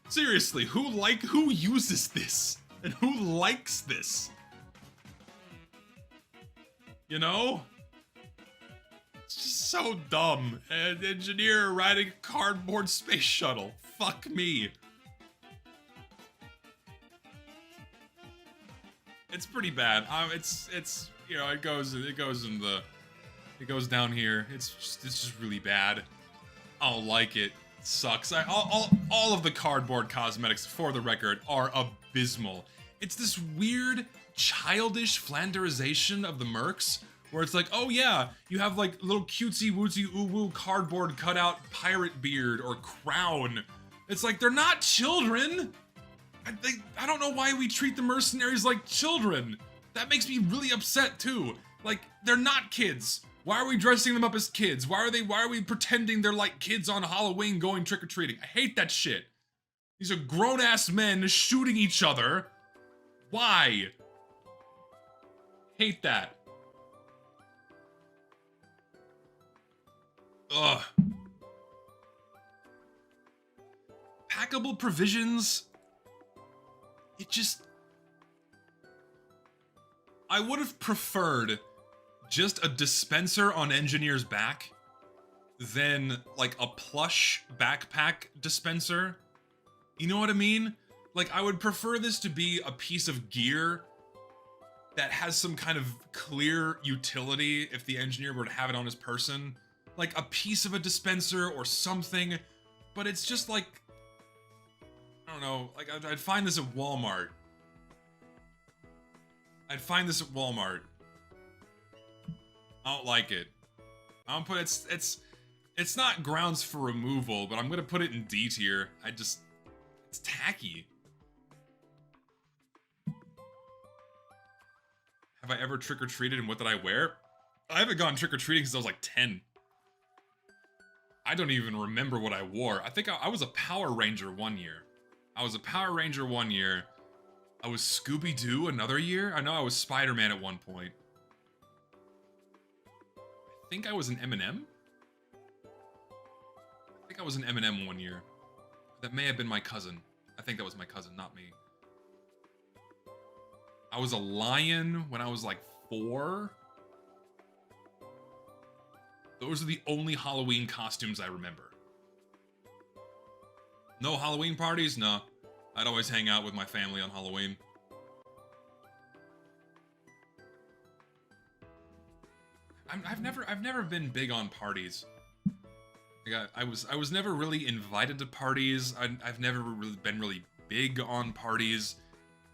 Seriously, who uses this? And who likes this? You know? It's just so dumb. An engineer riding a cardboard space shuttle. Fuck me. It's pretty bad. It's you know, it goes down here. It's just really bad. I don't like it. It sucks. All of the cardboard cosmetics, for the record, are abysmal. It's this weird, childish flanderization of the mercs, where it's like, oh yeah, you have like little cutesy wootsy woo cardboard cutout pirate beard or crown. It's like, they're not children. I don't know why we treat the mercenaries like children. That makes me really upset too. Like, they're not kids. Why are we dressing them up as kids? Why are we pretending they're like kids on Halloween going trick-or-treating? I hate that shit. These are grown-ass men shooting each other. Why? Hate that. Ugh. Packable provisions. It just... I would have preferred just a dispenser on Engineer's back than, like, a plush backpack dispenser. You know what I mean? Like, I would prefer this to be a piece of gear that has some kind of clear utility if the engineer were to have it on his person. Like, a piece of a dispenser or something. But it's just like... I don't know. Like, I'd find this at Walmart. I'd find this at Walmart. I don't like it. I don't put it's not grounds for removal, but I'm gonna put it in D tier. It's tacky. Have I ever trick-or-treated and what did I wear? I haven't gone trick-or-treating since I was like 10. I don't even remember what I wore. I think I was a Power Ranger one year. I was a Power Ranger one year. I was Scooby-Doo another year. I know I was Spider-Man at one point. I think I was an M&M. I think I was an M&M one year. That may have been my cousin. I think that was my cousin, not me. I was a lion when I was like 4. Those are the only Halloween costumes I remember. No Halloween parties? No. I'd always hang out with my family on Halloween. I've never been big on parties. Like I was never really invited to parties. I've never really been really big on parties.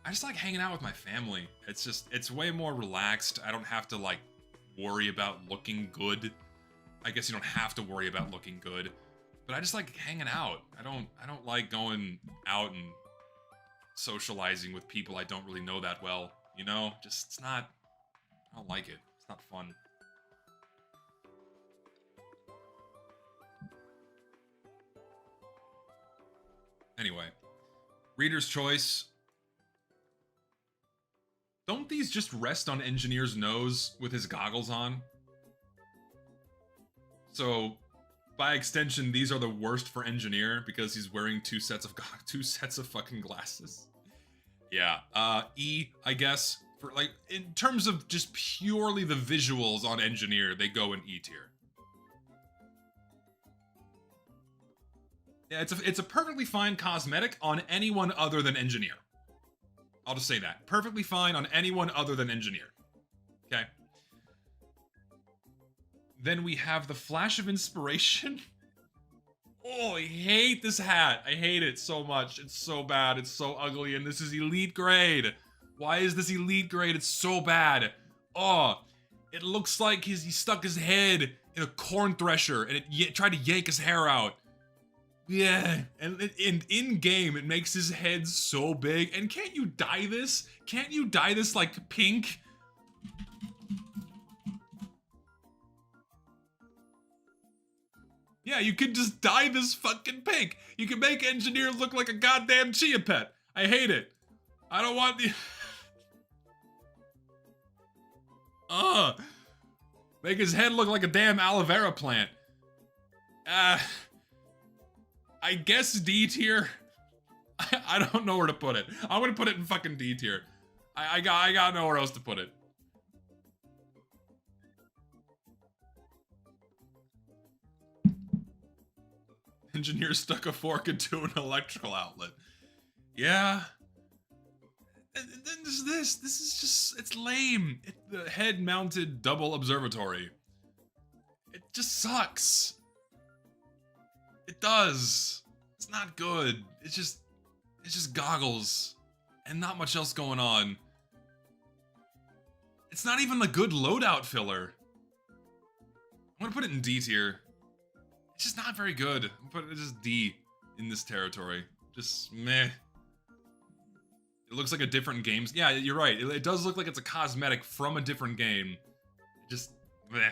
I just like hanging out with my family. It's way more relaxed. I don't have to like worry about looking good. I guess you don't have to worry about looking good, but I just like hanging out. I don't like going out and socializing with people I don't really know that well, you know? Just, I don't like it. It's not fun. Anyway, Reader's Choice. Don't these just rest on Engineer's nose with his goggles on? So, by extension, these are the worst for Engineer because he's wearing two sets of fucking glasses. Yeah, E, I guess, for like, in terms of just purely the visuals on Engineer, they go in E tier. Yeah, it's a perfectly fine cosmetic on anyone other than Engineer. I'll just say that. Perfectly fine on anyone other than Engineer. Okay. Then we have the Flash of Inspiration. Oh, I hate this hat. I hate it so much. It's so bad. It's so ugly. And this is elite grade. Why is this elite grade? It's so bad. Oh, it looks like he stuck his head in a corn thresher and it tried to yank his hair out. Yeah, and in-game, it makes his head so big. And can't you dye this? Can't you dye this like pink? Yeah, you could just dye this fucking pink. You can make Engineer look like a goddamn chia pet. I hate it. I don't want the... Make his head look like a damn aloe vera plant. I guess D tier. I don't know where to put it. I'm gonna put it in fucking D tier. I got nowhere else to put it. Engineer stuck a fork into an electrical outlet. Yeah. And then there's this. This is just, it's lame. The head-mounted double observatory. It just sucks. It does. It's not good. It's just goggles. And not much else going on. It's not even the good loadout filler. I'm gonna put it in D tier. It's just not very good. I'm gonna put it just D in this territory. Just meh. It looks like a different game. Yeah, you're right. It does look like it's a cosmetic from a different game. Just meh.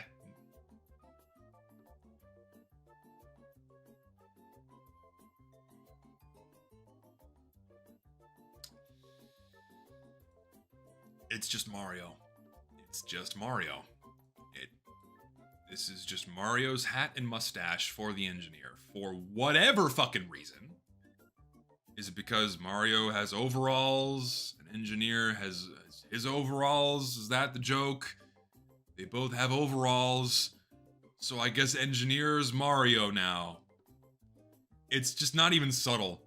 It's just Mario. It's just Mario. This is just Mario's hat and mustache for the engineer. For whatever fucking reason. Is it because Mario has overalls? An engineer has his overalls? Is that the joke? They both have overalls. So I guess engineer's Mario now. It's just not even subtle.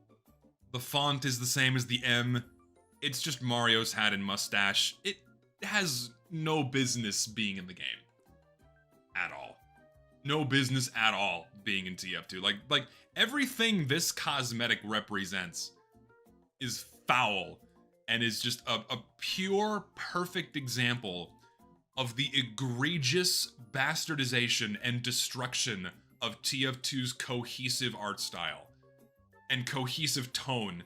The font is the same as the M. It's just Mario's hat and mustache. It has no business being in the game. At all. No business at all being in TF2. Like everything this cosmetic represents is foul and is just a pure, perfect example of the egregious bastardization and destruction of TF2's cohesive art style and cohesive tone.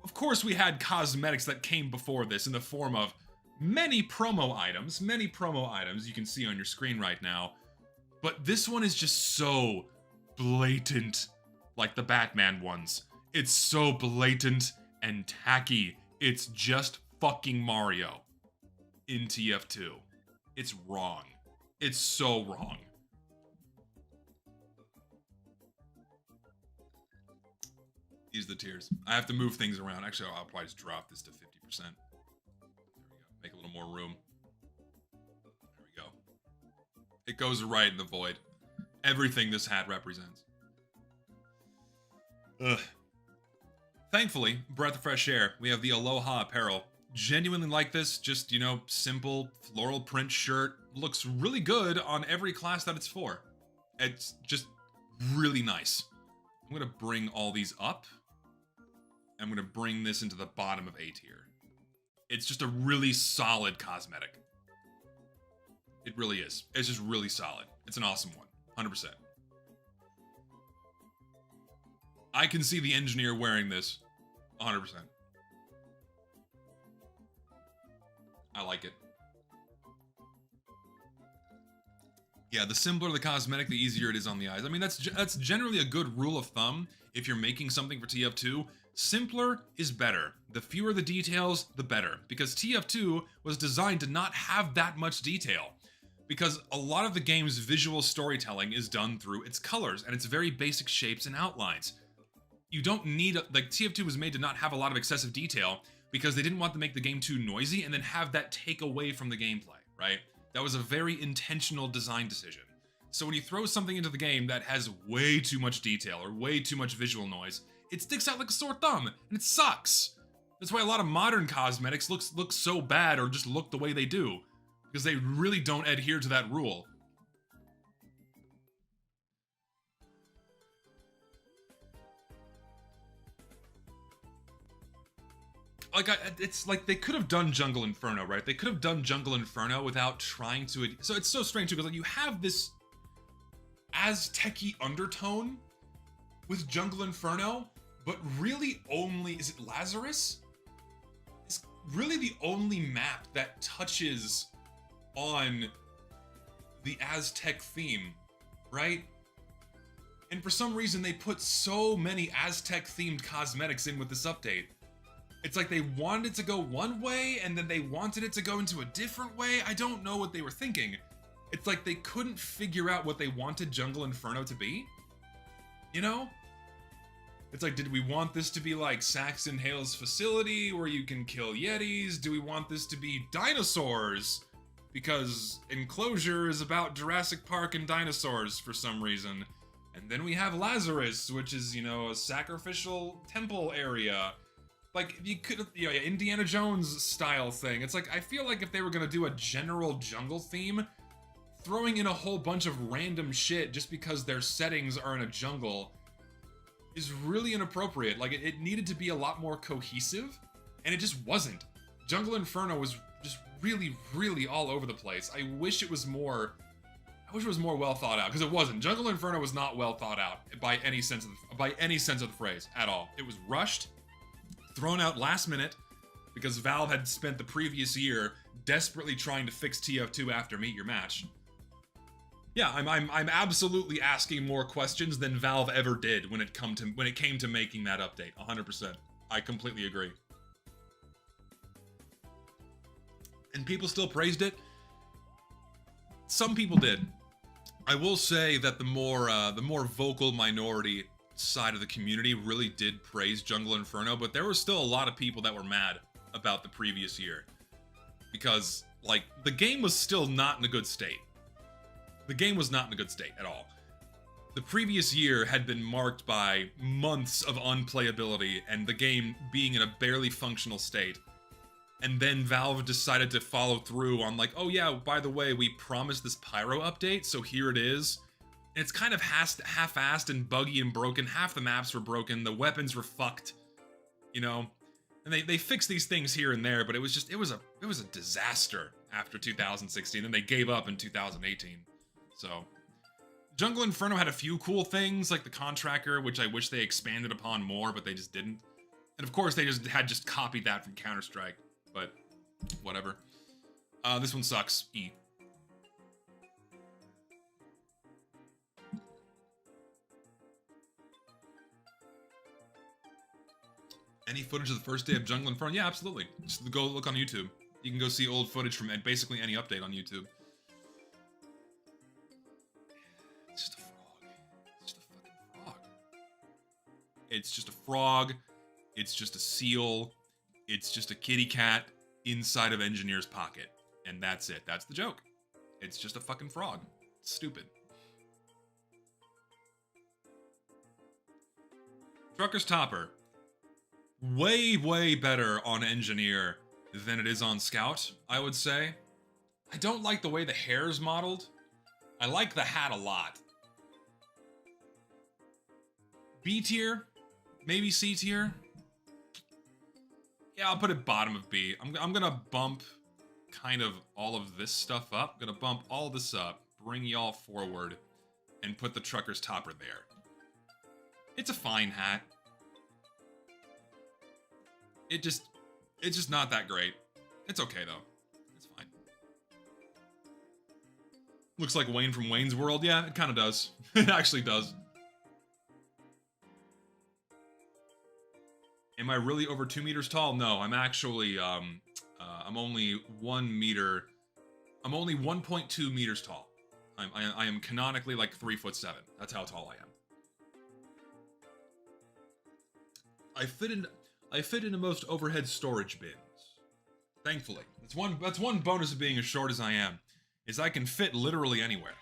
Of course, we had cosmetics that came before this in the form of many promo items you can see on your screen right now. But this one is just so blatant, like the Batman ones. It's so blatant and tacky. It's just fucking Mario in TF2. It's wrong. It's so wrong. These are the tears. I have to move things around. Actually, I'll probably just drop this to 50%. There we go. Make a little more room. There we go. It goes right in the void. Everything this hat represents. Ugh. Thankfully, breath of fresh air, we have the Aloha apparel. Genuinely like this, just, you know, simple floral print shirt. Looks really good on every class that it's for. It's just really nice. I'm gonna bring all these up. I'm gonna bring this into the bottom of A tier. It's just a really solid cosmetic. It really is. It's just really solid. It's an awesome one. 100%. I can see the engineer wearing this. 100%. I like it. Yeah, the simpler the cosmetic, the easier it is on the eyes. I mean, that's generally a good rule of thumb if you're making something for TF2. Simpler is better. The fewer the details, the better. Because TF2 was designed to not have that much detail. Because a lot of the game's visual storytelling is done through its colors and its very basic shapes and outlines. You don't need, like, TF2 was made to not have a lot of excessive detail because they didn't want to make the game too noisy and then have that take away from the gameplay, right? That was a very intentional design decision. So when you throw something into the game that has way too much detail or way too much visual noise, it sticks out like a sore thumb, and it sucks. That's why a lot of modern cosmetics look so bad or just look the way they do, because they really don't adhere to that rule. Like, it's like they could have done Jungle Inferno, right? They could have done Jungle Inferno without trying to... So it's so strange, too, because like, you have this Aztec-y undertone with Jungle Inferno, but really only... Is it Lazarus? It's really the only map that touches on the Aztec theme, right? And for some reason, they put so many Aztec-themed cosmetics in with this update. It's like they wanted it to go one way, and then they wanted it to go into a different way. I don't know what they were thinking. It's like they couldn't figure out what they wanted Jungle Inferno to be. You know? It's like, did we want this to be like Saxon Hale's facility, where you can kill Yetis? Do we want this to be dinosaurs? Because Enclosure is about Jurassic Park and dinosaurs for some reason. And then we have Lazarus, which is, you know, a sacrificial temple area. Like, you could, you know, Indiana Jones style thing. It's like, I feel like if they were gonna do a general jungle theme, throwing in a whole bunch of random shit just because their settings are in a jungle is really inappropriate. Like, it needed to be a lot more cohesive, and it just wasn't. Jungle Inferno was just really, really all over the place. I wish it was more well thought out, because it wasn't. Jungle Inferno was not well thought out by any sense of the phrase at all. It was rushed, thrown out last minute, because Valve had spent the previous year desperately trying to fix TF2 after Meet Your Match. Yeah, I'm absolutely asking more questions than Valve ever did when it came to making that update. 100%. I completely agree. And people still praised it. Some people did. I will say that the more vocal minority side of the community really did praise Jungle Inferno, but there were still a lot of people that were mad about the previous year because like the game was still not in a good state. The game was not in a good state at all. The previous year had been marked by months of unplayability and the game being in a barely functional state. And then Valve decided to follow through on like, oh yeah, by the way, we promised this Pyro update, so here it is. And it's kind of half-assed and buggy and broken. Half the maps were broken, the weapons were fucked, you know? And they fixed these things here and there, but it was a disaster after 2016, and they gave up in 2018. So, Jungle Inferno had a few cool things, like the Contractor, which I wish they expanded upon more, but they just didn't. And of course, they just copied that from Counter-Strike. But, whatever. This one sucks. E. Any footage of the first day of Jungle Inferno? Yeah, absolutely. Just go look on YouTube. You can go see old footage from basically any update on YouTube. It's just a frog. It's just a fucking frog. It's just a frog. It's just a seal. It's just a kitty cat inside of Engineer's pocket. And that's it. That's the joke. It's just a fucking frog. It's stupid. Trucker's Topper. Way, way better on Engineer than it is on Scout, I would say. I don't like the way the hair's modeled. I like the hat a lot. B tier? Maybe C tier? Yeah, I'll put it bottom of B. I'm gonna bump kind of all of this stuff up. I'm gonna bump all this up, bring y'all forward, and put the Trucker's Topper there. It's a fine hat. It's just not that great. It's okay though. It's fine. Looks like Wayne from Wayne's World. Yeah, it kind of does. It actually does. Am I really over 2 meters tall? No, I'm actually, I'm only 1 meter. I'm only 1.2 meters tall. I am canonically like 3'7". That's how tall I am. I fit into most overhead storage bins. Thankfully. That's one bonus of being as short as I am, is I can fit literally anywhere.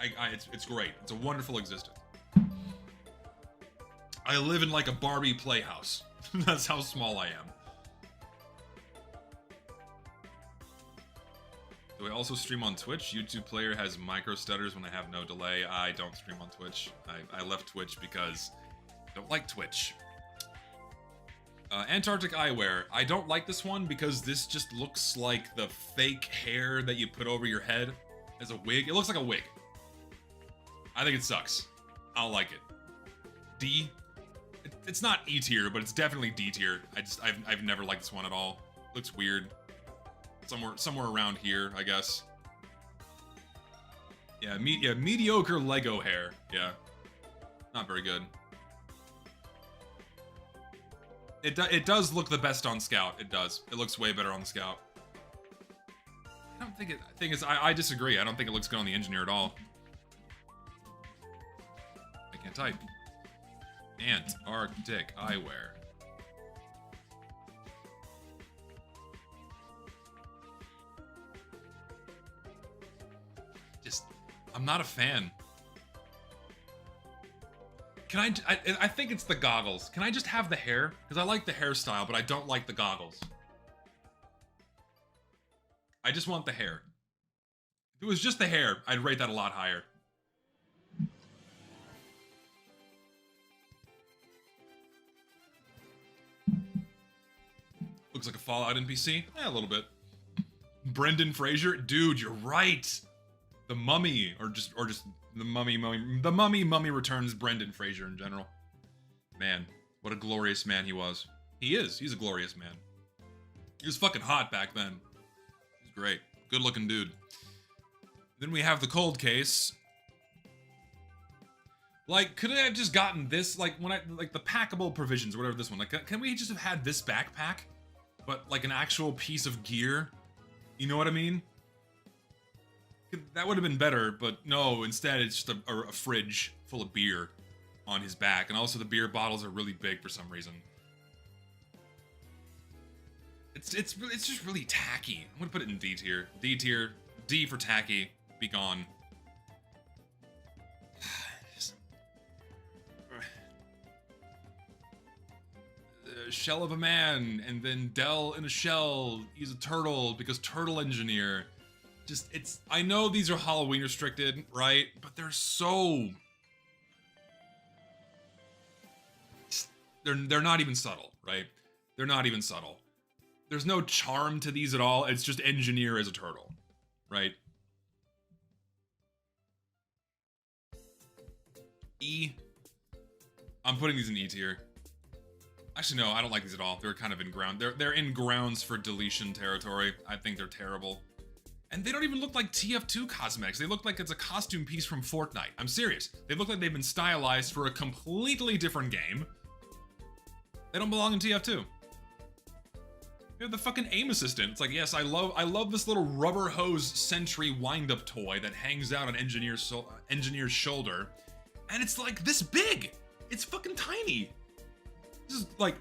It's great. It's a wonderful existence. I live in like a Barbie playhouse. That's how small I am. Do I also stream on Twitch? YouTube player has micro stutters when I have no delay. I don't stream on Twitch. I left Twitch because I don't like Twitch. Antarctic Eyewear. I don't like this one because this just looks like the fake hair that you put over your head as a wig. It looks like a wig. I think it sucks. I don't like it. D. It's not E tier, but it's definitely D tier. I've never liked this one at all. Looks weird. Somewhere around here, I guess. Yeah, mediocre Lego hair. Yeah, not very good. It does look the best on Scout. It does. It looks way better on the Scout. I don't think it. I disagree. I don't think it looks good on the Engineer at all. I can't type. Antarctic Eyewear. I'm not a fan. Can I think it's the goggles. Can I just have the hair? Because I like the hairstyle, but I don't like the goggles. I just want the hair. If it was just the hair, I'd rate that a lot higher. Looks like a Fallout NPC. Yeah, a little bit. Brendan Fraser, dude, you're right. The Mummy, or just the Mummy Returns. Brendan Fraser in general. Man, what a glorious man he was. He is. He's a glorious man. He was fucking hot back then. He's great. Good looking dude. Then we have the Cold Case. Like, could I have just gotten this? Like, like the packable provisions, whatever this one. Like, can we just have had this backpack? But like an actual piece of gear? You know what I mean? That would have been better, but no, instead it's just a fridge full of beer on his back, and also the beer bottles are really big for some reason. It's just really tacky. I'm gonna put it in D tier. D tier. D for tacky. Be gone. Shell of a man, and then Dell in a shell. He's a turtle because turtle engineer. Just, it's, I know these are Halloween restricted, right? But they're so... They're not even subtle, right? They're not even subtle. There's no charm to these at all. It's just engineer as a turtle, right? E. I'm putting these in E tier. Actually, no, I don't like these at all. They're kind of in ground. They're in grounds for deletion territory. I think they're terrible. And they don't even look like TF2 cosmetics. They look like it's a costume piece from Fortnite. I'm serious. They look like they've been stylized for a completely different game. They don't belong in TF2. They're the fucking aim assistant. It's like, yes, I love this little rubber hose sentry wind-up toy that hangs out on engineer's shoulder. And it's like this big. It's fucking tiny. This is like...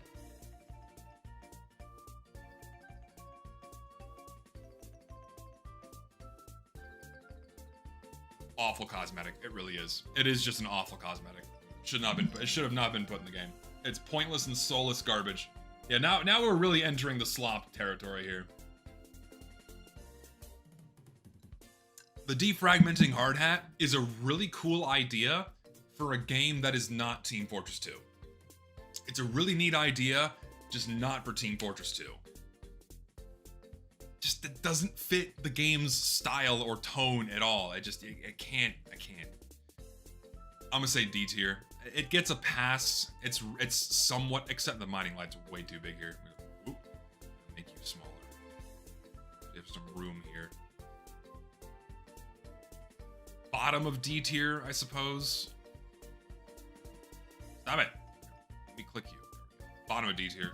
awful cosmetic. It really is. It is just an awful cosmetic. It should have not been put in the game. It's pointless and soulless garbage. Yeah, now we're really entering the slop territory here. The defragmenting hard hat is a really cool idea for a game that is not Team Fortress 2. It's a really neat idea, just not for Team Fortress 2. Just, it doesn't fit the game's style or tone at all. I can't. I'm gonna say D tier. It gets a pass. It's somewhat, except the mining light's way too big here. Oop, make you smaller. We have some room here. Bottom of D tier, I suppose. Stop it. Let me click you. Bottom of D tier.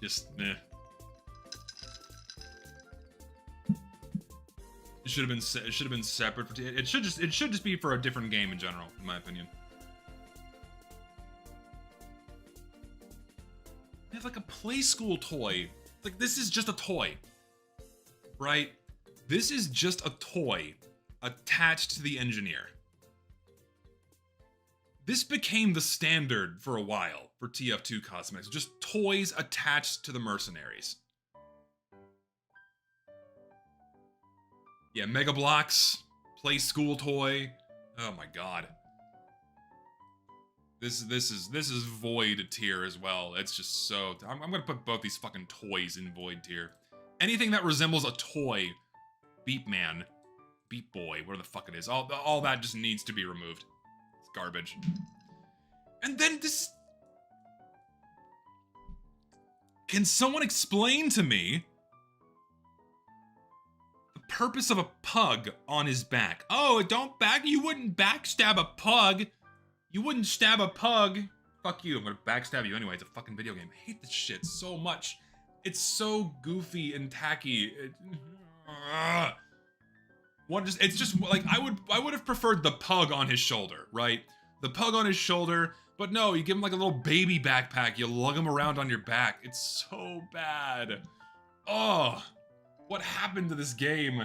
Just meh. It should have been separate for it should just be for a different game in general, in my opinion. They have like a play school toy. Like, this is just a toy, right? This is just a toy attached to the engineer. This became the standard for a while for TF2 cosmetics. Just toys attached to the mercenaries. Yeah, Mega Bloks, play school toy. Oh my god. This is void tier as well. It's just so... I'm gonna put both these fucking toys in void tier. Anything that resembles a toy, Beep Man, Beep Boy, whatever the fuck it is, all that just needs to be removed. It's garbage. And then this... Can someone explain to me the purpose of a pug on his back? Oh, you wouldn't backstab a pug. You wouldn't stab a pug. Fuck you, I'm gonna backstab you anyway. It's a fucking video game. I hate this shit so much. It's so goofy and tacky. It's just like, I would have preferred the pug on his shoulder, right? The pug on his shoulder, but no, you give him like a little baby backpack, you lug him around on your back. It's so bad. Oh, what happened to this game?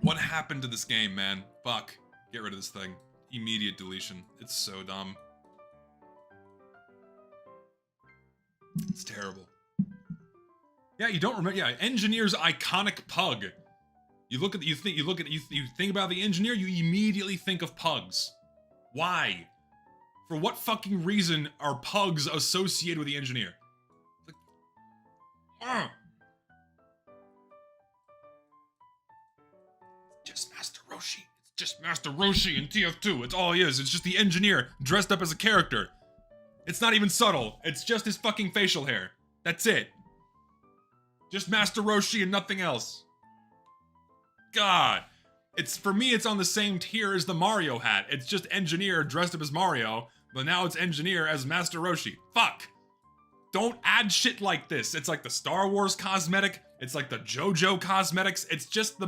What happened to this game, man? Fuck. Get rid of this thing. Immediate deletion. It's so dumb. It's terrible. Yeah, you don't remember. Yeah, engineer's iconic pug. You think about the engineer, you immediately think of pugs. Why? For what fucking reason are pugs associated with the engineer? Like, just Master Roshi. It's just Master Roshi in TF2. It's all he is. It's just the engineer dressed up as a character. It's not even subtle. It's just his fucking facial hair. That's it. Just Master Roshi and nothing else. God. For me, it's on the same tier as the Mario hat. It's just engineer dressed up as Mario, but now it's engineer as Master Roshi. Fuck. Don't add shit like this. It's like the Star Wars cosmetic. It's like the JoJo cosmetics. It's just the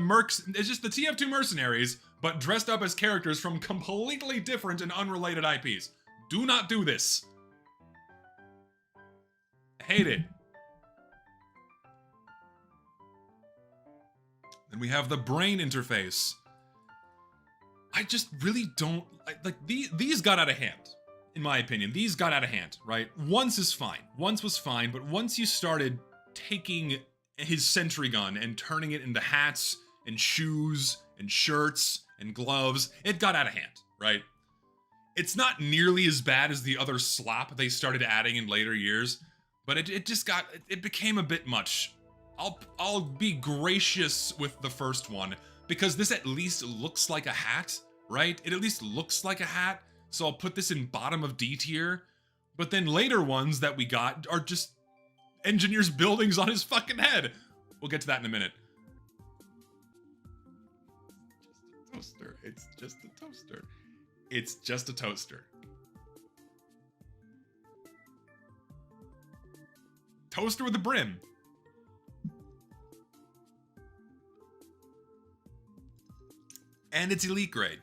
It's just the TF2 mercenaries, but dressed up as characters from completely different and unrelated IPs. Do not do this. I hate it. Then we have the brain interface. I just really don't like these got out of hand. In my opinion, these got out of hand, right? Once is fine. Once was fine, but once you started taking his sentry gun and turning it into hats and shoes and shirts and gloves, it got out of hand, right? It's not nearly as bad as the other slop they started adding in later years, but it became a bit much. I'll be gracious with the first one because this at least looks like a hat, right? It at least looks like a hat. So I'll put this in bottom of D tier, but then later ones that we got are just engineers' buildings on his fucking head. We'll get to that in a minute. Just a toaster. It's just a toaster. It's just a toaster. Toaster with a brim. And it's elite grade.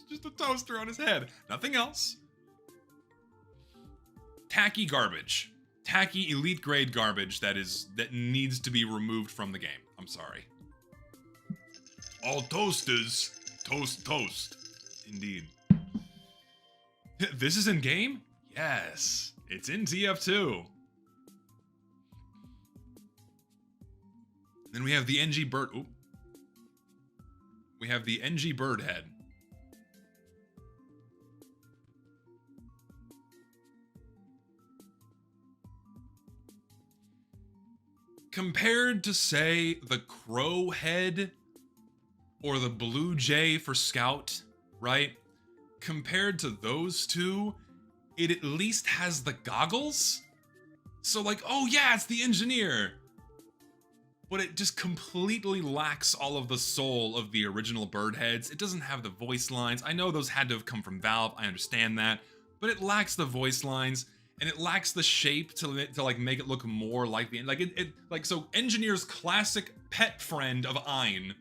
Just a toaster on his head. Nothing else. Tacky garbage. Tacky elite grade garbage that needs to be removed from the game. I'm sorry. All toasters toast. Indeed. This is in game? Yes. It's in TF2. Then we have the NG bird. Oop. We have the NG bird head. Compared to, say, the crow head or the blue jay for scout, right? Compared to those two, it at least has the goggles. So like, oh yeah, it's the engineer. But it just completely lacks all of the soul of the original bird heads. It doesn't have the voice lines. I know those had to have come from Valve, I understand that. But it lacks the voice lines. And it lacks the shape to like make it look more like the so Engineer's classic pet friend of Ein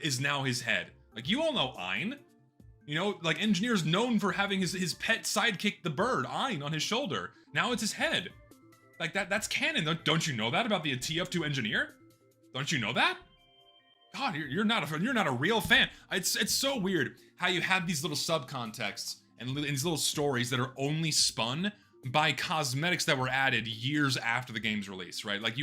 is now his head. Like you all know Ein, you know, like Engineer's known for having his pet sidekick the bird Ein on his shoulder. Now it's his head. Like that's canon. Don't you know that about the TF2 Engineer? Don't you know that? God, you're not a real fan. It's so weird how you have these little subcontexts and these little stories that are only spun by cosmetics that were added years after the game's release, right? Like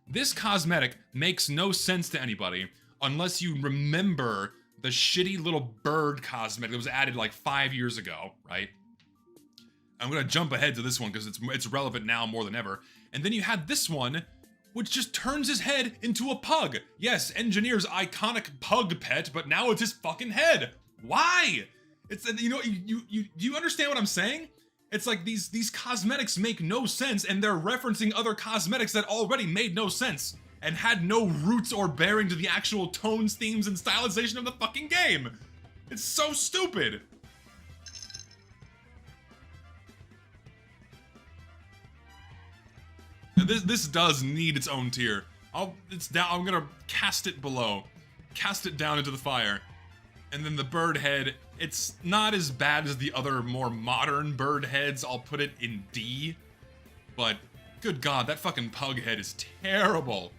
this cosmetic makes no sense to anybody unless you remember the shitty little bird cosmetic that was added like 5 years ago, right? I'm gonna jump ahead to this one because it's relevant now more than ever. And then you had this one, which just turns his head into a pug. Yes, Engineer's iconic pug pet, but now it's his fucking head. Why? It's, you know, you understand what I'm saying? It's like these cosmetics make no sense and they're referencing other cosmetics that already made no sense and had no roots or bearing to the actual tones, themes, and stylization of the fucking game. It's so stupid. Now this does need its own tier. I'm gonna cast it below. Cast it down into the fire. And then the bird head, it's not as bad as the other more modern bird heads. I'll put it in D. But good God, that fucking pug head is terrible.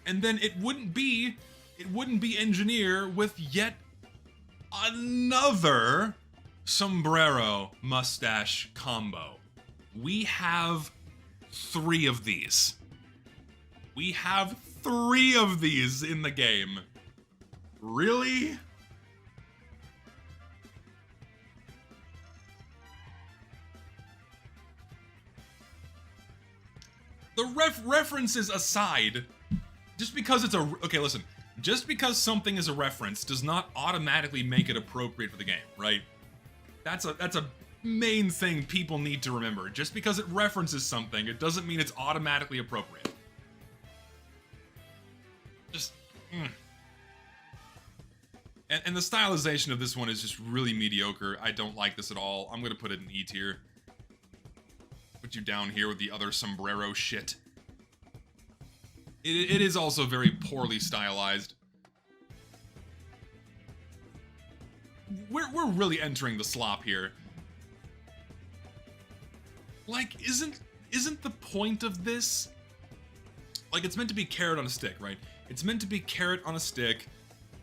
And then it wouldn't be Engineer with yet another sombrero mustache combo. We have 3 of these. We have 3 of these in the game. Really? The references aside, just because it's okay, listen. Just because something is a reference does not automatically make it appropriate for the game, right? That's a main thing people need to remember. Just because it references something, it doesn't mean it's automatically appropriate. Just, And the stylization of this one is just really mediocre. I don't like this at all. I'm gonna put it in E tier. Put you down here with the other sombrero shit. It is also very poorly stylized. We're really entering the slop here. Like, isn't the point of this? Like, it's meant to be carrot on a stick, right? It's meant to be carrot on a stick,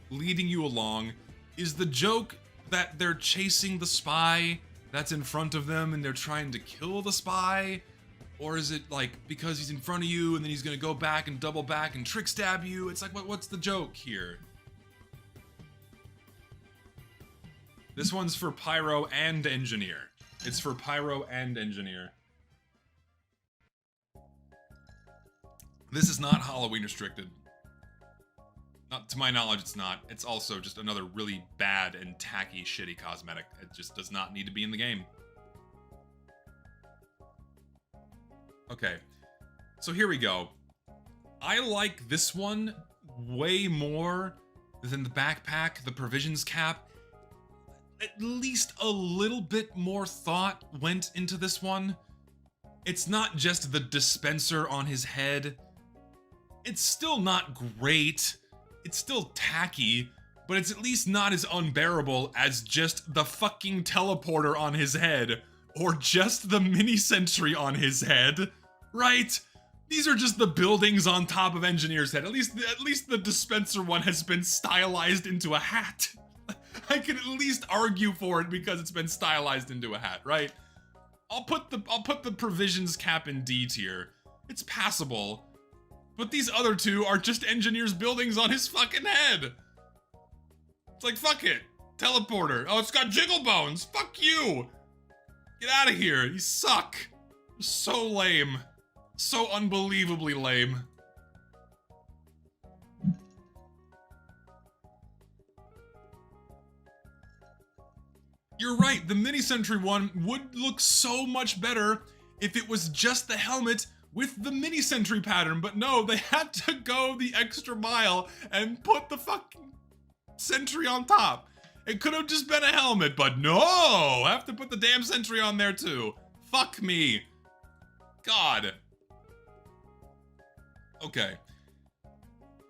leading you along. Is the joke that they're chasing the spy that's in front of them and they're trying to kill the spy? Or is it like because he's in front of you and then he's gonna go back and double back and trick stab you? It's like, what's the joke here? This one's for Pyro and Engineer. It's for Pyro and Engineer. This is not Halloween restricted. Not to my knowledge, it's not. It's also just another really bad and tacky, shitty cosmetic. It just does not need to be in the game. Okay, so here we go. I like this one way more than the backpack, the provisions cap. At least a little bit more thought went into this one. It's not just the dispenser on his head. It's still not great. It's still tacky, but it's at least not as unbearable as just the fucking teleporter on his head, or just the mini sentry on his head, right? These are just the buildings on top of Engineer's head. At least the dispenser one has been stylized into a hat. I can at least argue for it because it's been stylized into a hat, right? I'll put the provisions cap in D tier. It's passable. But these other two are just Engineer's buildings on his fucking head. It's like, fuck it. Teleporter. Oh, it's got jiggle bones. Fuck you. Get out of here. You suck. You're so lame. So unbelievably lame. You're right, the mini sentry one would look so much better if it was just the helmet with the mini sentry pattern, but no, they had to go the extra mile and put the fucking sentry on top. It could have just been a helmet, but no, I have to put the damn sentry on there too. Fuck me. God. Okay.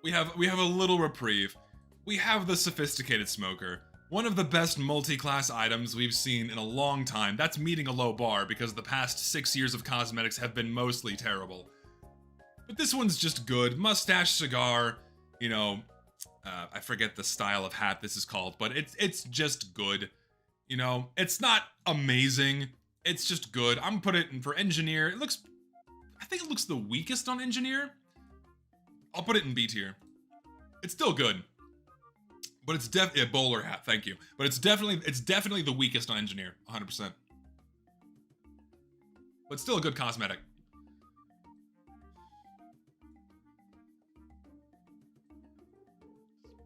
We have a little reprieve. We have the sophisticated smoker. One of the best multi-class items we've seen in a long time. That's meeting a low bar because the past 6 years of cosmetics have been mostly terrible. But this one's just good. Mustache cigar, you know, I forget the style of hat this is called, but it's just good. You know, it's not amazing. It's just good. I'm gonna put it in for Engineer. I think it looks the weakest on Engineer. I'll put it in B tier. It's still good. But it's a bowler hat, thank you. But it's definitely the weakest on Engineer, 100%. But still a good cosmetic.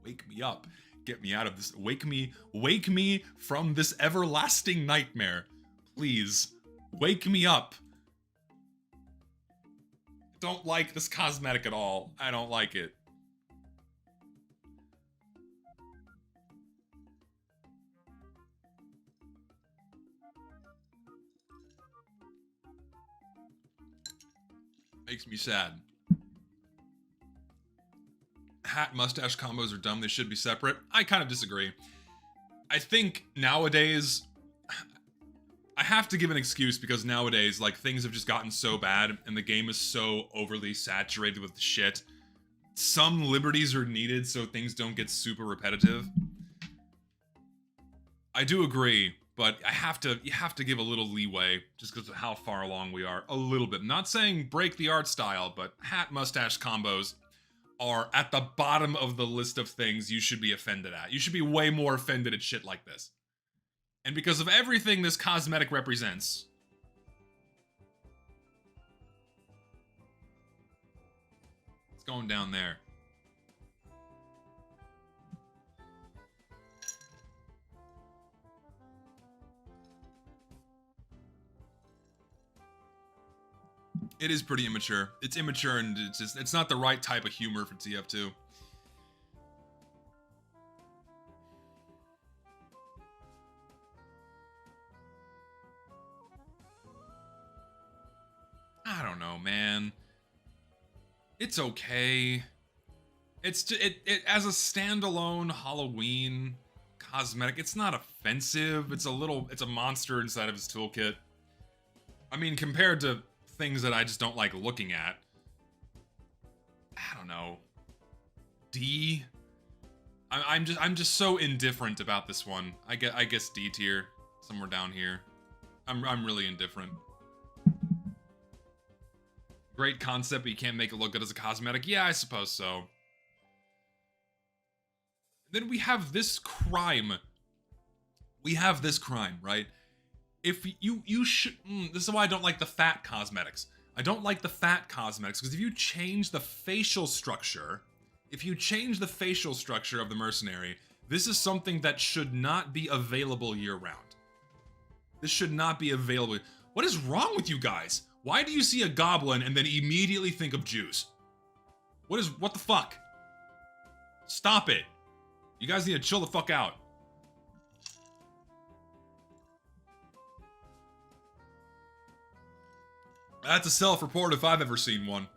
Wake me up. Get me out of this. Wake me from this everlasting nightmare. Please. Wake me up. Don't like this cosmetic at all. I don't like it. Makes me sad. Hat mustache combos are dumb. They should be separate. I kind of disagree. I think nowadays, I have to give an excuse because nowadays, like, things have just gotten so bad and the game is so overly saturated with shit. Some liberties are needed so things don't get super repetitive. I do agree. But you have to give a little leeway just because of how far along we are. A little bit. I'm not saying break the art style, but hat mustache combos are at the bottom of the list of things you should be offended at. You should be way more offended at shit like this. And because of everything this cosmetic represents, it's going down there. It is pretty immature. It's immature and it's not the right type of humor for TF2. It's okay. It's just, it as a standalone Halloween cosmetic, it's not offensive. It's a monster inside of his toolkit. I mean, compared to things that I just don't like looking at, I don't know. D. I'm just so indifferent about this one. I guess D tier, somewhere down here. I'm really indifferent. Great concept, but you can't make it look good as a cosmetic. Yeah, I suppose so. Then we have this crime. We have this crime, right? If you should, this is why I don't like the fat cosmetics. I don't like the fat cosmetics because if you change the facial structure, of the mercenary, this is something that should not be available year-round. This should not be available. What is wrong with you guys? Why do you see a goblin and then immediately think of Jews? What the fuck? Stop it. You guys need to chill the fuck out. That's a self-report if I've ever seen one.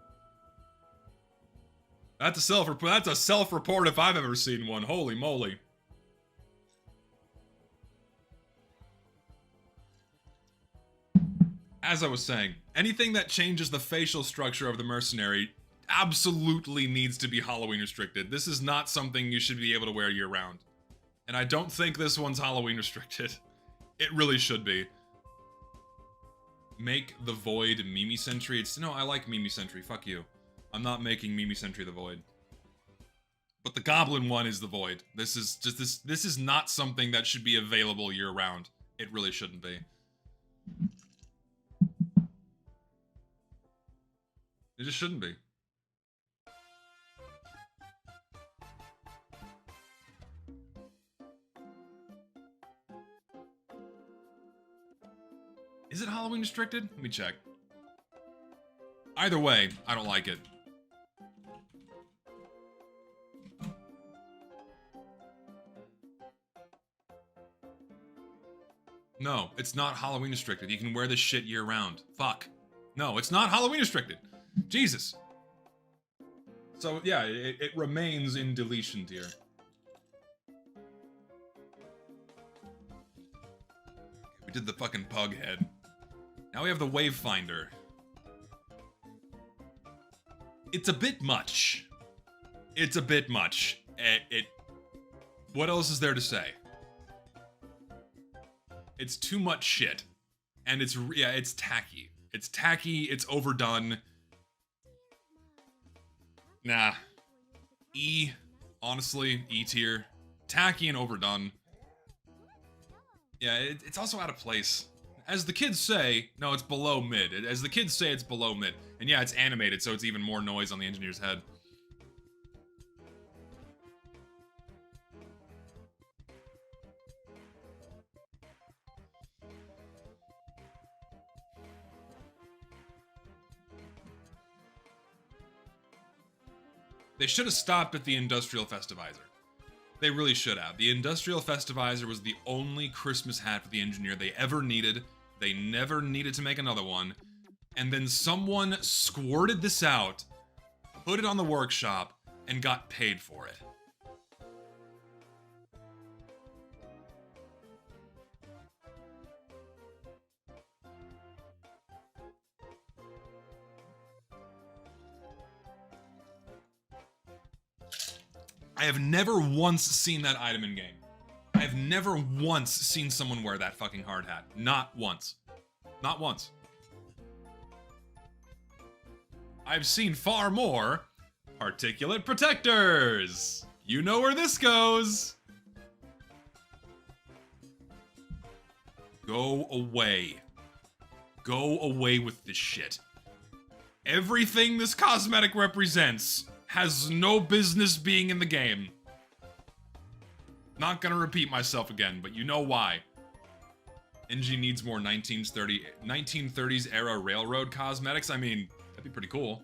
That's a self-report if I've ever seen one. Holy moly. As I was saying, anything that changes the facial structure of the mercenary absolutely needs to be Halloween restricted. This is not something you should be able to wear year-round. And I don't think this one's Halloween restricted. It really should be. Make the Void Mimi Sentry. No, I like Mimi Sentry. Fuck you. I'm not making Mimi Sentry the Void. But the Goblin one is the Void. This is not something that should be available year-round. It really shouldn't be. It just shouldn't be. Is it Halloween restricted? Let me check. Either way, I don't like it. No, it's not Halloween restricted. You can wear this shit year-round. Fuck. No, it's not Halloween restricted. Jesus. So, yeah, it remains in deletion tier. We did the fucking pug head. Now we have the Wavefinder. It's a bit much. It's a bit much. What else is there to say? It's too much shit. And it's tacky. It's tacky, it's overdone. Nah. E, honestly, E tier. Tacky and overdone. Yeah, it's also out of place. As the kids say, no, it's below mid. As the kids say, it's below mid. And yeah, it's animated, so it's even more noise on the engineer's head. They should have stopped at the Industrial Festivizer. They really should have. The Industrial Festivizer was the only Christmas hat for the engineer they ever needed. They never needed to make another one. And then someone squirted this out, put it on the workshop, and got paid for it. I have never once seen that item in game. I have never once seen someone wear that fucking hard hat. Not once. Not once. I've seen far more particulate protectors. You know where this goes. Go away. Go away with this shit. Everything this cosmetic represents has no business being in the game. Not gonna repeat myself again, but you know why. NG needs more 1930s era railroad cosmetics. I mean, that'd be pretty cool.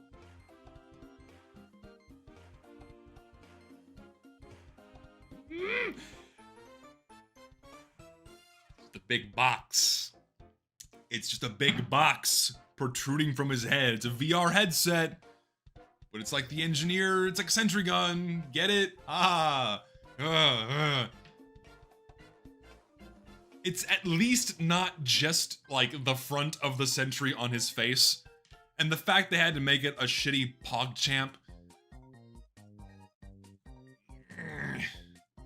The big box. It's just a big box protruding from his head. It's a VR headset. But it's like the engineer, it's like a sentry gun. Get it? Ah. It's at least not just like the front of the sentry on his face. And the fact they had to make it a shitty PogChamp.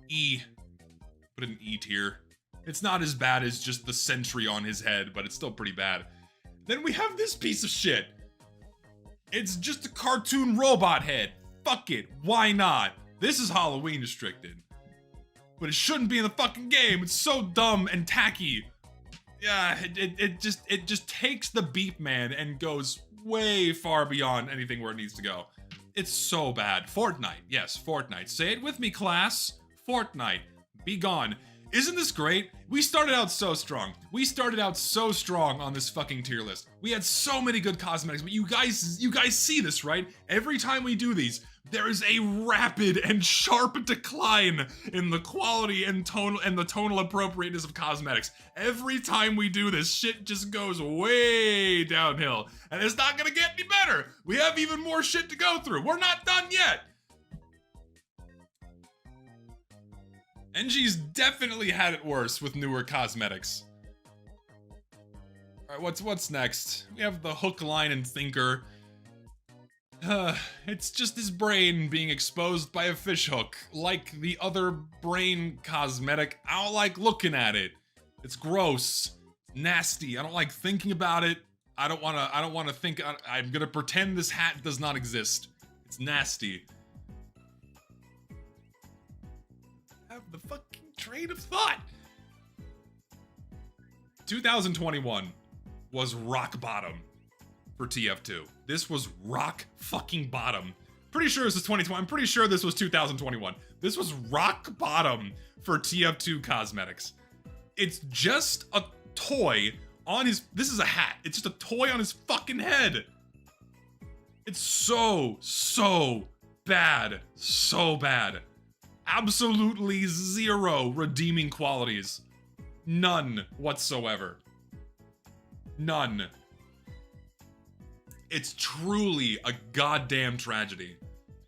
E. Put an E tier. It's not as bad as just the sentry on his head, but it's still pretty bad. Then we have this piece of shit. It's just a cartoon robot head. Fuck it. Why not? This is Halloween restricted. But it shouldn't be in the fucking game. It's so dumb and tacky. Yeah, it just takes the beep man and goes way far beyond anything where it needs to go. It's so bad. Fortnite. Yes, Fortnite. Say it with me, class. Fortnite. Be gone. Isn't this great? We started out so strong. We started out so strong on this fucking tier list. We had so many good cosmetics, but you guys see this, right? Every time we do these, there is a rapid and sharp decline in the quality and the tonal appropriateness of cosmetics. Every time we do this, shit just goes way downhill. And it's not gonna get any better. We have even more shit to go through. We're not done yet. NG's definitely had it worse with newer cosmetics. Alright, what's next? We have the hook, line, and thinker. It's just his brain being exposed by a fishhook. Like the other brain cosmetic, I don't like looking at it. It's gross. Nasty. I don't like thinking about it. I don't wanna think. I'm gonna pretend this hat does not exist. It's nasty. The fucking train of thought. 2021 was rock bottom for TF2. This was rock fucking bottom. Pretty sure this is 2020. I'm pretty sure this was 2021. This was rock bottom for TF2 cosmetics. It's just a toy on his... This is a hat. It's just a toy on his fucking head. It's so bad. So bad. Absolutely zero redeeming qualities. None whatsoever. None. It's truly a goddamn tragedy.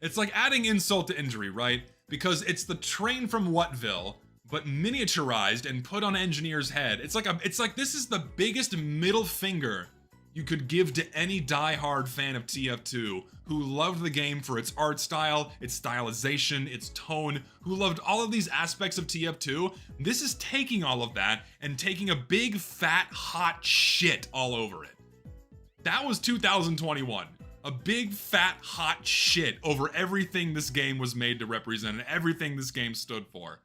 It's like adding insult to injury, right? Because it's the train from Whatville, but miniaturized and put on Engineer's head. It's like this is the biggest middle finger you could give to any die-hard fan of TF2 who loved the game for its art style, its stylization, its tone, who loved all of these aspects of TF2. This is taking all of that and taking a big, fat, hot shit all over it. That was 2021. A big, fat, hot shit over everything this game was made to represent and everything this game stood for.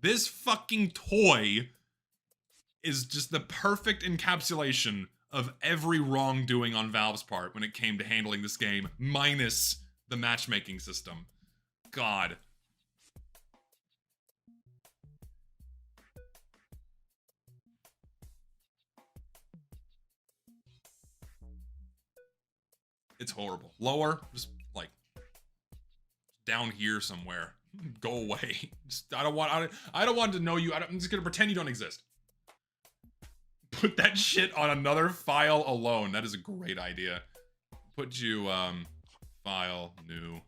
This fucking toy is just the perfect encapsulation of every wrongdoing on Valve's part when it came to handling this game, minus the matchmaking system. God. It's horrible. Lower, just like down here somewhere. Go away. Just, I don't want to know you. I'm just gonna pretend you don't exist. Put that shit on another file alone. That is a great idea. Put you, file, new.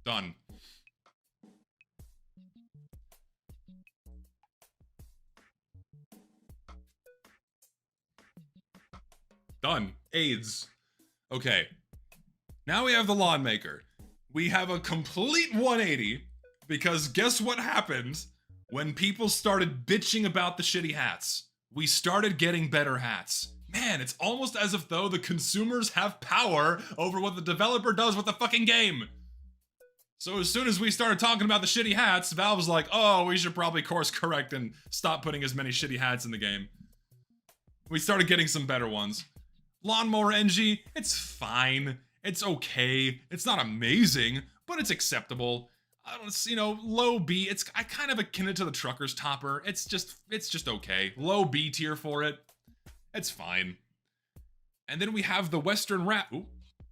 Done. Done. AIDS. Okay. Now we have the lawn maker. We have a complete 180 because guess what happened when people started bitching about the shitty hats? We started getting better hats. Man, it's almost as if though the consumers have power over what the developer does with the fucking game. So as soon as we started talking about the shitty hats, Valve was like, oh, we should probably course correct and stop putting as many shitty hats in the game. We started getting some better ones. Lawnmower NG, it's fine. It's okay. It's not amazing, but it's acceptable. I don't, you know, low B. It's I kind of akin it to the trucker's topper. It's just okay. Low B tier for it. It's fine. And then we have the Western Wrap. Ooh,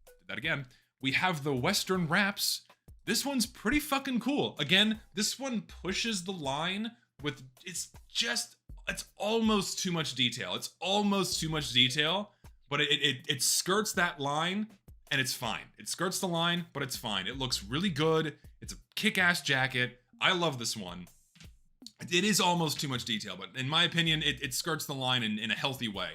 did that again. We have the Western Wraps. This one's pretty fucking cool. Again, this one pushes the line with, it's almost too much detail. It's almost too much detail, but it skirts that line and it's fine. It skirts the line, but it's fine. It looks really good. It's a kick-ass jacket. I love this one. It is almost too much detail, but in my opinion, it skirts the line in a healthy way.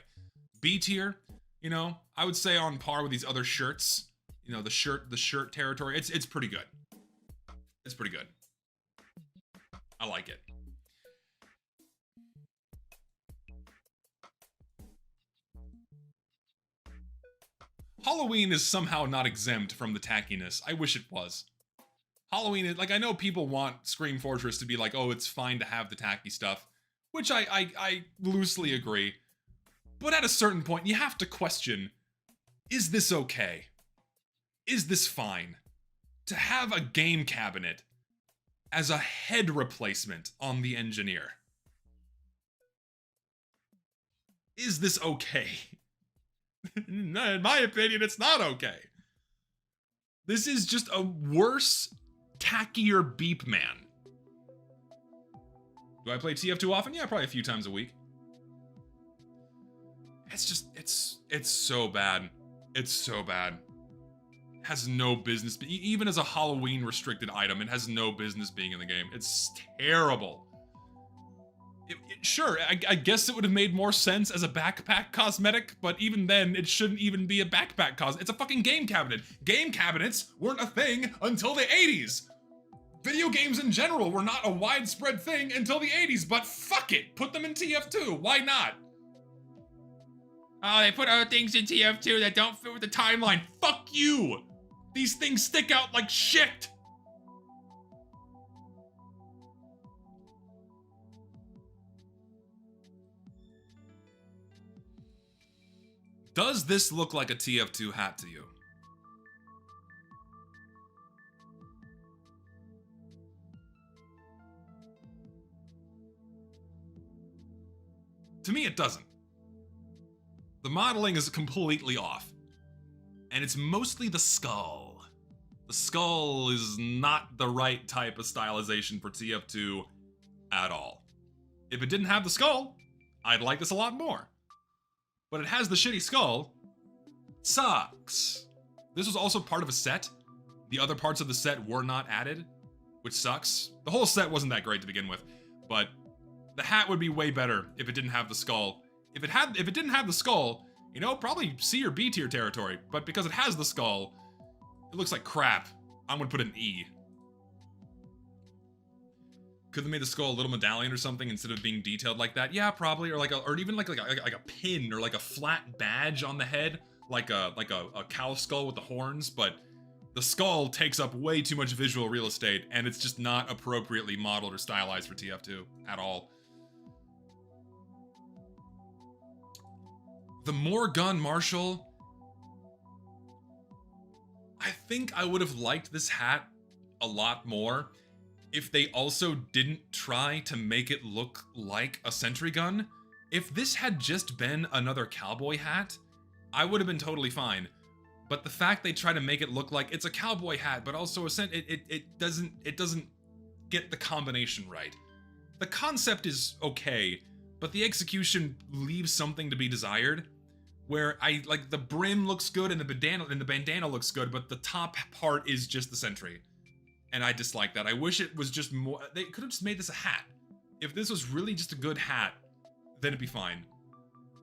B tier, you know, I would say on par with these other shirts. You know, the shirt territory. It's pretty good. It's pretty good. I like it. Halloween is somehow not exempt from the tackiness. I wish it was. Halloween is, like, I know people want Scream Fortress to be like, oh, it's fine to have the tacky stuff, which I loosely agree. But at a certain point, you have to question, is this okay? Is this fine? To have a game cabinet as a head replacement on the engineer. Is this okay? In my opinion, it's not okay. This is just a worse, tackier Beep Man. Do I play TF2 often? Yeah, probably a few times a week. It's just, it's so bad. It's so bad. Has no business, even as a Halloween restricted item, it has no business being in the game. It's terrible. Sure, I guess it would have made more sense as a backpack cosmetic, but even then, it shouldn't even be a backpack cosmetic. It's a fucking game cabinet. Game cabinets weren't a thing until the 80s. Video games in general were not a widespread thing until the 80s, but fuck it, put them in TF2, why not? Oh, they put other things in TF2 that don't fit with the timeline. Fuck you! These things stick out like shit! Does this look like a TF2 hat to you? To me, it doesn't. The modeling is completely off. And it's mostly the skull. The skull is not the right type of stylization for TF2 at all. If it didn't have the skull, I'd like this a lot more. But it has the shitty skull. Sucks. This was also part of a set. The other parts of the set were not added, which sucks. The whole set wasn't that great to begin with, but the hat would be way better if it didn't have the skull. If it didn't have the skull, you know, probably C or B tier territory, but because it has the skull, it looks like crap. I'm gonna put an E. Could they made the skull a little medallion or something instead of being detailed like that? Yeah, probably, or or even like a pin or like a flat badge on the head, like a cow skull with the horns. But the skull takes up way too much visual real estate, and it's just not appropriately modeled or stylized for TF2 at all. The Morgun Marshall. I think I would have liked this hat a lot more if they also didn't try to make it look like a sentry gun. If this had just been another cowboy hat, I would have been totally fine. But the fact they try to make it look like it's a cowboy hat, but also it doesn't get the combination right. The concept is okay, but the execution leaves something to be desired. Where the brim looks good and the bandana looks good, but the top part is just the sentry. And I dislike that. I wish it was just more, they could have just made this a hat. If this was really just a good hat, then it'd be fine.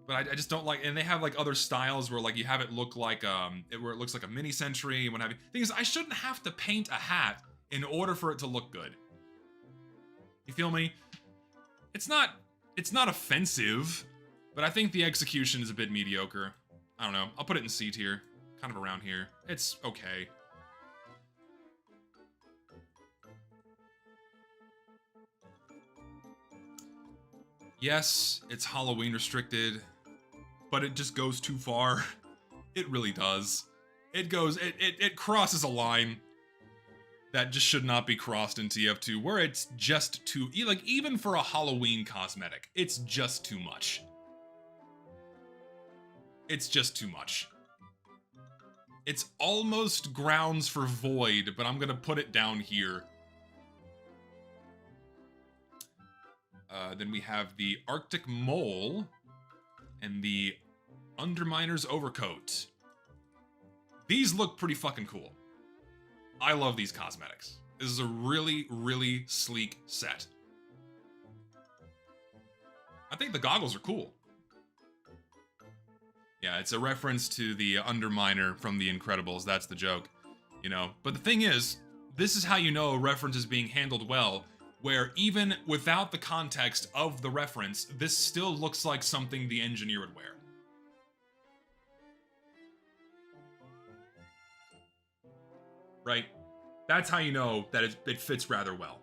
But I just don't like, and they have like other styles where like you have it look like, where it looks like a mini sentry and what have you. Thing is, I shouldn't have to paint a hat in order for it to look good. You feel me? It's not offensive, but I think the execution is a bit mediocre. I don't know, I'll put it in C tier, kind of around here. It's okay. Yes, it's Halloween restricted, but it just goes too far. It really does. It crosses a line. that just should not be crossed in TF2, where it's just too, like, even for a Halloween cosmetic, it's just too much. It's just too much. It's almost grounds for void, but I'm gonna put it down here. Then we have the Arctic Mole and the Underminer's Overcoat. These look pretty fucking cool. I love these cosmetics. This is a really, really sleek set. I think the goggles are cool. Yeah, it's a reference to the Underminer from The Incredibles. That's the joke, you know. But the thing is, this is how you know a reference is being handled well, where even without the context of the reference, this still looks like something the engineer would wear. Right? That's how you know that it fits rather well.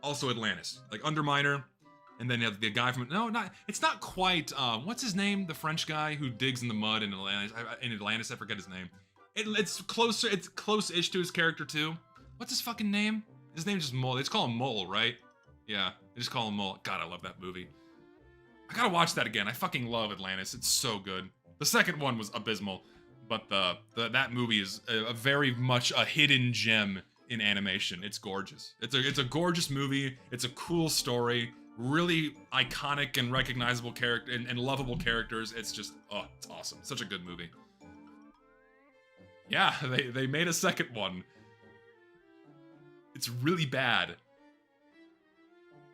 Also Atlantis. Like Underminer, and then you have the guy from... No, it's not quite... what's his name? The French guy who digs in the mud in Atlantis. I forget his name. It's closer... It's close-ish to his character, too. What's his fucking name? His name's just Mole. They just call him Mole, right? Yeah, they just call him Mole. God, I love that movie. I gotta watch that again. I fucking love Atlantis. It's so good. The second one was abysmal. But that movie is a very much a hidden gem in animation. It's gorgeous. It's a gorgeous movie. It's a cool story. Really iconic and recognizable character and lovable characters. It's just, oh, it's awesome. Such a good movie. Yeah, they made a second one. It's really bad.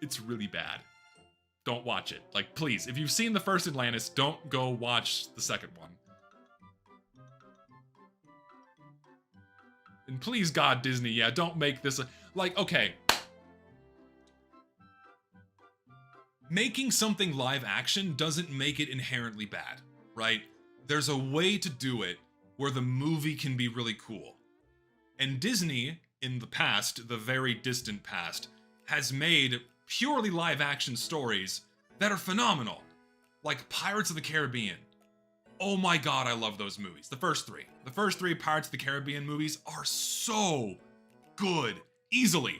It's really bad. Don't watch it. Like, please, if you've seen the first Atlantis, don't go watch the second one. And please, God, Disney, yeah, don't make this like, okay. Making something live action doesn't make it inherently bad, right? There's a way to do it where the movie can be really cool. And Disney, in the past, the very distant past, has made purely live action stories that are phenomenal. Like Pirates of the Caribbean. Oh my god, I love those movies. The first three. The first three Pirates of the Caribbean movies are so good. Easily.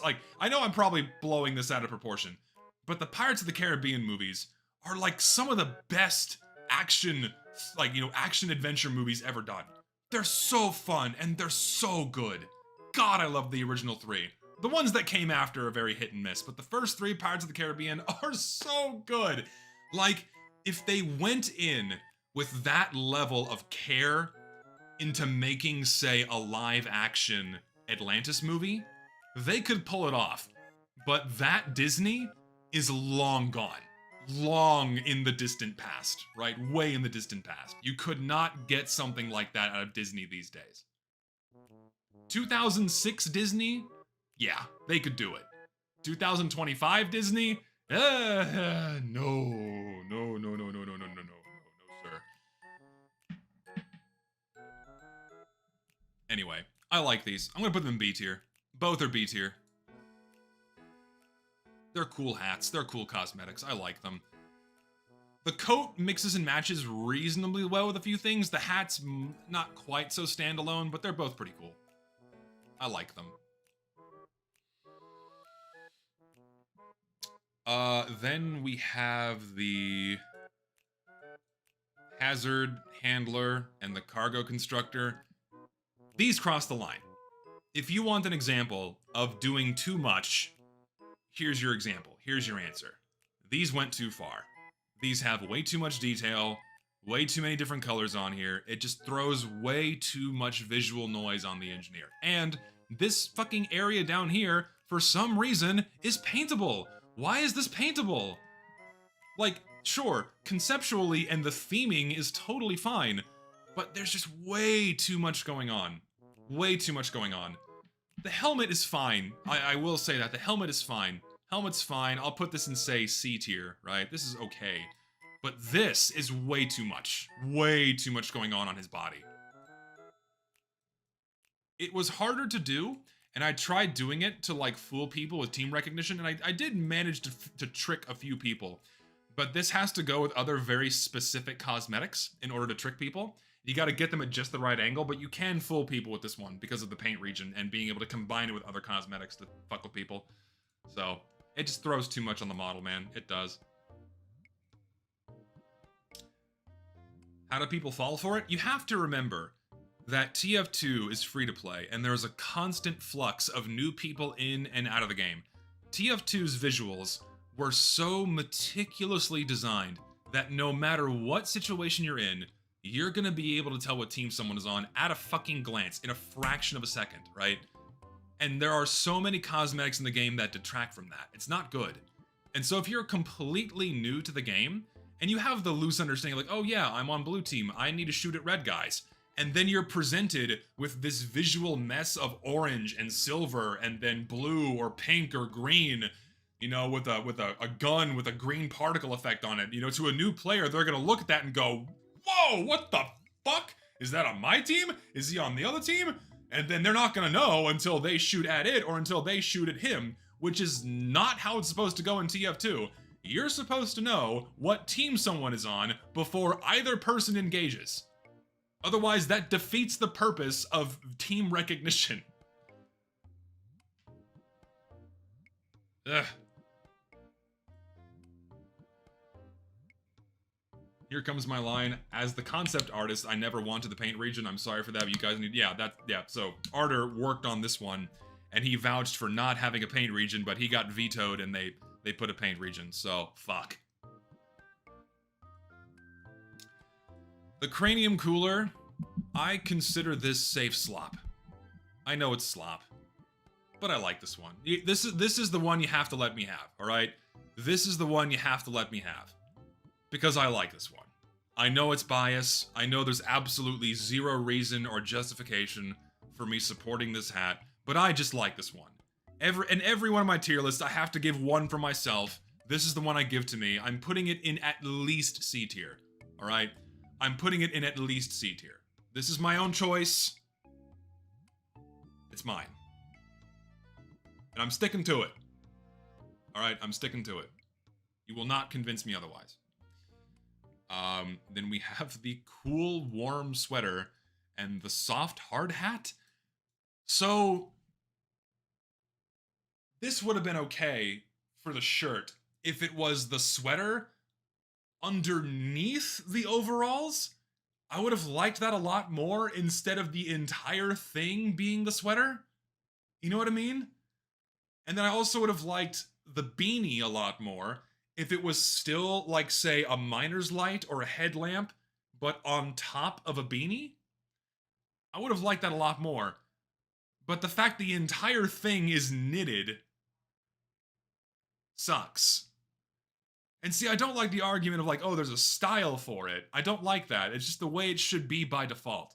Like, I know I'm probably blowing this out of proportion, but the Pirates of the Caribbean movies are like some of the best action, like, you know, action adventure movies ever done. They're so fun and they're so good. God, I love the original three. The ones that came after are very hit and miss, but the first three Pirates of the Caribbean are so good. Like, if they went in with that level of care into making, say, a live-action Atlantis movie, they could pull it off. But that Disney is long gone. Long in the distant past, right? Way in the distant past. You could not get something like that out of Disney these days. 2006 Disney? Yeah, they could do it. 2025 Disney? No, sir. Anyway, I like these. I'm gonna put them in B tier. Both are B tier. They're cool hats. They're cool cosmetics. I like them. The coat mixes and matches reasonably well with a few things. The hat's not quite so standalone, but they're both pretty cool. I like them. Then we have the Hazard Handler and the Cargo Constructor. These cross the line. If you want an example of doing too much, here's your example. Here's your answer. These went too far. These have way too much detail, way too many different colors on here. It just throws way too much visual noise on the engineer. And this fucking area down here, for some reason, is paintable. Why is this paintable? Like, sure, conceptually and the theming is totally fine, but there's just way too much going on. Way too much going on. The helmet is fine. I will say that. The helmet is fine. Helmet's fine. I'll put this in, say, C tier, right? This is okay. But this is way too much. Way too much going on his body. It was harder to do, and I tried doing it to, like, fool people with team recognition, and I did manage to trick a few people. But this has to go with other very specific cosmetics in order to trick people. You got to get them at just the right angle, but you can fool people with this one because of the paint region and being able to combine it with other cosmetics to fuck with people. So, it just throws too much on the model, man. It does. How do people fall for it? You have to remember that TF2 is free to play, and there is a constant flux of new people in and out of the game. TF2's visuals were so meticulously designed that no matter what situation you're in, you're gonna be able to tell what team someone is on at a fucking glance, in a fraction of a second, right? And there are so many cosmetics in the game that detract from that. It's not good. And so if you're completely new to the game, and you have the loose understanding like, oh yeah, I'm on blue team, I need to shoot at red guys. And then you're presented with this visual mess of orange and silver and then blue or pink or green, you know, with a gun with a green particle effect on it. You know, to a new player, they're gonna look at that and go, whoa, what the fuck? Is that on my team? Is he on the other team? And then they're not gonna know until they shoot at it or until they shoot at him, which is not how it's supposed to go in TF2. You're supposed to know what team someone is on before either person engages. Otherwise, that defeats the purpose of team recognition. Ugh. Here comes my line. As the concept artist, I never wanted the paint region. I'm sorry for that, but you guys need... Yeah, so Arter worked on this one, and he vouched for not having a paint region, but he got vetoed, and they put a paint region, so fuck. The Cranium Cooler, I consider this safe slop. I know it's slop, but I like this one. This is the one you have to let me have, alright? This is the one you have to let me have. Because I like this one. I know it's bias. I know there's absolutely zero reason or justification for me supporting this hat, but I just like this one. Every one of my tier lists, I have to give one for myself. This is the one I give to me. I'm putting it in at least C tier, alright? I'm putting it in at least C tier. This is my own choice. It's mine. And I'm sticking to it. Alright, I'm sticking to it. You will not convince me otherwise. Then we have the cool, warm sweater and the soft, hard hat. So, this would have been okay for the shirt if it was the sweater underneath the overalls. I would have liked that a lot more instead of the entire thing being the sweater. You know what I mean? And then I also would have liked the beanie a lot more if it was still, like, say, a miner's light or a headlamp, but on top of a beanie. I would have liked that a lot more. But the fact the entire thing is knitted sucks. And see, I don't like the argument of like, oh, there's a style for it. I don't like that. It's just the way it should be by default.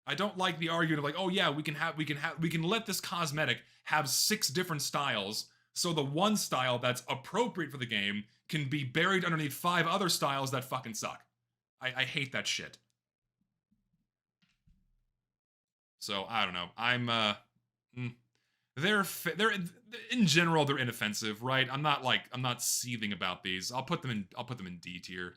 I don't like the argument of like, oh yeah, we can let this cosmetic have 6 different styles, so the one style that's appropriate for the game can be buried underneath 5 other styles that fucking suck. I hate that shit. So I don't know. They're in general they're inoffensive, right? I'm not seething about these. I'll put them in D tier.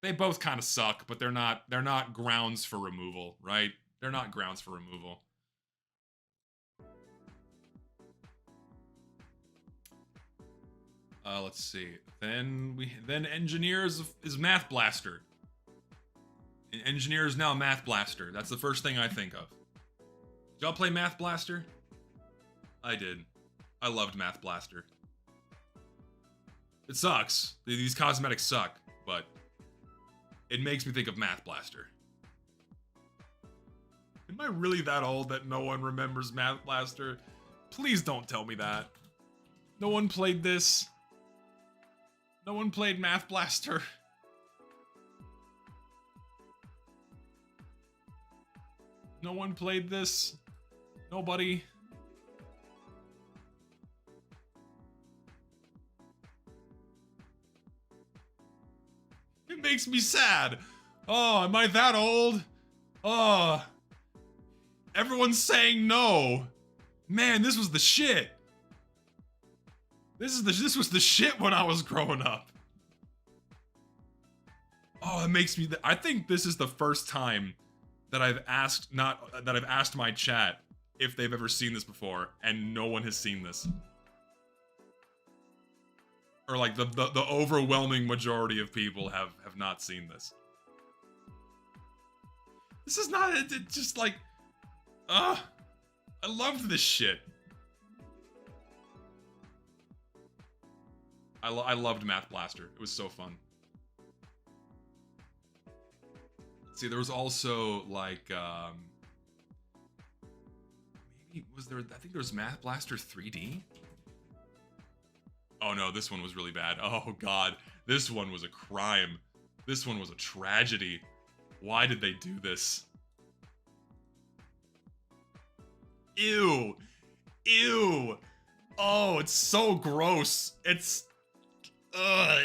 They both kind of suck, but they're not grounds for removal, right? They're not grounds for removal. Let's see. Then Engineers is Math Blaster. Engineer is now Math Blaster. That's the first thing I think of. Did y'all play Math Blaster? I did. I loved Math Blaster. It sucks. These cosmetics suck, but it makes me think of Math Blaster. Am I really that old that no one remembers Math Blaster? Please don't tell me that. No one played this. No one played Math Blaster. No one played this. Nobody. It makes me sad. Oh, am I that old? Oh. Everyone's saying no. Man, this was the shit. This was the shit when I was growing up. Oh, it makes me. I think this is the first time that I've asked my chat if they've ever seen this before, and no one has seen this. Or like the overwhelming majority of people have not seen this. This is not just like, I loved this shit. I loved Math Blaster. It was so fun. See, there was also like, maybe was there? I think there was Math Blaster 3D. Oh no, this one was really bad. Oh god, this one was a crime. This one was a tragedy. Why did they do this? Ew. Ew. Oh, it's so gross. It's... Ugh.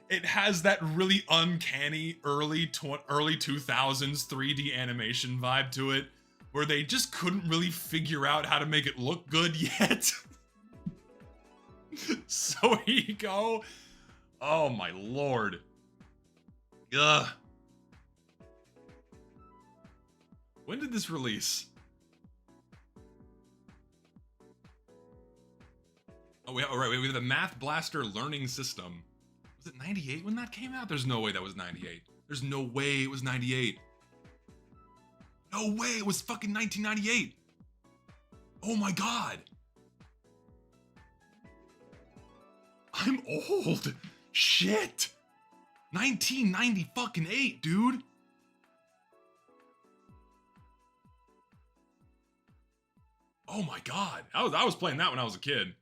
It has that really uncanny early 2000s 3D animation vibe to it, where they just couldn't really figure out how to make it look good yet. So here you go. Oh my lord. Ugh. When did this release? Oh, right, we have the Math Blaster learning system. Was it 98 when that came out? There's no way that was 98. There's no way it was 98. No way it was fucking 1998. Oh my god. I'm old. Shit. 1990 fucking 8, dude. Oh my god. I was playing that when I was a kid.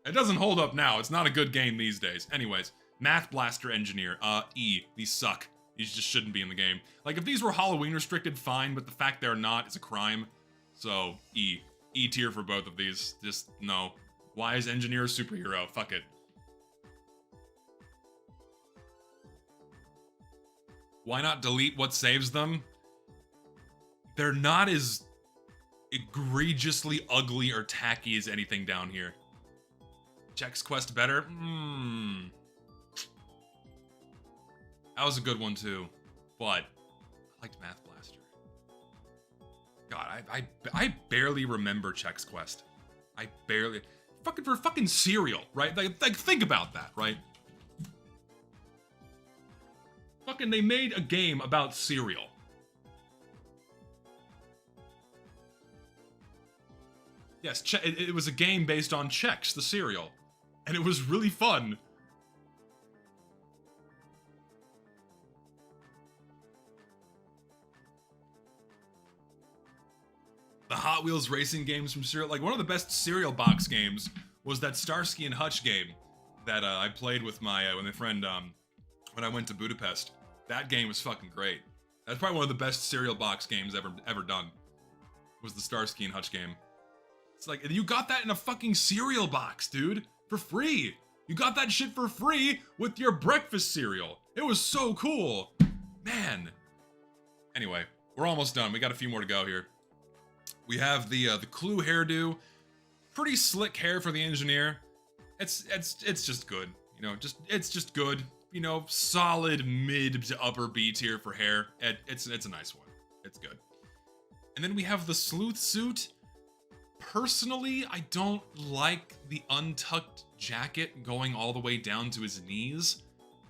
It doesn't hold up now. It's not a good game these days. Anyways, Math Blaster Engineer. E. These suck. These just shouldn't be in the game. Like, if these were Halloween restricted, fine, but the fact they're not is a crime. So, E. E tier for both of these. Just, no. Why is Engineer a superhero? Fuck it. Why not delete what saves them? They're not as egregiously ugly or tacky as anything down here. Chex Quest better? That was a good one too, but I liked Math Blaster. God, I barely remember Chex Quest. I barely... For fucking cereal, right? Like, think about that, right? Fucking, they made a game about cereal. Yes, it was a game based on Chex, the cereal. And it was really fun. The Hot Wheels racing games from cereal, like one of the best cereal box games was that Starsky and Hutch game that I played with my friend when I went to Budapest. That game was fucking great. That's probably one of the best cereal box games ever done. Was the Starsky and Hutch game. It's like, you got that in a fucking cereal box, dude, for free. You got that shit for free with your breakfast cereal. It was so cool, man. Anyway, we're almost done. We got a few more to go here. We have the Clue hairdo, pretty slick hair for the engineer. It's just good, you know. It's just good, you know. Solid mid to upper B tier for hair. It's a nice one. It's good. And then we have the sleuth suit. Personally, I don't like the untucked jacket going all the way down to his knees.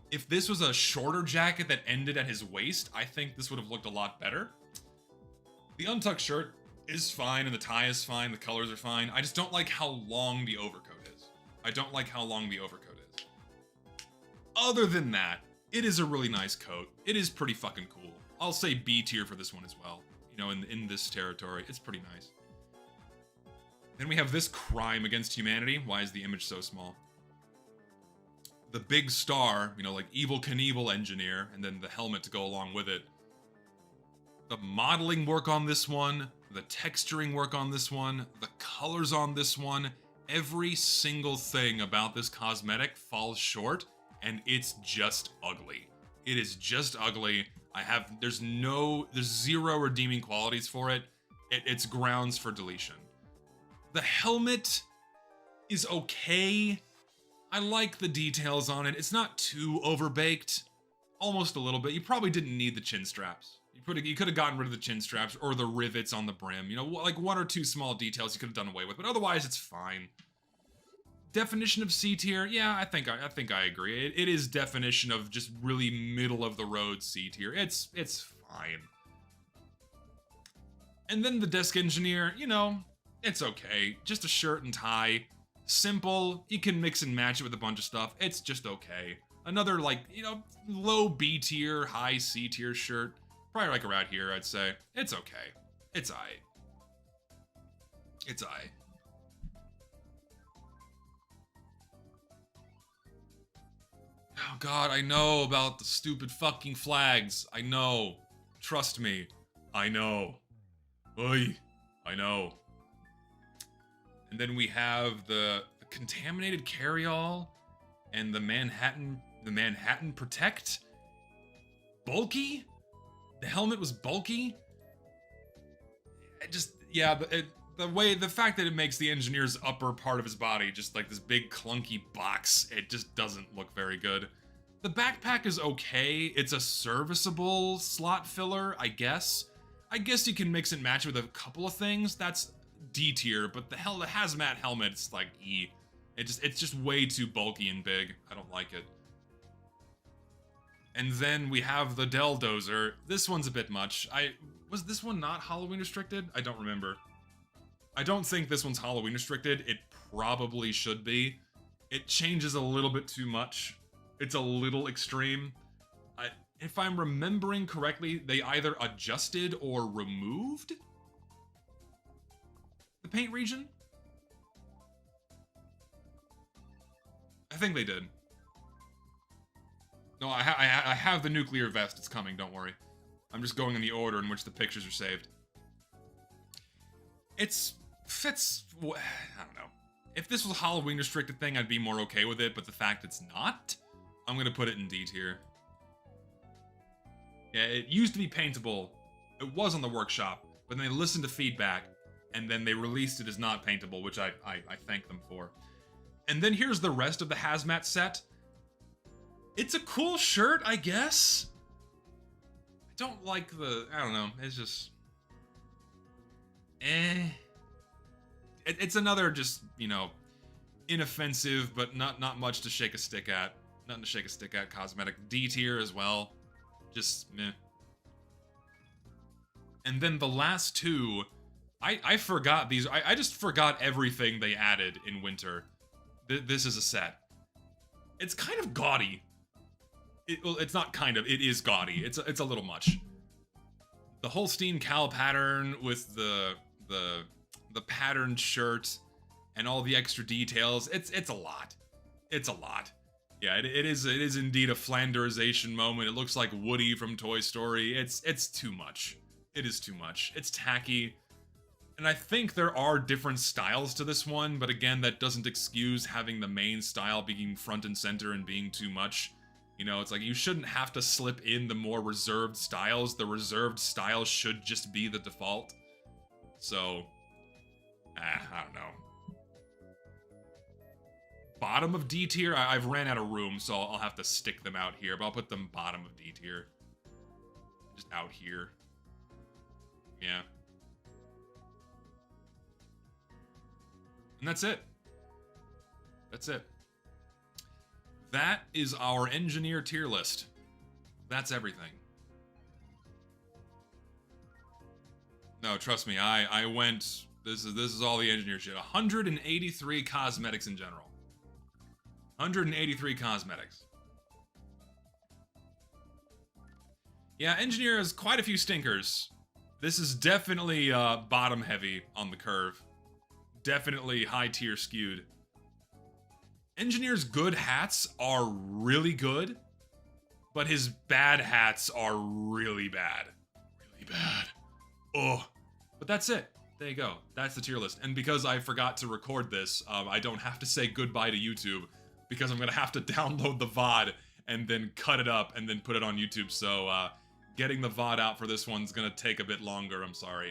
If this was a shorter jacket that ended at his waist, I think this would have looked a lot better. The untucked shirt is fine and the tie is fine, the colors are fine. I just don't like how long the overcoat is. Other than that, it is a really nice coat. It is pretty fucking cool. I'll say B tier for this one as well. You know, in this territory, it's pretty nice. Then we have this crime against humanity. Why is the image so small? The big star, you know, like Evel Knievel engineer, and then the helmet to go along with it. The modeling work on this one, the texturing work on this one, the colors on this one, every single thing about this cosmetic falls short, and it's just ugly. It is just ugly. There's zero redeeming qualities for it. It's grounds for deletion. The helmet is okay. I like the details on it. It's not too overbaked. Almost a little bit. You probably didn't need the chin straps. You could have gotten rid of the chin straps or the rivets on the brim. You know, like one or two small details you could have done away with, but otherwise it's fine. Definition of C tier, yeah, I think I agree. It is definition of just really middle of the road C tier. It's fine. And then the desk engineer, you know, it's okay. Just a shirt and tie. Simple. You can mix and match it with a bunch of stuff. It's just okay. Another, like, you know, low B tier, high C tier shirt. Probably like around here, I'd say. It's okay. It's aight. It's aight. Oh god, I know about the stupid fucking flags. I know. Trust me. I know. Oy. I know. And then we have the contaminated carryall and the Manhattan Protect. Bulky? The helmet was bulky? The fact that it makes the engineer's upper part of his body just like this big clunky box, it just doesn't look very good. The backpack is okay. It's a serviceable slot filler, I guess. I guess you can mix and match it with a couple of things. That's D tier, but the hazmat helmet's like E. It's just way too bulky and big. I don't like it. And then we have the Dell Dozer. This one's a bit much. Was this one not Halloween restricted? I don't remember. I don't think this one's Halloween restricted. It probably should be. It changes a little bit too much. It's a little extreme. If I'm remembering correctly, they either adjusted or removed the paint region? I think they did. No, I have the nuclear vest. It's coming, don't worry. I'm just going in the order in which the pictures are saved. I don't know. If this was a Halloween restricted thing, I'd be more okay with it, but the fact it's not, I'm gonna put it in D tier. Yeah, it used to be paintable. It was on the workshop, but then they listened to feedback, and then they released it as not paintable, which I thank them for. And then here's the rest of the hazmat set. It's a cool shirt, I guess. I don't like I don't know, it's just... It's another just, you know, inoffensive, but not much to shake a stick at. Nothing to shake a stick at cosmetic. D tier as well. Just meh. And then the last two, I forgot these. I just forgot everything they added in winter. This is a set. It's kind of gaudy. Well, it's not kind of. It is gaudy. It's a little much. The Holstein cowl pattern with the patterned shirt and all the extra details. It's a lot. It's a lot. Yeah, it is indeed a Flanderization moment. It looks like Woody from Toy Story. It's too much. It is too much. It's tacky. And I think there are different styles to this one, but again, that doesn't excuse having the main style being front and center and being too much. You know, it's like you shouldn't have to slip in the more reserved styles. The reserved styles should just be the default. So, I don't know. Bottom of D tier, I've ran out of room, so I'll have to stick them out here, but I'll put them bottom of D tier. Just out here. Yeah. And that's it. That's it. That is our engineer tier list. That's everything. No, trust me, I went... This is all the engineer shit. 183 cosmetics in general. 183 cosmetics. Yeah, engineer has quite a few stinkers. This is definitely bottom heavy on the curve. Definitely high tier skewed. Engineer's good hats are really good, but his bad hats are really bad. Really bad. Oh, but that's it. There you go. That's the tier list. And because I forgot to record this, I don't have to say goodbye to YouTube, because I'm gonna have to download the VOD and then cut it up and then put it on YouTube. So getting the VOD out for this one's gonna take a bit longer, I'm sorry.